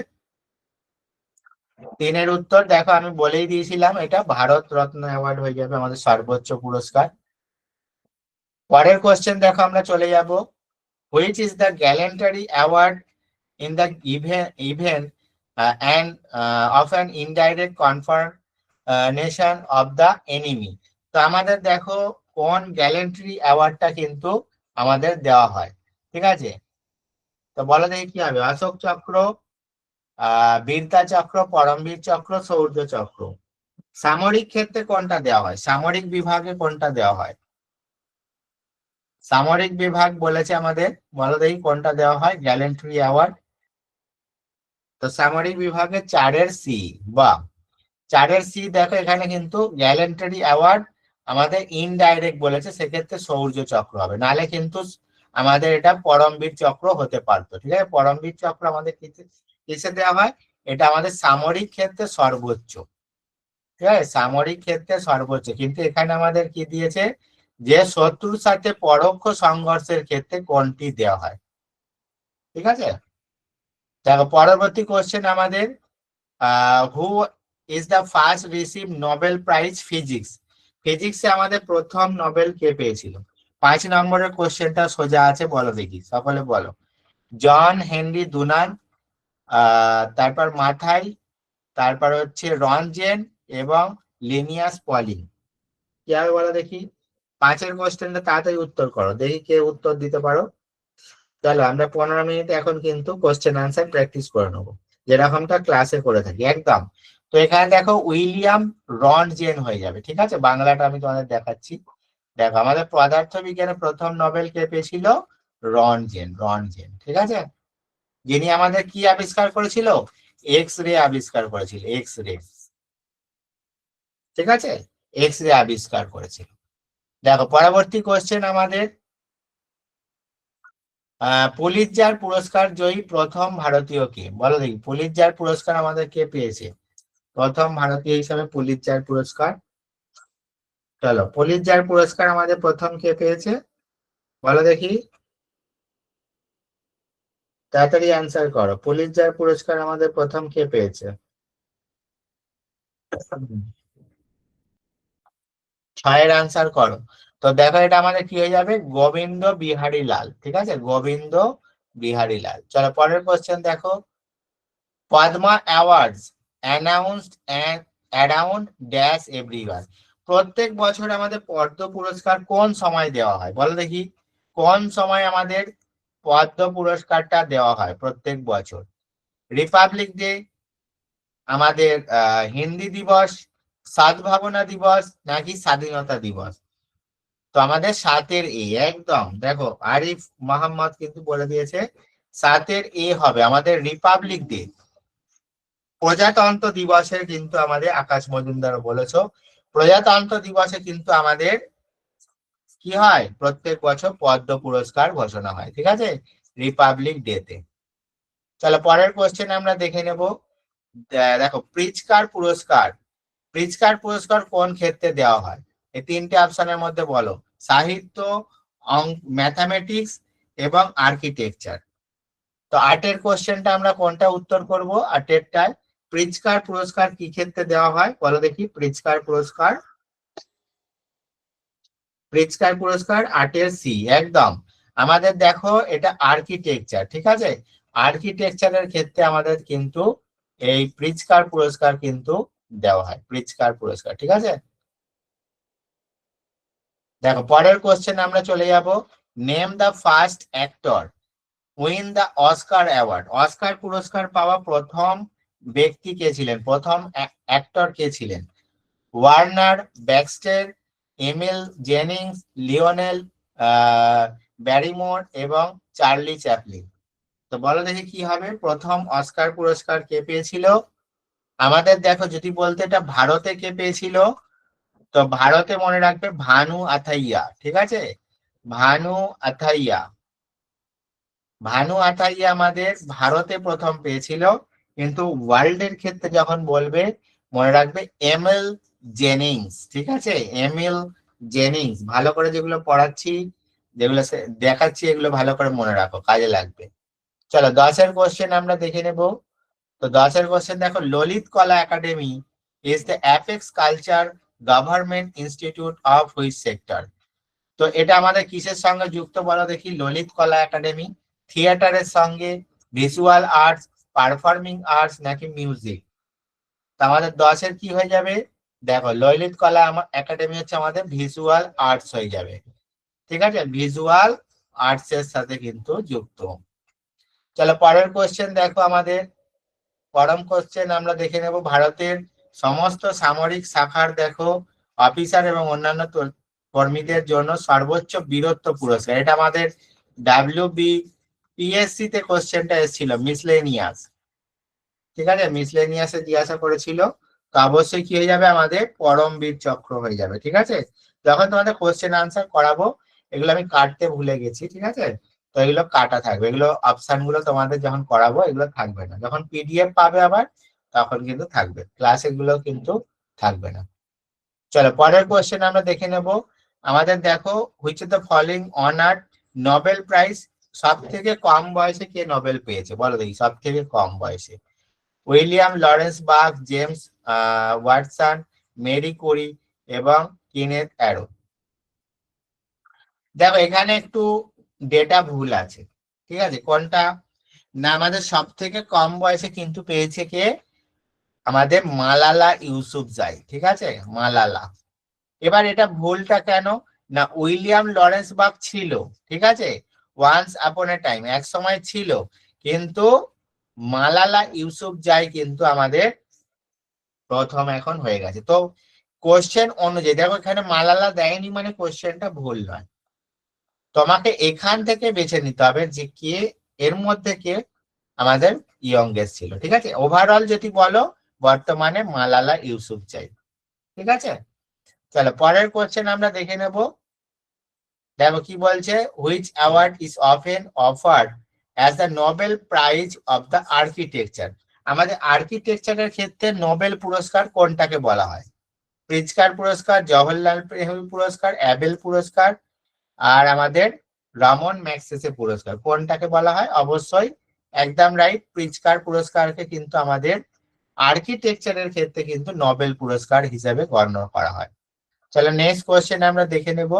3-এর উত্তর দেখো আমি বলেই দিয়েছিলাম, এটা ভারত রত্ন অ্যাওয়ার্ড হয়ে যাবে আমাদের সর্বোচ্চ পুরস্কার। পরের কোশ্চেন দেখো আমরা চলে যাব, which is the গ্যালেন্টারি award in the event and of an indirect confirmation of the enemy। তো আমাদের দেখো কোন গ্যালেন্ট্রি অ্যাওয়ার্ডটা কিন্তু আমাদের দেওয়া হয়, ঠিক আছে? তো বলো দেখি কি হবে, অশোক চক্র, বীরতা চক্র, পরমবীর চক্র, শৌর্য চক্র। সামরিক ক্ষেত্রে কোনটা দেওয়া হয়? সামরিক বিভাগে কোনটা দেওয়া হয়? সামরিক বিভাগ বলেছে আমাদের, বলো দেখি কোনটা দেওয়া হয় গ্যালেন্ট্রি অ্যাওয়ার্ড। তো সামরিক বিভাগে 4-এর সি, বা 4-এর সি। দেখো এখানে কিন্তু গ্যালেন্টারি অ্যাওয়ার্ড আমাদের ইনডাইরেক্ট বলেছে, সেক্ষেত্রে শৌর্য চক্র হবে, নালে কিন্তু আমাদের এটা পরমবীর চক্র হতে পারতো, ঠিক আছে? পরমবীর চক্র আমাদের কিসে দেওয়া হয়? এটা আমাদের সামরিক ক্ষেত্রে সর্বোচ্চ, ঠিক আছে? সামরিক ক্ষেত্রে সর্বোচ্চ, কিন্তু এখানে আমাদের কি দিয়েছে, যে শত্রুর সাথে পরোক্ষ সংঘর্ষের ক্ষেত্রে কোনটি দেওয়া হয়, ঠিক আছে? দেখো পরবর্তী কোশ্চেন আমাদের, who is the first receive Nobel prize physics. ফিজিক্সে আমাদের প্রথম নোবেল কে পেয়েছিল? 5 নম্বরের কোশ্চেনটা সোজা আছে, বলো দেখি, সকলে বলো। জন হেনরি ডুনান, তারপর মাথাই, তারপর হচ্ছে রনজেন এবং লিনিয়াস পলিং। কি হবে বলো দেখি? 5-এর কোশ্চেনটা তাড়াতাড়ি উত্তর করো, দেখি কে উত্তর দিতে পারো। চলো আমরা 15 মিনিট এখন কিন্তু কোশ্চেন আনসার প্র্যাকটিস করে নেবো, যেরকমটা ক্লাসে করে থাকি, একদম। তো এখানে দেখো উইলিয়াম রনজেন হয়ে যাবে, ঠিক আছে? বাংলাটা আমি তোমাদের দেখাচ্ছি। দেখো আমাদের পদার্থ বিজ্ঞানে প্রথম নোবেল কে পেয়েছিল? রনজেন, রনজেন, ঠিক আছে? যিনি আমাদের কি আবিষ্কার করেছিল? এক্স রে আবিষ্কার করেছিল, এক্স রে, ঠিক আছে? এক্স রে আবিষ্কার করেছিল। দেখো পরবর্তী কোশ্চেন আমাদের, পুলিৎজার পুরস্কার জয়ী প্রথম ভারতীয় কে? বলো দেখি, পুলিৎজার পুরস্কার আমাদের কে পেয়েছে? প্রথম ভারতীয় হিসাবে পুলিৎজার পুরস্কার। চলো পুলিৎজার পুরস্কার আমাদের প্রথম কে পেয়েছে, বলো দেখি, তাড়াতাড়ি অ্যান্সার করো। পুলিৎজার পুরস্কার আমাদের প্রথম কে পেয়েছে? 6-এর অ্যান্সার করো। তো দেখো এটা আমাদের কি হয়ে যাবে, গোবিন্দ বিহারী লাল, ঠিক আছে? গোবিন্দ বিহারী লাল। চলো পরের কোশ্চেন দেখো, Padma awards announced around dash everyone. প্রত্যেক বছর আমাদের পদ্ম পুরস্কার কোন সময় দেওয়া হয়? বলো দেখি, কোন সময় আমাদের পদ্ম পুরস্কারটা দেওয়া হয় প্রত্যেক বছর? রিপাবলিক ডে, আমাদের হিন্দি দিবস, সদ্ভাবনা দিবস, নাকি স্বাধীনতা দিবস? তো আমাদের 7-এর এ, একদম। দেখো আরিফ মোহাম্মদ কিন্তু বলে দিয়েছে 7-এর এ হবে আমাদের রিপাবলিক ডে। প্রজাতন্ত্র দিবসে কিন্তু আমাদের আকাশ মজুমদার বলেছ, প্রজাতন্ত্র দিবসে কিন্তু আমাদের কি হয়, প্রত্যেক বছর পদ্ম পুরস্কার ঘোষণা হয়, ঠিক আছে? রিপাবলিক ডেতে। চলো পরের কোশ্চেন আমরা দেখে নেব। দেখো প্রিজকার পুরস্কার, প্রিজকার পুরস্কার কোন ক্ষেত্রে দেওয়া হয়? এই 3টে অপশনের মধ্যে বলো, সাহিত্য, ম্যাথামেটিক্স এবং আর্কিটেকচার। তো 8-এর কোশ্চেনটা আমরা কোনটা উত্তর করব? 8-এরটায় প্রিজকার পুরস্কার কি ক্ষেত্রে দেওয়া হয়, বলো দেখি। প্রিজকার পুরস্কার, প্রিজকার পুরস্কার 8-এর সি, একদম। আমাদের দেখো এটা আর্কিটেকচার, ঠিক আছে? আর্কিটেকচারের ক্ষেত্রে আমাদের কিন্তু এই প্রিজকার পুরস্কার কিন্তু দেওয়া হয়, প্রিজকার পুরস্কার, ঠিক আছে? দেখো পরের কোশ্চেন আমরা চলে যাব, name the first actor win the Oscar award, Oscar পুরস্কার পাওয়া প্রথম ব্যক্তি কে ছিলেন, প্রথম অ্যাক্টর কে ছিলেন? Warner, Baxter, Emil Jennings, Lionel Barrymore এবং চার্লি চ্যাপলিন। তো বলো দেখি কি হবে, প্রথম অস্কার পুরস্কার কে পেয়েছিল? আমাদের দেখো যদি বলতে এটা ভারতে কে পেয়েছিল, তো ভারতে মনে রাখবে ভানু আথাইয়া, ঠিক আছে? ভানু আথাইয়া, ভানু আথাইয়া আমাদের ভারতে প্রথম পেয়েছিল, কিন্তু ওয়ার্ল্ডের ক্ষেত্রে যখন বলবে মনে রাখবে এমিল জেনিংস, ঠিক আছে? এমিল জেনিংস, ভালো করে যেগুলো পড়াচ্ছি, যেগুলো দেখাচ্ছি, এগুলো ভালো করে মনে রাখো, কাজে লাগবে। চলো 10-এর কোশ্চেন আমরা দেখে নেব। তো 10-এর কোশ্চেন দেখো, ললিত কলা academy is the apex culture government institute of which sector? তো এটা আমাদের কিসের সঙ্গে যুক্ত বলো দেখি, ললিত কলা একাডেমি? থিয়েটারের সঙ্গে, ভিজুয়াল আর্টস, পারফর্মিং আর্টস নাকি মিউজিক? তো আমাদের 10-এর কি হয়ে যাবে, দেখো ললিত কলা একাডেমি হচ্ছে আমাদের ভিজুয়াল আর্টস হয়ে যাবে, ঠিক আছে? ভিজুয়াল আর্টস এর সাথে কিন্তু যুক্ত। চলো পরের কোশ্চেন দেখো, আমাদের পরম কোশ্চেন আমরা দেখে নেব, ভারতের সমস্ত সামরিক শাখার দেখো অফিসার এবং অন্যান্য কর্মীদের জন্য সর্বোচ্চ বীরত্ব পুরস্কার, এটা আমাদের WBPSC তে কোশ্চেনটা এসেছিল, মিসলেনিয়াস, ঠিক আছে? মিসলেনিয়াসে জিজ্ঞাসা করেছিল, তো অবশ্যই কি হয়ে যাবে, আমাদের পরমবীর চক্র হয়ে যাবে, ঠিক আছে? যখন তোমাদের কোশ্চেন আনসার করাবো, এগুলো আমি কাটতে ভুলে গেছি, ঠিক আছে? তো এগুলো কাটা থাকবে, এগুলো অপশন গুলো তোমাদের যখন করাবো এগুলো থাকবে না, যখন PDF পাবে আবার তখন কিন্তু থাকবে, ক্লাস এগুলো কিন্তু থাকবে না। চলো পরের কোশ্চেন আমরা দেখে নেব, আমাদের দেখো which of the following honour Nobel prize, সব থেকে কম বয়সে কে নোবেল পেয়েছে বলো দেখি, সব থেকে কম বয়সে? William Lawrence Bragg, James Watson, Marie Curie এবং কিনেথ অ্যারো। দেখো এখানে একটু ডেটা ভুল আছে, ঠিক আছে? কোনটা না, আমাদের সব থেকে কম বয়সে কিন্তু পেয়েছে কে, আমাদের মালালা ইউসুফজাই, ঠিক আছে? মালালা। এবার এটা ভুলটা কেন, না উইলিয়াম লরেন্স বার্গ ছিল, ঠিক আছে, ওয়ান্স আপন এ টাইম, এক সময় ছিল, কিন্তু মালালা ইউসুফজাই কিন্তু আমাদের প্রথম এখন হয়ে গেছে। তো কোশ্চেন অনুযায়ী দেখো, এখানে মালালা দেয়নি মানে কোশ্চেনটা ভুল নয়, তোমাকে এখান থেকে বেছে নিতে হবে যে কে এর মধ্যে কে আমাদের ইয়ংগেস্ট ছিল, ঠিক আছে? ওভারঅল যদি বলো, বর্তমানে মালালা ইউসুফজাই, ঠিক আছে? চলো পরের কোশ্চেন আমরা দেখে নেব, দেখো কি বলছে, which award is often offered as the Nobel prize of the architecture? আমাদের আর্কিটেকচারের ক্ষেত্রে নোবেল পুরস্কার কোনটাকে বলা হয়? প্রিৎজকার পুরস্কার, জওহরলাল নেহরু পুরস্কার, অ্যাবেল পুরস্কার, আর আমাদের রামন ম্যাগসেসে পুরস্কার, কোনটাকে বলা হয়? অবশ্যই একদম রাইট, প্রিৎজকার পুরস্কারকে কিন্তু আমাদের আর্কিটেকচারের ক্ষেত্রে কিন্তু নোবেল পুরস্কার হিসেবে গণ্য করা হয়। চলো নেক্সট কোশ্চেন আমরা দেখে নেব,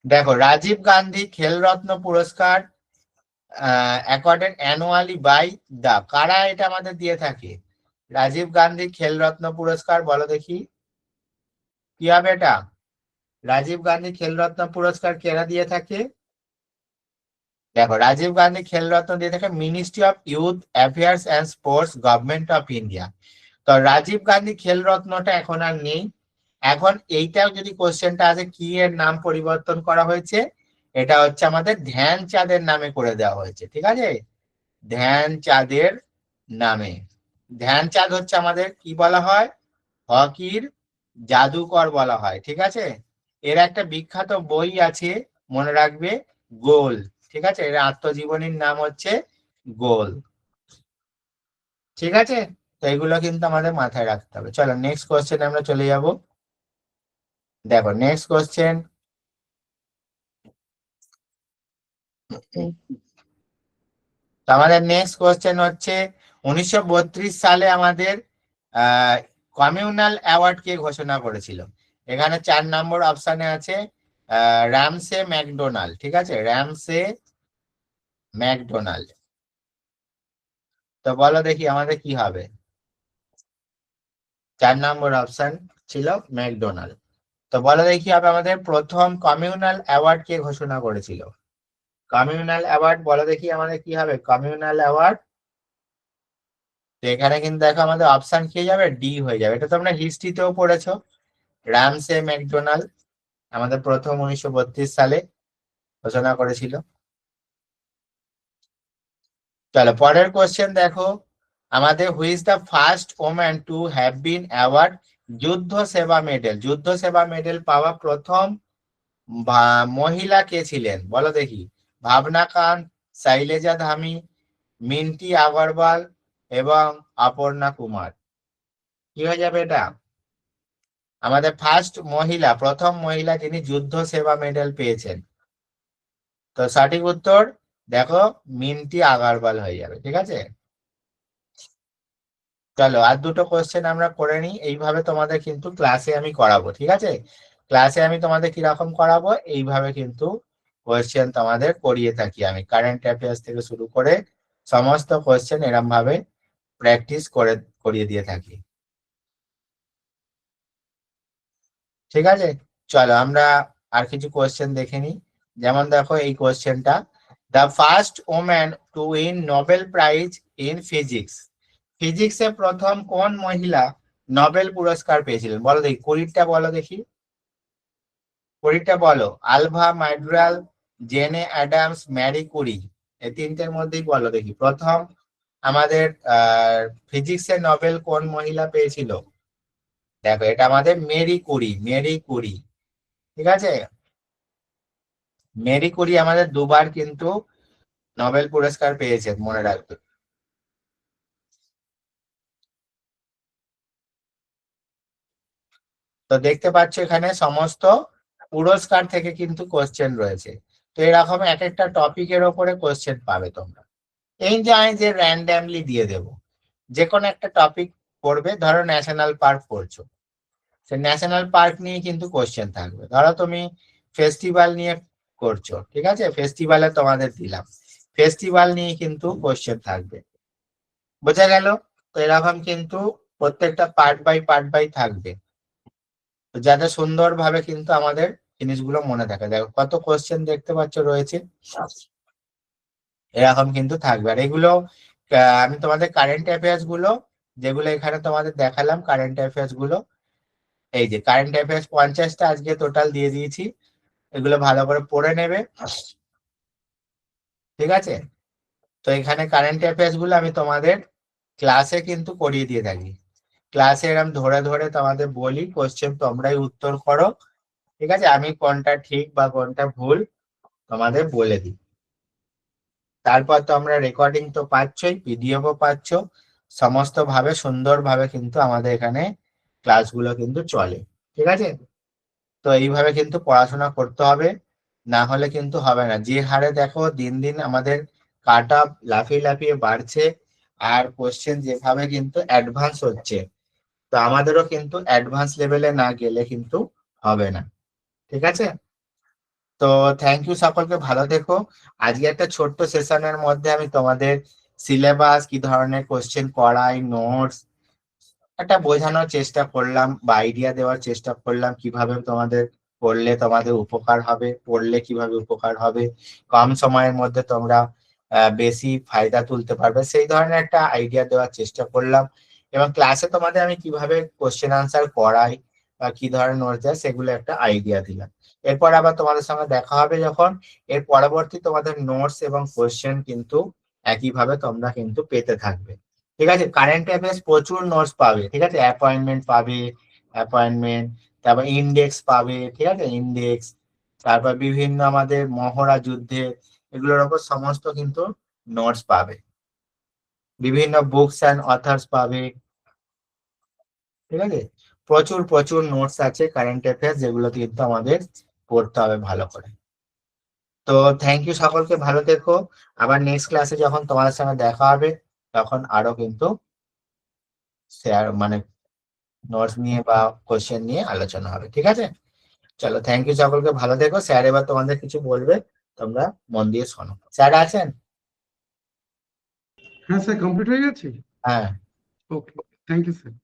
দেখো রাজীব গান্ধী খেলরত্ন পুরস্কার অ্যাকর্ডেড অ্যানুয়ালি বাই দা, কারা এটা আমাদের দিয়ে থাকে? রাজীব গান্ধী খেলরত্ন পুরস্কার, বলো দেখি কি হবে এটা? রাজীব গান্ধী খেলরত্ন পুরস্কার কেরা দিয়ে থাকে? দেখো রাজীব গান্ধী খেলরত্ন দিয়ে থাকে ministry of youth affairs and sports, government of India. তো রাজীব গান্ধী খেলরত্নটা এখন আর নেই, এখন এইটাও যদি কোশ্চেনটা আছে কি এর নাম পরিবর্তন করা হয়েছে, এটা হচ্ছে আমাদের ধ্যানচাঁদের নামে করে দেওয়া হয়েছে, ঠিক আছে? ধ্যানচাঁদের নামে। ধ্যানচাঁদ হচ্ছে আমাদের কি বলা হয়, হকির জাদুকর বলা হয়, ঠিক আছে? এর একটা বিখ্যাত বই আছে, মনে রাখবে, গোল, ঠিক আছে? এর আত্মজীবনীর নাম হচ্ছে গোল, ঠিক আছে? তো এগুলো কিন্তু আমাদের মাথায় রাখতে হবে। চলো নেক্সট কোশ্চেন আমরা চলে যাব, দেখো নেক্সট কোশ্চেন, আমাদের নেক্সট কোশ্চেন হচ্ছে 1932 সালে আমাদের কমিউনাল অ্যাওয়ার্ড কে ঘোষণা করেছিল? এখানে 4 নম্বর অপশনে আছে র্যামসে ম্যাকডোনাল্ড, ঠিক আছে? Ramsay McDonald. তো বলো দেখি আমাদের কি হবে, 4 নম্বর অপশন ছিল ম্যাকডোনাল্ড। তো বলো দেখি হবে আমাদের প্রথম কমিউনাল অ্যাওয়ার্ড কে ঘোষণা করেছিল? কমিউনাল অ্যাওয়ার্ড বলো দেখি আমাদের কি হবে, কমিউনাল অ্যাওয়ার্ড। তো এখানে কিন্তু দেখো আমাদের অপশন কি হয়ে যাবে, ডি হয়ে যাবে। এটা তোমরা হিস্ট্রিতেও পড়েছো, রামসে ম্যাকডোনাল্ড আমাদের প্রথম 1932 সালে ঘোষণা করেছিল। চলো পরের কোশ্চেন দেখো আমাদের, who is the first woman to have been award যুদ্ধ সেবা মেডেল। যুদ্ধ সেবা মেডেল পাওয়া প্রথম মহিলা কে ছিলেন বলো দেখি, ভাবনা কান্ত, শৈলেজা ধামি, মিন্টি আগরওয়াল এবং অপর্ণা কুমার। কি হয়ে যাবে এটা, আমাদের ফার্স্ট মহিলা, প্রথম মহিলা যিনি যুদ্ধ সেবা মেডেল পেয়েছেন। তো সঠিক উত্তর দেখো মিন্টি আগরওয়াল হয়ে যাবে, ঠিক আছে। চলো আর দুটো কোশ্চেন আমরা করে নিই, এইভাবে তোমাদের কিন্তু ক্লাসে আমি করাবো, ঠিক আছে। ক্লাসে আমি তোমাদের কিরকম করাবো, এইভাবে কিন্তু কোশ্চেন তোমাদের করিয়ে থাকি আমি, কারেন্ট অ্যাফেয়ার্স থেকে শুরু করে সমস্ত কোশ্চেন এরম ভাবে প্র্যাকটিস করে করিয়ে দিয়ে থাকি, ঠিক আছে। চলো আমরা আর কিছু কোশ্চেন দেখে নিই। যেমন দেখো এই কোশ্চেনটা, the first woman to win Nobel prize in physics. ফিজিক্সে প্রথম কোন মহিলা নোবেল পুরস্কার পেয়েছিলেন বলো দেখি, কুড়িটা বলো দেখি, কুড়িটা বলো। আলভা মাইড্রাল, জেনে অ্যাডামস, ম্যারি কুরি, এই তিনটের মধ্যেই বলো দেখি প্রথম আমাদের ফিজিক্সে নোবেল কোন মহিলা পেয়েছিল। দেখো এটা আমাদের মেরি কুরি, মেরি কুরি, ঠিক আছে। মেরি কুরি আমাদের দুবার কিন্তু নোবেল পুরস্কার পেয়েছেন, মনে রাখবে। তো দেখতে পাচ্ছ এখানে সমস্ত পুরস্কার থেকে কিন্তু কোশ্চেন রয়েছে। তো এরকম এক একটা টপিকের ওপরে কোশ্চেন পাবে তোমরা, এই যে আমি যে র্যান্ডামলি দিয়ে দেব, যে কোনো একটা টপিক পড়বে। ধরো ন্যাশনাল পার্ক পড়ছো, সে ন্যাশনাল পার্ক নিয়ে কিন্তু কোশ্চেন থাকবে। ধরো তুমি ফেস্টিভ্যাল নিয়ে করছো, ঠিক আছে, ফেস্টিভ্যালে তোমাদের দিলাম, ফেস্টিভ্যাল নিয়ে কিন্তু কোশ্চেন থাকবে, বোঝা গেল। তো এরকম কিন্তু প্রত্যেকটা পার্ট বাই থাকবে, তো যাতে সুন্দরভাবে কিন্তু আমাদের জিনিসগুলো মনে থাকে। দেখো কত কোশ্চেন দেখতে পাচ্ছ রয়েছে, এরকম কিন্তু থাকবে। আর এগুলো আমি তোমাদের কারেন্ট অ্যাফেয়ার্স গুলো, যেগুলো এখানে তোমাদের দেখালাম কারেন্ট অ্যাফেয়ার্স গুলো, এই যে কারেন্ট অ্যাফেয়ার্স 50টা আজকে টোটাল দিয়ে দিয়েছি, এগুলো ভালো করে পড়ে নেবে, ঠিক আছে। তো এখানে কারেন্ট অ্যাফেয়ার্স গুলো আমি তোমাদের ক্লাসে কিন্তু করিয়ে দিয়ে থাকি, ক্লাসে এরকম ধরে ধরে তোমাদের বলি, কোশ্চেন তোমরাই উত্তর করো, ঠিক আছে। আমি কোনটা ঠিক বা কোনটা ভুল তোমাদের বলে দিই। তারপর তো আমরা রেকর্ডিং তো পাচ্ছই, পিডিএফও পাচ্ছ, সমস্ত ভাবে সুন্দরভাবে কিন্তু আমাদের এখানে ক্লাসগুলো কিন্তু চলে, ঠিক আছে। তো এইভাবে কিন্তু পড়াশোনা করতে হবে, না হলে কিন্তু হবে না। যে হারে দেখো দিন দিন আমাদের কাট অফ লাফিয়ে লাফিয়ে বাড়ছে, আর কোশ্চেন যেভাবে কিন্তু অ্যাডভান্স হচ্ছে, তো আমাদেরও কিন্তু অ্যাডভান্স লেভেলে না গেলে কিন্তু হবে না, ঠিক আছে। তো থ্যাংক ইউ সকলকে, ভালো থেকো। আজকে একটা ছোট্ট সেশনের মধ্যে আমি তোমাদের সিলেবাস, কি ধরনের কোশ্চেন করাই, নোটস একটা বোঝানোর চেষ্টা করলাম বা আইডিয়া দেওয়ার চেষ্টা করলাম, কিভাবে তোমাদের পড়লে তোমাদের উপকার হবে, পড়লে কিভাবে উপকার হবে, কম সময়ের মধ্যে তোমরা বেশি ফায়দা তুলতে পারবে, সেই ধরনের একটা আইডিয়া দেওয়ার চেষ্টা করলাম। এবং ক্লাসে তোমাদের আমি কিভাবে কোশ্চেন আনসার করাই বা কি ধরনের নোটস দেয় সেগুলো একটা আইডিয়া দিলাম। এরপর আবার তোমাদের সঙ্গে দেখা হবে যখন, এর পরবর্তী তোমাদের নোটস এবং কোশ্চেন কিন্তু একইভাবে তোমরা কিন্তু পেতে থাকবে, ঠিক আছে। কারেন্ট অ্যাফেয়ার্স প্রচুর নোটস পাবে, ঠিক আছে, অ্যাপয়েন্টমেন্ট পাবে, অ্যাপয়েন্টমেন্ট, তারপর ইন্ডেক্স পাবে, ঠিক আছে, ইন্ডেক্স, তারপর বিভিন্ন আমাদের মহড়া যুদ্ধে এগুলোর উপর সমস্ত কিন্তু নোটস পাবে, বিভিন্ন বুকস অ্যান্ড অথার্স পাবে, ঠিক আছে। প্রচুর প্রচুর নোটস আছে কারেন্ট অ্যাফেয়ার্স, যেগুলো কিন্তু আমাদের পড়তে হবে ভালো করে। তো থ্যাংক ইউ সকলকে, ভালো থেকো। আবার নেক্সট ক্লাসে যখন তোমাদের সঙ্গে দেখা হবে তখন আরো কিন্তু শেয়ার মানে নোটস নিয়ে বা কোশ্চেন নিয়ে আলোচনা হবে, ঠিক আছে। চলো থ্যাংক ইউ সকলকে, ভালো থেকো। স্যার এবার তোমাদের কিছু বলবে, তোমরা মন দিয়ে শোনো। স্যার আছেন? হ্যাঁ স্যার, কমপ্লিট হয়ে গেছে। হ্যাঁ। ওকে, থ্যাংক ইউ স্যার।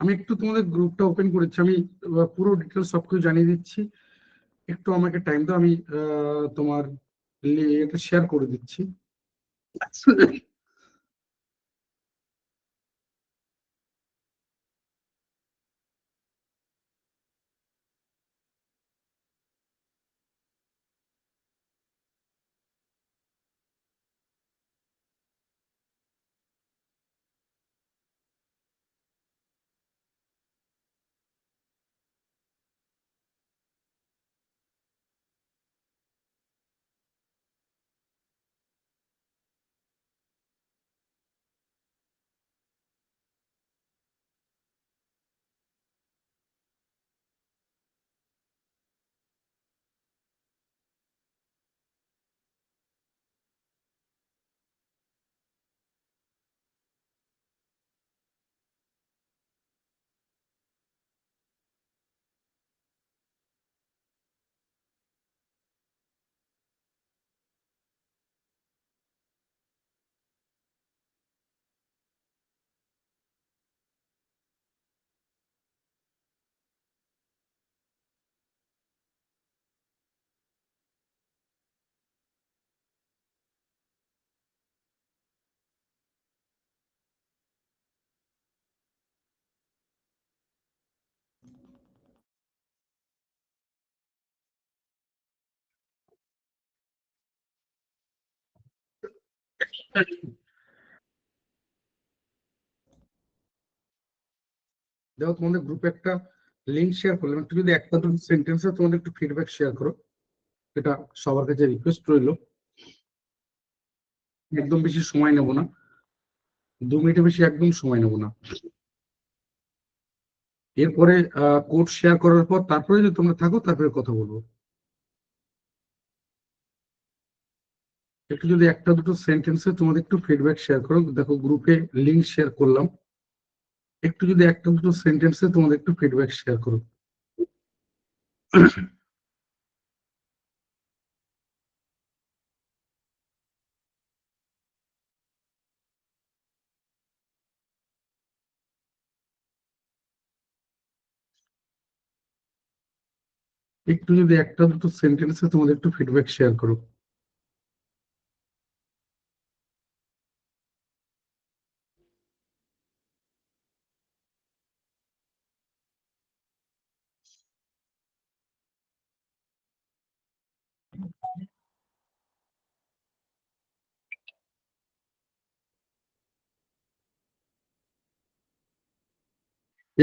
আমি একটু তোমাদের গ্রুপটা ওপেন করেছি, আমি পুরো ডিটেলস সবকিছু জানিয়ে দিচ্ছি। একটু আমাকে টাইম দাও, আমি তোমার এটা শেয়ার করে দিচ্ছি। দেখো তোমাদের গ্রুপে একটা লিঙ্ক শেয়ার করলাম, একটু যদি একটা দুটো সেন্টেন্সে তোমাদের একটু ফিডব্যাক শেয়ার করো, এটা সবার কাছে রিকোয়েস্ট রইলো। একদম বেশি সময় নেব না, 2 মিনিটের বেশি একদম সময় নেব না। এরপরে কোড শেয়ার করার পর তারপরে যদি তোমরা থাকো তারপরে কথা বলবো। একটু যদি একটা দুটো সেন্টেন্সে তোমাদের একটু ফিডব্যাক শেয়ার করো, দেখো গ্রুপে লিঙ্ক শেয়ার করলাম, একটু যদি একটা দুটো সেন্টেন্সে তোমাদের একটু ফিডব্যাক শেয়ার করো। একটু যদি একটা দুটো সেন্টেন্সে তোমাদের একটু ফিডব্যাক শেয়ার করো।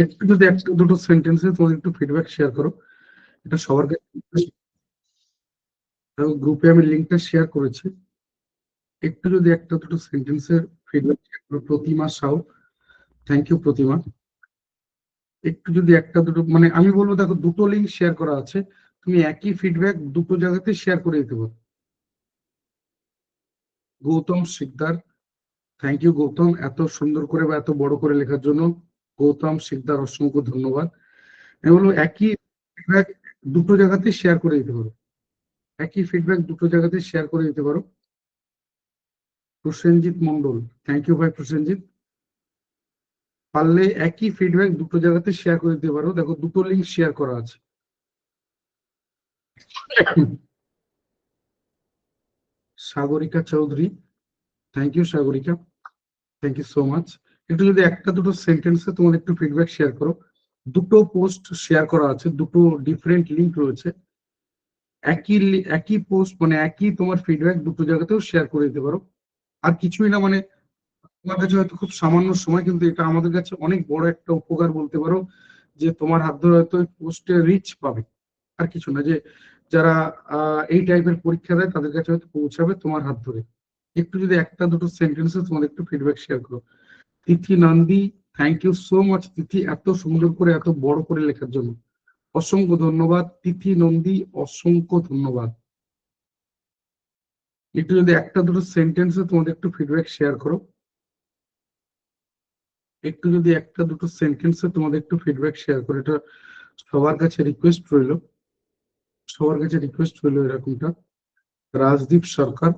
একটু যদি একটা দুটো সেন্টেন্সে তোমাদের একটু ফিডব্যাক শেয়ার করো, এটা সবার কাছে। গ্রুপে আমি লিঙ্কটা শেয়ার করেছি, একটু যদি একটা দুটো সেন্টেন্সের ফিডব্যাক শেয়ার করো। প্রতিমা সাউ, থ্যাংক ইউ প্রতিমা। একটু যদি একটা দুটো, মানে আমি বলবো দেখো দুটো লিঙ্ক শেয়ার করা আছে, তুমি একই ফিডব্যাক দুটো জায়গাতে শেয়ার করে দিতে পারো। গৌতম শিকদার, থ্যাংক ইউ গৌতম, এত সুন্দর করে বা এত বড় করে লেখার জন্য গৌতম শিকদার অসংখ্য ধন্যবাদ। আমি বলবো একই ফিডব্যাক দুটো জায়গাতে শেয়ার করে দিতে পারো, একই ফিডব্যাক দুটো জায়গাতে শেয়ার করে দিতে পারো। প্রসেনজিৎ মন্ডল, থ্যাংক ইউ ভাই প্রসেনজিৎ। পারলে একই ফিডব্যাক দুটো জায়গাতে শেয়ার করে দিতে পারো, দেখো দুটো লিঙ্ক শেয়ার করা আছে। Sagarika Chowdhury, thank you Sagarika, thank you so much. একটু যদি একটা দুটো সেন্টেন্সে তোমার একটু ফিডব্যাক শেয়ার করো। দুটো পোস্ট শেয়ার করা আছে, দুটো ডিফারেন্ট লিঙ্ক রয়েছে, একই পোস্ট মানে একই তোমার ফিডব্যাক দুটো জায়গাতেও শেয়ার করে দিতে পারো। আর কিছুই না, মানে তোমার কাছে হয়তো খুব সামান্য সময়, কিন্তু এটা আমাদের কাছে অনেক বড় একটা উপকার বলতে পারো, যে তোমার হাত ধরে হয়তো পোস্টে রিচ পাবে। আর কিছু না, যে যারা এই টাইপের পরীক্ষা দেয় তাদের কাছে হয়তো পৌঁছাবে তোমার হাত ধরে। একটু যদি একটা দুটো সেন্টেন্সে তোমার একটু ফিডব্যাক শেয়ার করো। Tithi Nandi, thank you so much Tithi, এত সুন্দর করে এত বড় করে লেখার জন্য অসংখ্য ধন্যবাদ তিথি নন্দী, অসংখ্য ধন্যবাদ। একটু যদি একটা দুটো সেন্টেন্সে তোমাদের একটু ফিডব্যাক শেয়ার করো, একটু যদি একটা দুটো সেন্টেন্সে তোমাদের একটু ফিডব্যাক শেয়ার করো, এটা সবার কাছে রিকোয়েস্ট রইলো, সবার কাছে রিকোয়েস্ট রইলো এরকমটা। রাজদীপ সরকার,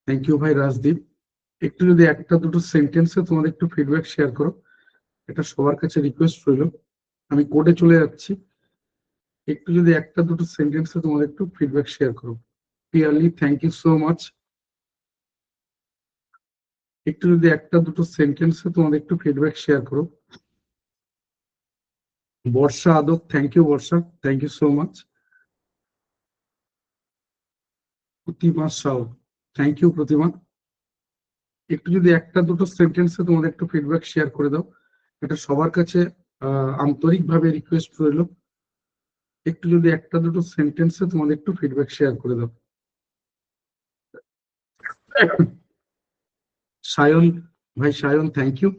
থ্যাংক ইউ ভাই রাজদীপ। একটু যদি একটা দুটো সেন্টেন্সে তোমাদের একটু ফিডব্যাক শেয়ার করো, এটা সবার কাছে রিকোয়েস্ট রইলো। আমি কোডে চলে যাচ্ছি, একটু যদি একটা দুটো সেন্টেন্সে তোমাদের একটু ফিডব্যাক শেয়ার করো। পিয়ারলি, থ্যাংক ইউ সো মাচ। একটু যদি একটা দুটো সেন্টেন্সে তোমাদের একটু ফিডব্যাক শেয়ার করো। Barsha Adak, thank you Barsha, thank you so much. Pratima Sau, thank you Pratima. একটু যদি একটা দুটো সেন্টেন্সে তোমাদের একটু ফিডব্যাক শেয়ার করে দাও, এটা সবার কাছে আন্তরিকভাবে রিকোয়েস্ট রইল। একটু যদি একটা দুটো সেন্টেন্সে তোমাদের একটু ফিডব্যাক শেয়ার করে দাও। সায়ন ভাই, সায়ন থ্যাংক ইউ।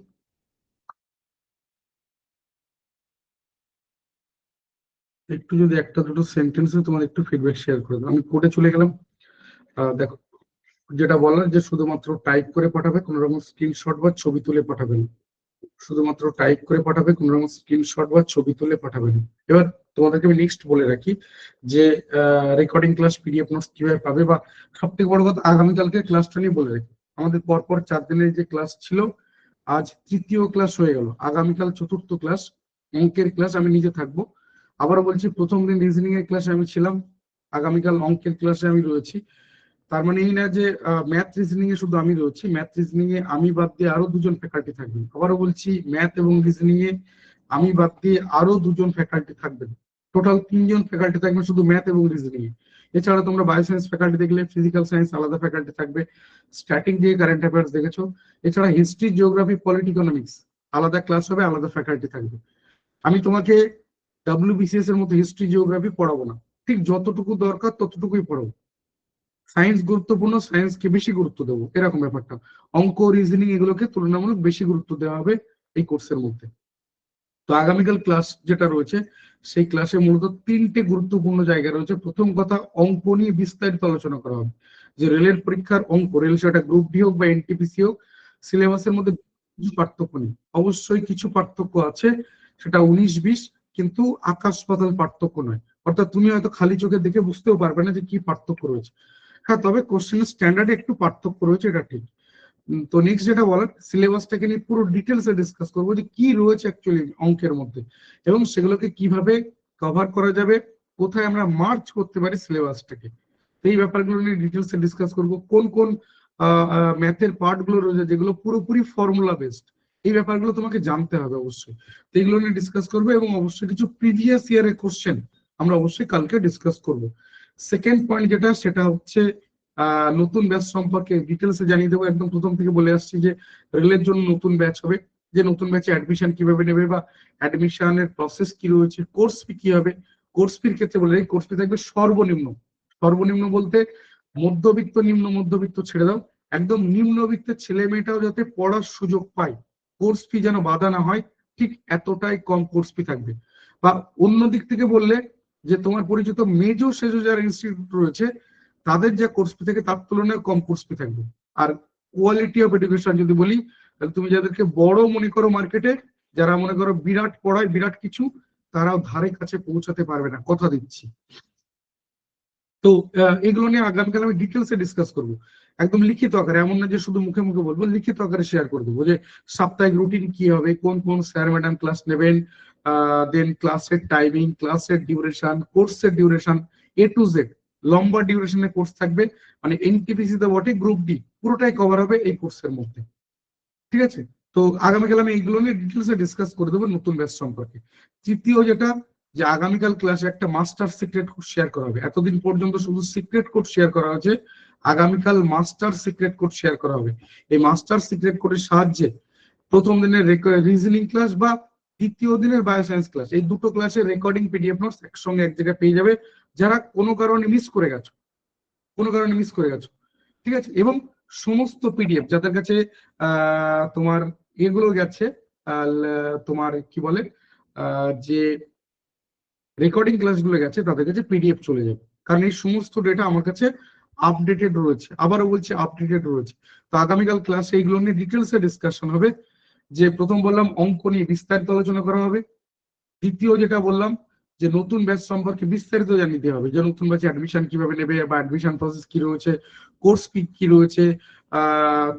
একটু যদি একটা দুটো সেন্টেন্সে তোমার একটু ফিডব্যাক শেয়ার করে দাও। আমি কোডে চলে গেলাম। দেখো, যেটা বলার যে শুধুমাত্র টাইপ করে পাঠাবে, কোনো রকম স্ক্রিনশট বা ছবি তুলে পাঠাবে না। শুধুমাত্র টাইপ করে পাঠাবে, কোনো রকম স্ক্রিনশট বা ছবি তুলে পাঠাবে না। এবার তোমাদেরকে আমি নেক্সট বলে রাখি যে রেকর্ডিং ক্লাস পিডিএফ নোটস কিভাবে পাবে, বা সব থেকে বড় কথা আগামীকালকে ক্লাসটা নিয়ে বলে রাখি। আমাদের পরপর 4 দিনের যে ক্লাস ছিল, আজ তৃতীয় ক্লাস হয়ে গেল, আগামীকাল চতুর্থ ক্লাস, অঙ্কের ক্লাস আমি নিজে থাকবো। আবারও বলছি, প্রথম দিন রিজনিং এর ক্লাসে আমি ছিলাম, আগামীকাল অঙ্কের ক্লাসে আমি রয়েছি। তার মানে এই না যে ম্যাথ রিজনিং এ শুধু আমি রয়েছি, ম্যাথ রিজনিং এ আমি বাদ দিয়ে আরো দুজন ফ্যাকাল্টি থাকবেন। আবারও বলছি, ম্যাথ এবং রিজনিং এ আমি বাদ দিয়ে আরো দুজন ফ্যাকাল্টি থাকবেন। টোটাল 3জন ফ্যাকাল্টি থাকবে শুধু ম্যাথ এবং রিজনিং এ। এছাড়া তোমরা বায়োসায়েন্স ফ্যাকাল্টি দেখলে, ফিজিক্যাল সায়েন্স আলাদা ফ্যাকাল্টি থাকবে, স্ট্যাটিক দিয়ে কারেন্ট অ্যাফেয়ার্স দেখেছো। এছাড়া হিস্ট্রি, জিওগ্রাফি, পলিটি, ইকোনমিক্স আলাদা ক্লাস হবে, আলাদা ফ্যাকাল্টি থাকবে। আমি তোমাকে WBCS এর মতো হিস্ট্রি জিওগ্রাফি পড়াবো না, ঠিক যতটুকু দরকার ততটুকুই পড়াবো। সায়েন্স গুরুত্বপূর্ণ, সায়েন্সকে বেশি গুরুত্ব দেবো, এরকম ব্যাপারটা। অঙ্ক, রিজনিং এগুলোকে তুলনামূলক বেশি গুরুত্ব দেওয়া হবে এই কোর্সের মধ্যে। তো আগামীকাল ক্লাস যেটা রয়েছে, সেই ক্লাসে মূলত 3টে গুরুত্বপূর্ণ জায়গা রয়েছে। প্রথম কথা, অঙ্ক নিয়ে বিস্তারিত আলোচনা করা হবে। যে রেলের পরীক্ষার অঙ্ক, রেল সেটা গ্রুপ ডি হোক বা এনটিপিসি হোক, সিলেবাসের মধ্যে কিছু পার্থক্য নেই, অবশ্যই কিছু পার্থক্য আছে, সেটা 19-20, কিন্তু আকাশ পাতাল পার্থক্য নয়। অর্থাৎ তুমি হয়তো খালি চোখে দেখে বুঝতেও পারবে না যে কি পার্থক্য রয়েছে। হ্যাঁ, তবে কোশ্চেনের স্ট্যান্ডার্ডে একটু পার্থক্য রয়েছে, এটা ঠিক। তো নেক্সট যেটা বলার, সিলেবাসটাকে নিয়ে পুরো ডিটেলসে ডিসকাস করবো যে কি রয়েছে অ্যাকচুয়ালি অঙ্কের মধ্যে, এবং সেগুলোকে কিভাবে কভার করা যাবে, কোথায় আমরা মার্চ করতে পারি সিলেবাসটাকে। এই ব্যাপারগুলো নিয়ে ডিটেলসে ডিসকাস করবো। কোন কোন ম্যাথের পার্ট গুলো রয়েছে যেগুলো পুরোপুরি ফর্মুলা বেসড, এই ব্যাপারগুলো তোমাকে জানতে হবে অবশ্যই। তো এগুলো নিয়ে ডিসকাস করবো, এবং অবশ্যই কিছু প্রিভিয়াস ইয়ারের কোশ্চেন আমরা অবশ্যই কালকে ডিসকাস করব। সেকেন্ড পয়েন্ট যেটা, সেটা হচ্ছে নতুন ব্যাচ সম্পর্কে ডিটেলসে জানিয়ে দেবো। একদম প্রথম থেকে বলে আসছি যে রেলের জন্য নতুন ব্যাচ হবে, যে নতুন ব্যাচে অ্যাডমিশন কিভাবে নেবে, বা অ্যাডমিশনের প্রসেস কি রয়েছে, কোর্স ফি কি হবে। কোর্স ফির ক্ষেত্রে বলে, কোর্স ফি থাকবে সর্বনিম্ন, সর্বনিম্ন বলতে মধ্যবিত্ত, নিম্ন মধ্যবিত্ত ছেড়ে দাও, একদম নিম্নবিত্তের ছেলে মেয়েটাও যাতে পড়ার সুযোগ পায়, কোর্স ফি যেন বাধা না হয়, ঠিক এতটাই কম কোর্স ফি থাকবে। বা অন্য দিক থেকে বললে, যে তোমার পরিচিত মেজো সেজো যারা ইনস্টিটিউট রয়েছে, তাদের যে কোর্স ফি থাকে তার তুলনায় কম কোর্স ফি থাকবে। আর কোয়ালিটি অফ এডুকেশন যদি বলি, তাহলে তুমি যাদেরকে বড় মনে করো মার্কেটে, যারা মনে করো বিরাট পড়ায় বিরাট কিছু, তারাও ধারে কাছে পৌঁছাতে পারবে না, কথা দিচ্ছি। তো এগুলো নিয়ে আগামীকাল আমি ডিটেলসে ডিসকাস করবো, একদম লিখিত আকারে। এমন না যে শুধু মুখে মুখে বলবো, লিখিত আকারে শেয়ার করে দেবো যে সাপ্তাহিক রুটিন কি হবে, কোন কোন স্যার ম্যাডাম ক্লাস নেবেন, দেন ক্লাসের টাইমিং, ক্লাসের ডিউরেশন, কোর্সের ডিউরেশন, A to Z লম্বা ডিউরেশনের কোর্স থাকবে। মানে এনটিপিসি তে বটে, গ্রুপ ডি পুরোটাই কভার হবে এই কোর্সের মধ্যে, ঠিক আছে। তো আগামীকাল আমি এইগুলো নিয়ে ডিটেলসে ডিসকাস করে দেবো নতুন ব্যাচ সম্পর্কে। তৃতীয় যেটা, যে আগামীকাল ক্লাসে একটা মাস্টার সিক্রেট কোড শেয়ার করা হবে। এতদিন পর্যন্ত শুধু সিক্রেট কোড শেয়ার করা হয়েছে, আগামীকাল মাস্টার সিক্রেট কোড শেয়ার করা হবে। এই মাস্টার সিক্রেট কোডের সাহায্যে প্রথম দিনের রিজনিং ক্লাস বা দ্বিতীয় দিনের বায়োসায়েন্স ক্লাস, এই দুটো ক্লাসের রেকর্ডিং পিডিএফ নোটস একসঙ্গে এক জায়গায় পেয়ে যাবে, যারা কোনো কারণে মিস করে গেছো, কোনো কারণে মিস করে গেছো, ঠিক আছে। এবং সমস্ত পিডিএফ যাদের কাছে তোমার এগুলো গেছে, তোমার কি বলে, যে রেকর্ডিং ক্লাসগুলো গেছে, তাদের কাছে পিডিএফ চলে যাবে, কারণ এই সমস্ত ডেটা আমার কাছে আপডেটেড রয়েছে। আবারও বলছি, আপডেটেড রয়েছে। তো আগামীকাল ক্লাসে এইগুলো নিয়ে ডিটেলসে ডিসকাশন হবে। যে প্রথম বললাম, অঙ্ক নিয়ে বিস্তারিত আলোচনা করা হবে। দ্বিতীয় যেটা বললাম, যে নতুন ব্যাচ সম্পর্কে বিস্তারিত জানিয়ে হবে, যে নতুন ব্যাচে অ্যাডমিশন কিভাবে নেবে, বা অ্যাডমিশন প্রসেস কি রয়েছে, কোর্স ফি কি রয়েছে,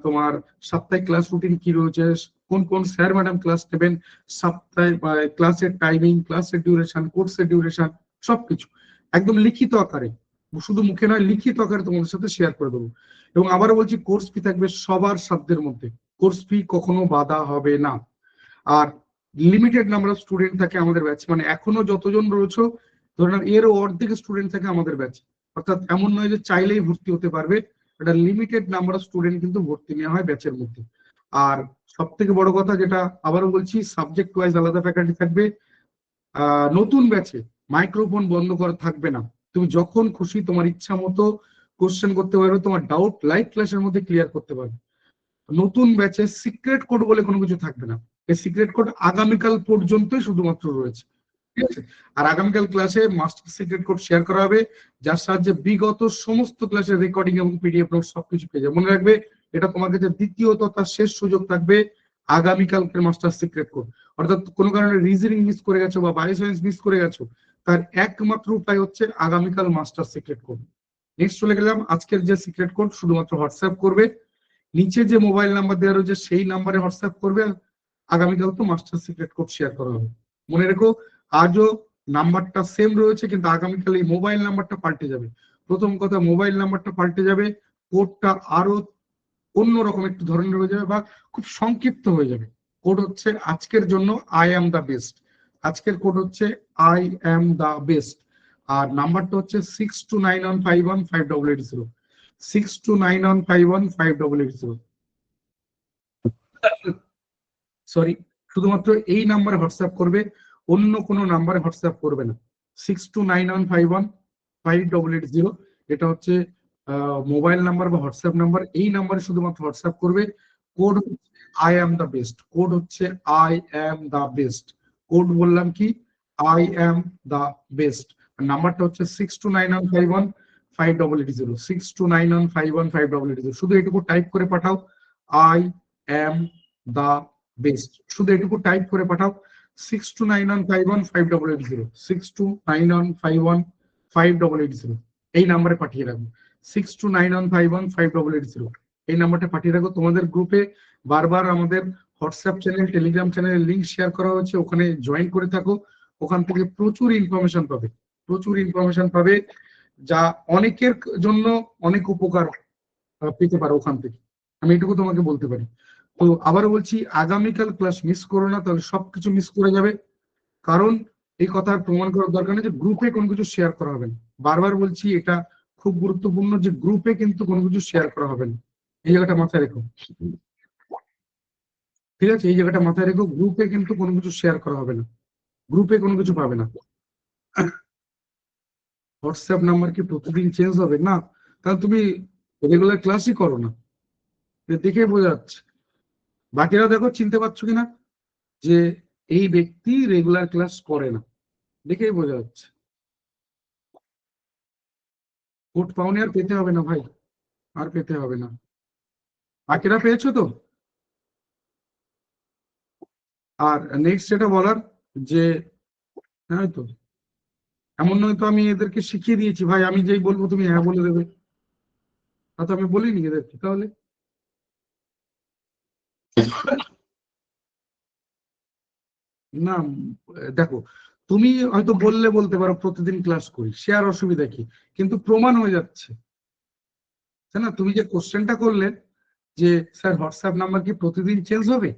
তোমার সাপ্তাহিক ক্লাস রুটিন কি রয়েছে, কোন কোন স্যার ম্যাডাম ক্লাস নেবেন, সাপ্তাহিক ক্লাসের টাইমিং, ক্লাসের ডিউরেশন, কোর্সের ডিউরেশন, সবকিছু একদম লিখিত আকারে, শুধু মুখে নয় লিখিত আকারে তোমাদের সাথে শেয়ার করে দেবো। এবং আবারও বলছি, কোর্স ফি থাকবে সবার সাধ্যের মধ্যে, কোর্স ফি কখনো বাধা হবে না। আর লিমিটেড নাম্বার অফ স্টুডেন্ট থাকে আমাদের ব্যাচ, মানে এখনো যতজন রয়েছে ধরে নাও এরও অর্ধেক স্টুডেন্ট থাকে আমাদের ব্যাচ। অর্থাৎ এমন নয় যে চাইলেই ভর্তি হতে পারবে, একটা লিমিটেড নাম্বার অফ স্টুডেন্ট কিন্তু ভর্তি নেওয়া হয় ব্যাচের মধ্যে। আর সব থেকে বড় কথা যেটা আবারও বলছি, সাবজেক্ট ওয়াইজ আলাদা ফ্যাকাল্টি থাকবে। নতুন ব্যাচে মাইক্রোফোন বন্ধ করা থাকবে না, তুমি যখন খুশি তোমার ইচ্ছা মতো কোশ্চেন করতে পারবে, তোমার ডাউট লাইভ ক্লাসের মধ্যে ক্লিয়ার করতে পারবে। নতুন ব্যাচে সিক্রেট কোড বলে কোনো কিছু থাকবে না, এই সিক্রেট কোড আগামীকাল পর্যন্তই শুধুমাত্র রয়েছে, ঠিক আছে? আর আগামীকাল ক্লাসে মাস্টার সিক্রেট কোড শেয়ার করা হবে, যার সাহায্যে বিগত সমস্ত ক্লাসের রেকর্ডিং এবং পিডিএফ নোট সবকিছু পেয়ে যাবে। মনে রাখবে, এটা তোমার কাছে দ্বিতীয় তথা শেষ সুযোগ থাকবে আগামীকালকের মাস্টার সিক্রেট কোড। অর্থাৎ কোনো কারণে রিজনিং মিস করে গেছো বা বায়োসায়েন্স মিস করে গেছো, তার একমাত্র উপায় হচ্ছে আগামীকাল মাস্টার সিক্রেট কোড। নেক্সট চলে গেলাম, আজকের যে সিক্রেট কোড শুধুমাত্র হোয়াটসঅ্যাপ করবে, নিচে যে মোবাইল নাম্বার দেওয়া রয়েছে সেই নাম্বারে হোয়াটসঅ্যাপ করবে। আগামীকাল তো মাস্টার সিক্রেট কোড শেয়ার করা হবে। মনে রেখো, আজও নাম্বারটা সেম রয়েছে, কিন্তু আগামীকাল এই মোবাইল নাম্বারটা পাল্টে যাবে। প্রথম কথা, মোবাইল নাম্বারটা পাল্টে যাবে, কোডটা আরো অন্যরকম একটু ধরনের হয়ে যাবে বা খুব সংক্ষিপ্ত হয়ে যাবে। কোড হচ্ছে আজকের জন্য আই অ্যাম দ্য বেস্ট, আজকের কোড হচ্ছে আই অ্যাম দ্য বেস্ট। আর নাম্বারটা হচ্ছে 6291515880, 6291515880। সরি, শুধুমাত্র এই নাম্বারে হোয়াটসঅ্যাপ করবে, অন্য কোনো নাম্বারে হোয়াটসঅ্যাপ করবে না। 6291515880, এটা হচ্ছে মোবাইল নাম্বার বা হোয়াটসঅ্যাপ নাম্বার। এই নাম্বারে শুধুমাত্র হোয়াটসঅ্যাপ করবে। Code I am the best, code হচ্ছে I am the best. Code বললাম কি, আই অ্যাম দ্য বেস্ট। নাম্বারটা হচ্ছে 6291515880, 6291515880। শুধু এটুকু টাইপ করে পাঠাও, আই অ্যাম দা বেস্ট, শুধু এটুকু টাইপ করে পাঠাও 6291515880, 6291515880 এই নাম্বারে পাঠিয়ে রাখবো। 6291515880 এই নাম্বারটা পাঠিয়ে রাখো। তোমাদের গ্রুপে বারবার আমাদের হোয়াটসঅ্যাপ চ্যানেল, টেলিগ্রাম চ্যানেলের লিঙ্ক শেয়ার করা হচ্ছে, ওখানে জয়েন করে থাকো। ওখান থেকে প্রচুর ইনফরমেশন পাবে, প্রচুর ইনফরমেশন পাবে, যা অনেকের জন্য অনেক উপকার পেতে পারো ওখান থেকে, আমি এটুকু তোমাকে বলতে পারি। তো আবারও বলছি, আগামীকাল ক্লাস মিস করো না, তাহলে সবকিছু মিস করে যাবে। কারণ এই কথা প্রমাণ করার দরকার নেই যে গ্রুপে কোনো কিছু শেয়ার করা হবে না। বারবার বলছি, এটা খুব গুরুত্বপূর্ণ যে গ্রুপে কিন্তু কোনো কিছু শেয়ার করা হবে না, এই জায়গাটা মাথায় রেখো, ঠিক আছে? এই জায়গাটা মাথায় রেখো, গ্রুপে কিন্তু কোনো কিছু শেয়ার করা হবে না, গ্রুপে কোনো কিছু পাবে না। হোয়াটসঅ্যাপ নাম্বার কি প্রতিদিন চেঞ্জ হবে? না, তাহলে তুমি রেগুলার ক্লাসই করো না, দেখে বোঝা যাচ্ছে। বাকিরা দেখো, চিনতে পারছো কিনা যে এই ব্যক্তি রেগুলার ক্লাস করে না, দেখেই বোঝা যাচ্ছে। কোড পাওনি, আর পেতে হবে না ভাই, আর পেতে হবে না। বাকিরা পেয়েছো তো? আর নেক্সট যেটা বলার, যে হ্যাঁ তো এমন নয় তো আমি এদেরকে শিখিয়ে দিয়েছি ভাই, আমি যেই বলবো তুমি হ্যাঁ বলে দেবে, তা তো আমি বলিনি এদেরকে। তাহলে না, দেখো, তুমি হয়তো বললে বলতে পারো প্রতিদিন ক্লাস করি, সে আর অসুবিধা কি, কিন্তু প্রমাণ হয়ে যাচ্ছে, তাই না? তুমি যে কোশ্চেনটা করলে যে স্যার হোয়াটসঅ্যাপ নাম্বার কি প্রতিদিন চেঞ্জ হবে,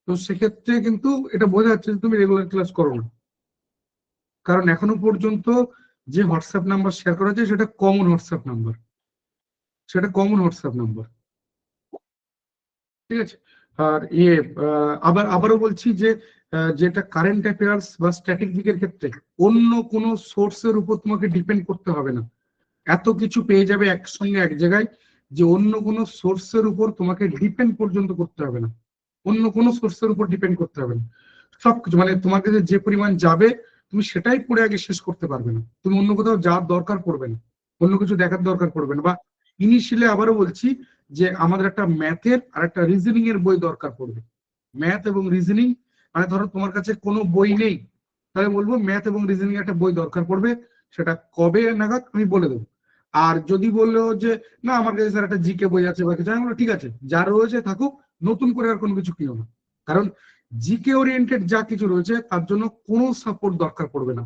তো সেক্ষেত্রে কিন্তু এটা বোঝা যাচ্ছে যে তুমি রেগুলার ক্লাস করো না। কারণ এখনো পর্যন্ত যে হোয়াটসঅ্যাপ নাম্বার শেয়ার করা হয়েছে সেটা কমন হোয়াটসঅ্যাপ নাম্বার, সেটা কমন হোয়াটসঅ্যাপ নাম্বার, ঠিক আছে? আর আবারও বলছি যে যেটা কারেন্ট অ্যাফেয়ার্স বা স্ট্র্যাটেজিকের ক্ষেত্রে অন্য কোনো সোর্সের উপর তোমাকে ডিপেন্ড করতে হবে না। এত কিছু পেয়ে যাবে একসঙ্গে এক জায়গায়, যে অন্য কোনো সোর্সের উপর তোমাকে ডিপেন্ড পর্যন্ত করতে হবে না, অন্য কোনো সোর্সের উপর ডিপেন্ড করতে হবে না। সবকিছু মানে তোমার কাছে যে পরিমাণ যাবে তুমি সেটাই পড়ে আগে শেষ করতে পারবে না, তুমি অন্য কোথাও যাওয়ার দরকার পড়বে না, অন্য কিছু দেখার দরকার পড়বে না। বা ইনিশিয়ালি আবারও বলছি যে আমাদের একটা ম্যাথের আর একটা রিজনিং এর বই দরকার পড়বে। ম্যাথ এবং রিজনিং, মানে ধরো তোমার কাছে কোনো বই নেই, তাহলে বলবো ম্যাথ এবং রিজনিং একটা বই দরকার পড়বে, সেটা কবে নাগাদ আমি বলে দেবো। আর যদি বললো যে না আমার কাছে স্যার একটা জিকে বই আছে বা কিছু, আমি বলবো ঠিক আছে, যা রয়েছে থাকুক, নতুন করে আর কোনো কিছু কিনো না। কারণ জিকে ওরিয়েন্টেড যা কিছু রয়েছে তার জন্য কোনো সাপোর্ট দরকার পড়বে না,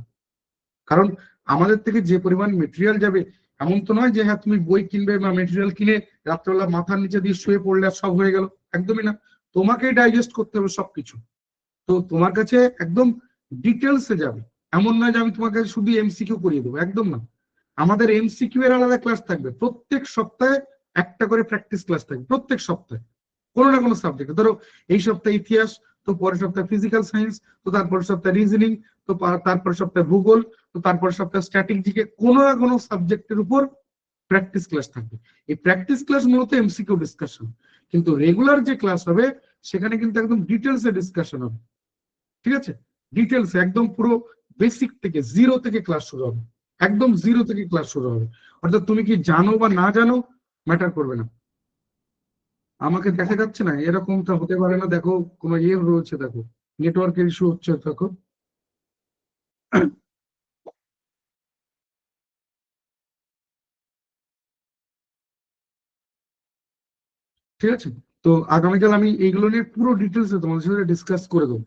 কারণ আমাদের থেকে যে পরিমাণ মেটেরিয়াল যাবে, এমন তো নয় যে হ্যাঁ তুমি বই কিনবে বা মেটেরিয়াল কিনে রাত্রেবেলা মাথার নিচে দিয়ে শুয়ে পড়লে আর সব হয়ে গেল, একদমই না। তোমাকেই ডাইজেস্ট করতে হবে সবকিছু। তো তোমার কাছে একদম ডিটেলসে যাবে। এমন নয় যে আমি তোমাকে শুধু এমসিকিউ করিয়ে দেবো, একদম না। আমাদের এমসিকিউ এর আলাদা ক্লাস থাকবে, প্রত্যেক সপ্তাহে একটা করে প্র্যাকটিস ক্লাস থাকবে, প্রত্যেক সপ্তাহে কোনো না কোনো সাবজেক্টে। ধরো এই সপ্তাহে ইতিহাস, তো পরের সপ্তাহে ফিজিক্যাল সায়েন্স, তো তারপরের সপ্তাহে রিজনিং, তো তারপরের সপ্তাহে ভূগোল, তো তারপরের সপ্তাহে স্ট্র্যাটেজিকে, কোনো না কোনো সাবজেক্টের উপর প্র্যাকটিস ক্লাস থাকবে। এই প্র্যাকটিস ক্লাস মূলত এমসিকিউ ডিসকাশন, কিন্তু রেগুলার যে ক্লাস হবে সেখানে কিন্তু একদম ডিটেলসে ডিসকাশন হবে। ঠিক আছে, ডিটেলস একদম পুরো বেসিক থেকে, জিরো থেকে ক্লাস শুরু হবে, একদম জিরো থেকে ক্লাস শুরু হবে। অর্থাৎ তুমি কি জানো বা না জানো ম্যাটার করবে না। আমাকে দেখা যাচ্ছে না, এরকমটা হতে পারে না, দেখো কোনো ইয়ে রয়েছে, দেখো নেটওয়ার্কের ইস্যু হচ্ছে, দেখো। ঠিক আছে, তো আগামীকাল আমি এইগুলো নিয়ে পুরো ডিটেলসে তোমাদের সাথে ডিসকাস করে দেবো।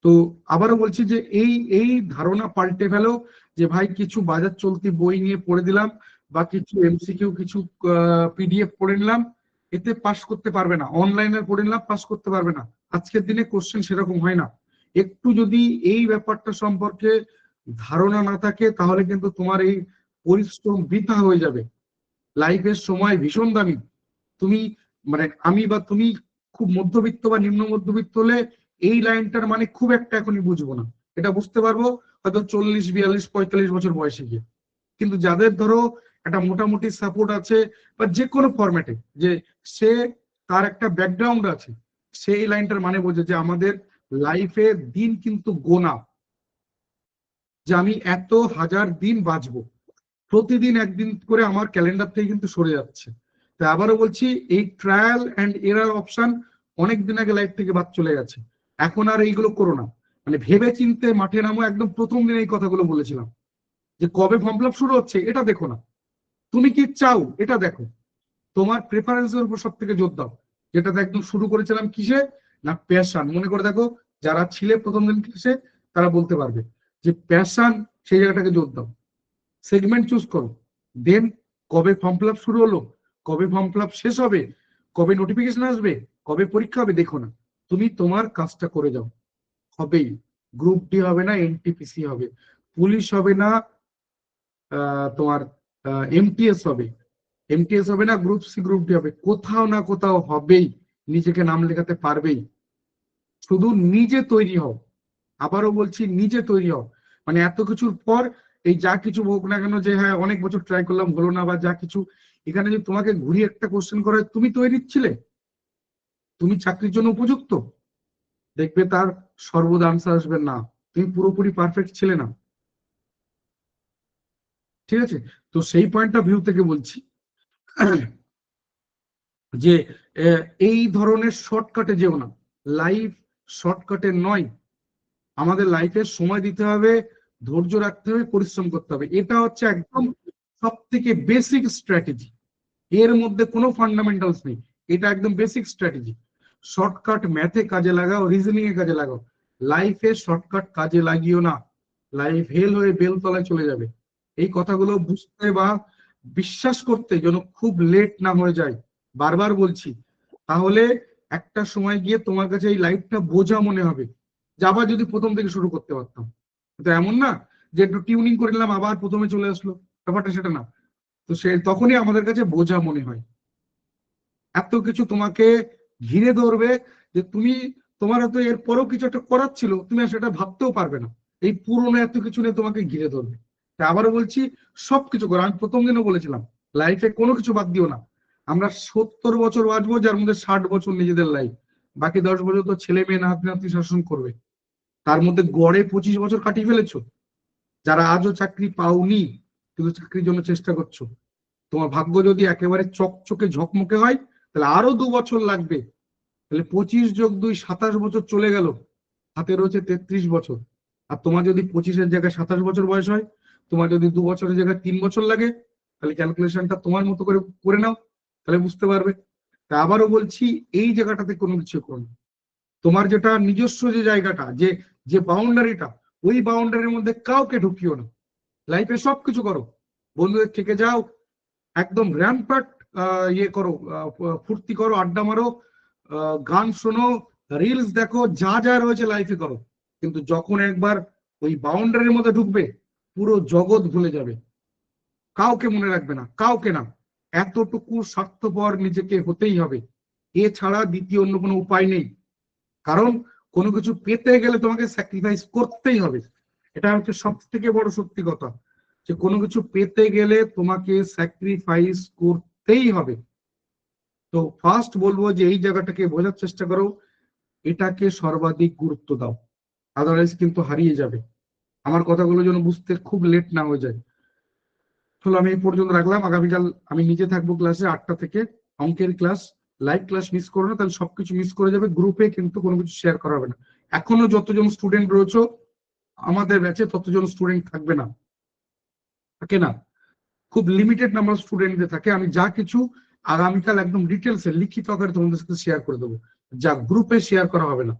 তো আবারও বলছি যে এই এই ধারণা পাল্টে ফেলো যে ভাই কিছু বাজার চলতি বই নিয়ে পড়ে দিলাম বা কিছু এমসিকিউ, কিছু পিডিএফ পড়ে নিলাম, এতে পাস করতে পারবে না। অনলাইনে পড়ে নিলাম, পাস করতে পারবে না। আজকের দিনে কোশ্চেন সেরকম হয় না। একটু যদি এই ব্যাপারটা সম্পর্কে ধারণা না থাকে তাহলে কিন্তু তোমার এই পরিশ্রম বৃথা হয়ে যাবে। লাইফের সময় ভীষণ দামি। তুমি মানে আমি বা তুমি খুব মধ্যবিত্ত বা নিম্ন মধ্যবিত্ত হলে এই লাইনটার মানে খুব একটা এখনই বুঝবো না, এটা বুঝতে পারবো হয়তো 40, 42, 45 বছর বয়সে গিয়ে। কিন্তু যাদের ধরো একটা মোটামুটি সাপোর্ট আছে বা যে কোনো ফরম্যাটে, যে সে তার একটা ব্যাকগ্রাউন্ড আছে, সেই লাইনটার মানে বোঝে যে আমাদের লাইফে দিন কিন্তু গোনা, যে আমি এত হাজার দিন বাঁচবো, প্রতিদিন একদিন করে আমার ক্যালেন্ডার থেকে কিন্তু সরে যাচ্ছে। তাই আবারও বলছি, এই ট্রায়াল অ্যান্ড এরার অপশন অনেক দিন আগে লাইফ থেকে বাদ চলে গেছে। এখন আর এইগুলো করো না, মানে ভেবে চিনতে মাঠে নামো। একদম প্রথম দিন এই কথাগুলো বলেছিলাম যে কবে ফর্ম ফিল আপ শুরু হচ্ছে এটা দেখো না, তুমি কি চাও এটা দেখো। তোমার প্রেফারেন্সের উপর সব থেকে জোর দাও, যেটাতে একদম শুরু করেছিলাম কিসে না, প্যাশন। মনে করে দেখো, যারা ছিলে প্রথম দিন ক্লাসে তারা বলতে পারবে যে প্যাশন, সেই জায়গাটাকে জোর দাও। সেগমেন্ট চুজ করো, দেন কবে ফর্ম ফিল আপ শুরু হলো, কবে ফর্ম ফিল আপ শেষ হবে, কবে নোটিফিকেশন আসবে, কবে পরীক্ষা হবে, দেখো না। তুমি তোমার কাজটা করে যাও, হবেই। গ্রুপ ডি হবে না, এনটিপিসি হবে। পুলিশ হবে না, তোমার এমটিএস হবে। এমটিএস হবে না, গ্রুপ সি গ্রুপ ডি হবে, কোথাও না কোথাও হবেই। নিজেকে নাম লেখাতে পারবেই, শুধু নিজে তৈরি হও। আবারও বলছি, নিজে তৈরি হও। মানে এত কিছুর পর এই যা কিছু হোক না কেন, যে হ্যাঁ অনেক বছর ট্রাই করলাম হলো না বা যা কিছু, এখানে যদি তোমাকে ঘুরিয়ে একটা কোশ্চেন করা হয়, তুমি তৈরি ছিলে, তুমি চাকরির জন্য উপযুক্ত, দেখবে তার সর্বদা আনসার আসবে না, তুমি পুরোপুরি পারফেক্ট ছিলে না। ঠিক আছে, তো সেই পয়েন্টটা ভিউ থেকে বলছি যে এই ধরনের শর্টকাটে যেও না। লাইফ শর্টকাটে নয়, আমাদের লাইফে সময় দিতে হবে, ধৈর্য রাখতে হবে, পরিশ্রম করতে হবে। এটা হচ্ছে একদম সব থেকে বেসিক স্ট্র্যাটেজি, এর মধ্যে কোনো ফান্ডামেন্টালস নেই। এটা একদম বেসিক স্ট্র্যাটেজি। শর্টকাট ম্যাথে কাজে লাগাও, রিজনিং এ কাজে লাগাও, লাইফে শর্টকাট কাজে লাগিও না। লাইফ হেল হয়ে বেলতলায় চলে যাবে। এই কথাগুলো বুঝতে বা বিশ্বাস করতে যেন খুব লেট না হয়ে যায়, বারবার বলছি। তাহলে একটা সময় গিয়ে তোমার কাছে এই লাইফটা বোঝা মনে হবে, যে আবার যদি প্রথম থেকে শুরু করতে পারতাম। তো এমন না যে একটু টিউনিং করে নিলাম আবার প্রথমে চলে আসলো, ব্যাপারটা সেটা না। তো সে তখনই আমাদের কাছে বোঝা মনে হয়। এত কিছু তোমাকে ঘিরে ধরবে যে তুমি, তোমার হয়তো এরপরও কিছু একটা করার ছিল, তুমি আর সেটা ভাবতেও পারবে না। এই পুরোনো এত কিছু নিয়ে তোমাকে ঘিরে ধরবে। তাই আবারও বলছি, সবকিছু করো। আমি প্রথম দিনও বলেছিলাম, লাইফে কোনো কিছু বাদ দিও না। আমরা 70 বছর বাঁচবো, যার মধ্যে 60 বছর নিজেদের লাইফ, বাকি 10 বছর তো ছেলে মেয়ে নাতি নাতি শাসন করবে। তার মধ্যে গড়ে 25 বছর কাটিয়ে ফেলেছো। যারা আজও চাকরি পাওনি, কিন্তু চাকরির জন্য চেষ্টা করছো, তোমার ভাগ্য যদি একেবারে চকচকে ঝকমকে হয় তাহলে আরো 2 বছর লাগবে। তাহলে 25 + 2 27 বছর চলে গেল, হাতে রয়েছে 33 বছর। আর তোমার যদি 25-এর জায়গায় 27 বছর বয়স হয়, তোমার যদি 2 বছরের জায়গায় 3 বছর লাগে, তাহলে ক্যালকুলেশনটা তোমার মতো করে করে নাও, তাহলে বুঝতে পারবে। তা আবারও বলছি, এই জায়গাটাতে কোনো কিছু করো না। তোমার যেটা নিজস্ব যে জায়গাটা, যে যে বাউন্ডারিটা, ওই বাউন্ডারির মধ্যে কাউকে ঢুকিও না। লাইফে সবকিছু করো, বন্ধুদের থেকে যাও, একদম র্যাম্পার্ট ইয়ে করো, ফুর্তি করো, আড্ডা মারো, গান শোনো, রিলস দেখো, যা যা রয়েছে লাইফে করো, কিন্তু যখন একবার ওই বাউন্ডারির মধ্যে ঢুকবে পুরো জগৎ ভুলে যাবে, কাউকে মনে রাখবে না, কাউকে না। এতটুকু স্বার্থপর নিজেকে হতেই হবে, এছাড়া দ্বিতীয় অন্য কোনো উপায় নেই। কারণ কোনো কিছু পেতে গেলে তোমাকে স্যাক্রিফাইস করতেই হবে, এটা হচ্ছে সব থেকে বড় সত্যি কথা, যে কোনো কিছু পেতে গেলে তোমাকে স্যাক্রিফাইস করতেই হবে। তো ফার্স্ট বলবো যে এই জায়গাটাকে বোঝার চেষ্টা করো, এটাকে সর্বাধিক গুরুত্ব দাও, আদারওয়াইজ কিন্তু হারিয়ে যাবে। আমার কথাগুলো যেন বুঝতে খুব লেট না হয়ে যায়। চলো আমি এই পর্যন্ত রাখলাম, আগামীকাল আমি নিজে থাকবো ক্লাসে 8টা থেকে, অঙ্কের ক্লাস, লাইভ ক্লাস মিস করো না, তাহলে সবকিছু মিস করে যাবে, গ্রুপে কিন্তু কোনো কিছু শেয়ার করা হবে না। এখনো যতজন স্টুডেন্ট রয়েছে আমাদের ব্যাচে ততজন স্টুডেন্ট থাকবে না, থাকে না, খুব লিমিটেড নাম্বার স্টুডেন্টদের থাকে। আমি যা কিছু আগামীকাল একদম ডিটেলসে লিখিত আকারে তোমাদের সাথে শেয়ার করে দেবো, যা গ্রুপে শেয়ার করা হবে না।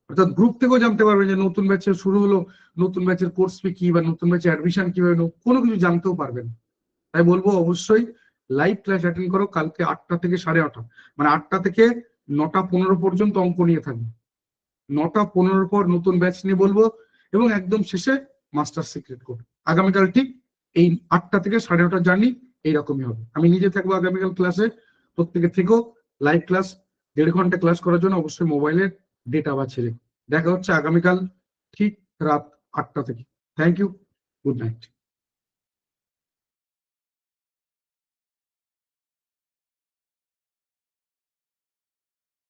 অর্থাৎ গ্রুপ থেকেও জানতে পারবে যে নতুন ব্যাচের শুরু হলো, নতুন ব্যাচের কোর্স ফি কি, বা নতুন ব্যাচে অ্যাডমিশন কিভাবে নেবো, কোনো কিছু জানতেও পারবেন। তাই বলবো অবশ্যই লাইভ ক্লাস অ্যাটেন্ড করো কালকে 8টা থেকে 8:30, মানে 8টা থেকে 9টা 15 পর্যন্ত অঙ্ক নিয়ে থাকবে, 9টা 15 পর নতুন ব্যাচ নিয়ে বলবো, এবং একদম শেষে মাস্টার সিক্রেট কোড। আগামীকাল ঠিক এই 8টা থেকে 9:30 জার্নি এইরকমই হবে। আমি নিজে থাকবো আগামীকাল ক্লাসে, প্রত্যেকে থেকেও লাইভ ক্লাস 1.5 ঘন্টা ক্লাস করার জন্য অবশ্যই মোবাইলের ডেটা বা ছেড়ে। দেখা হচ্ছে আগামীকাল ঠিক রাত 8টা থেকে। Thank you, good night.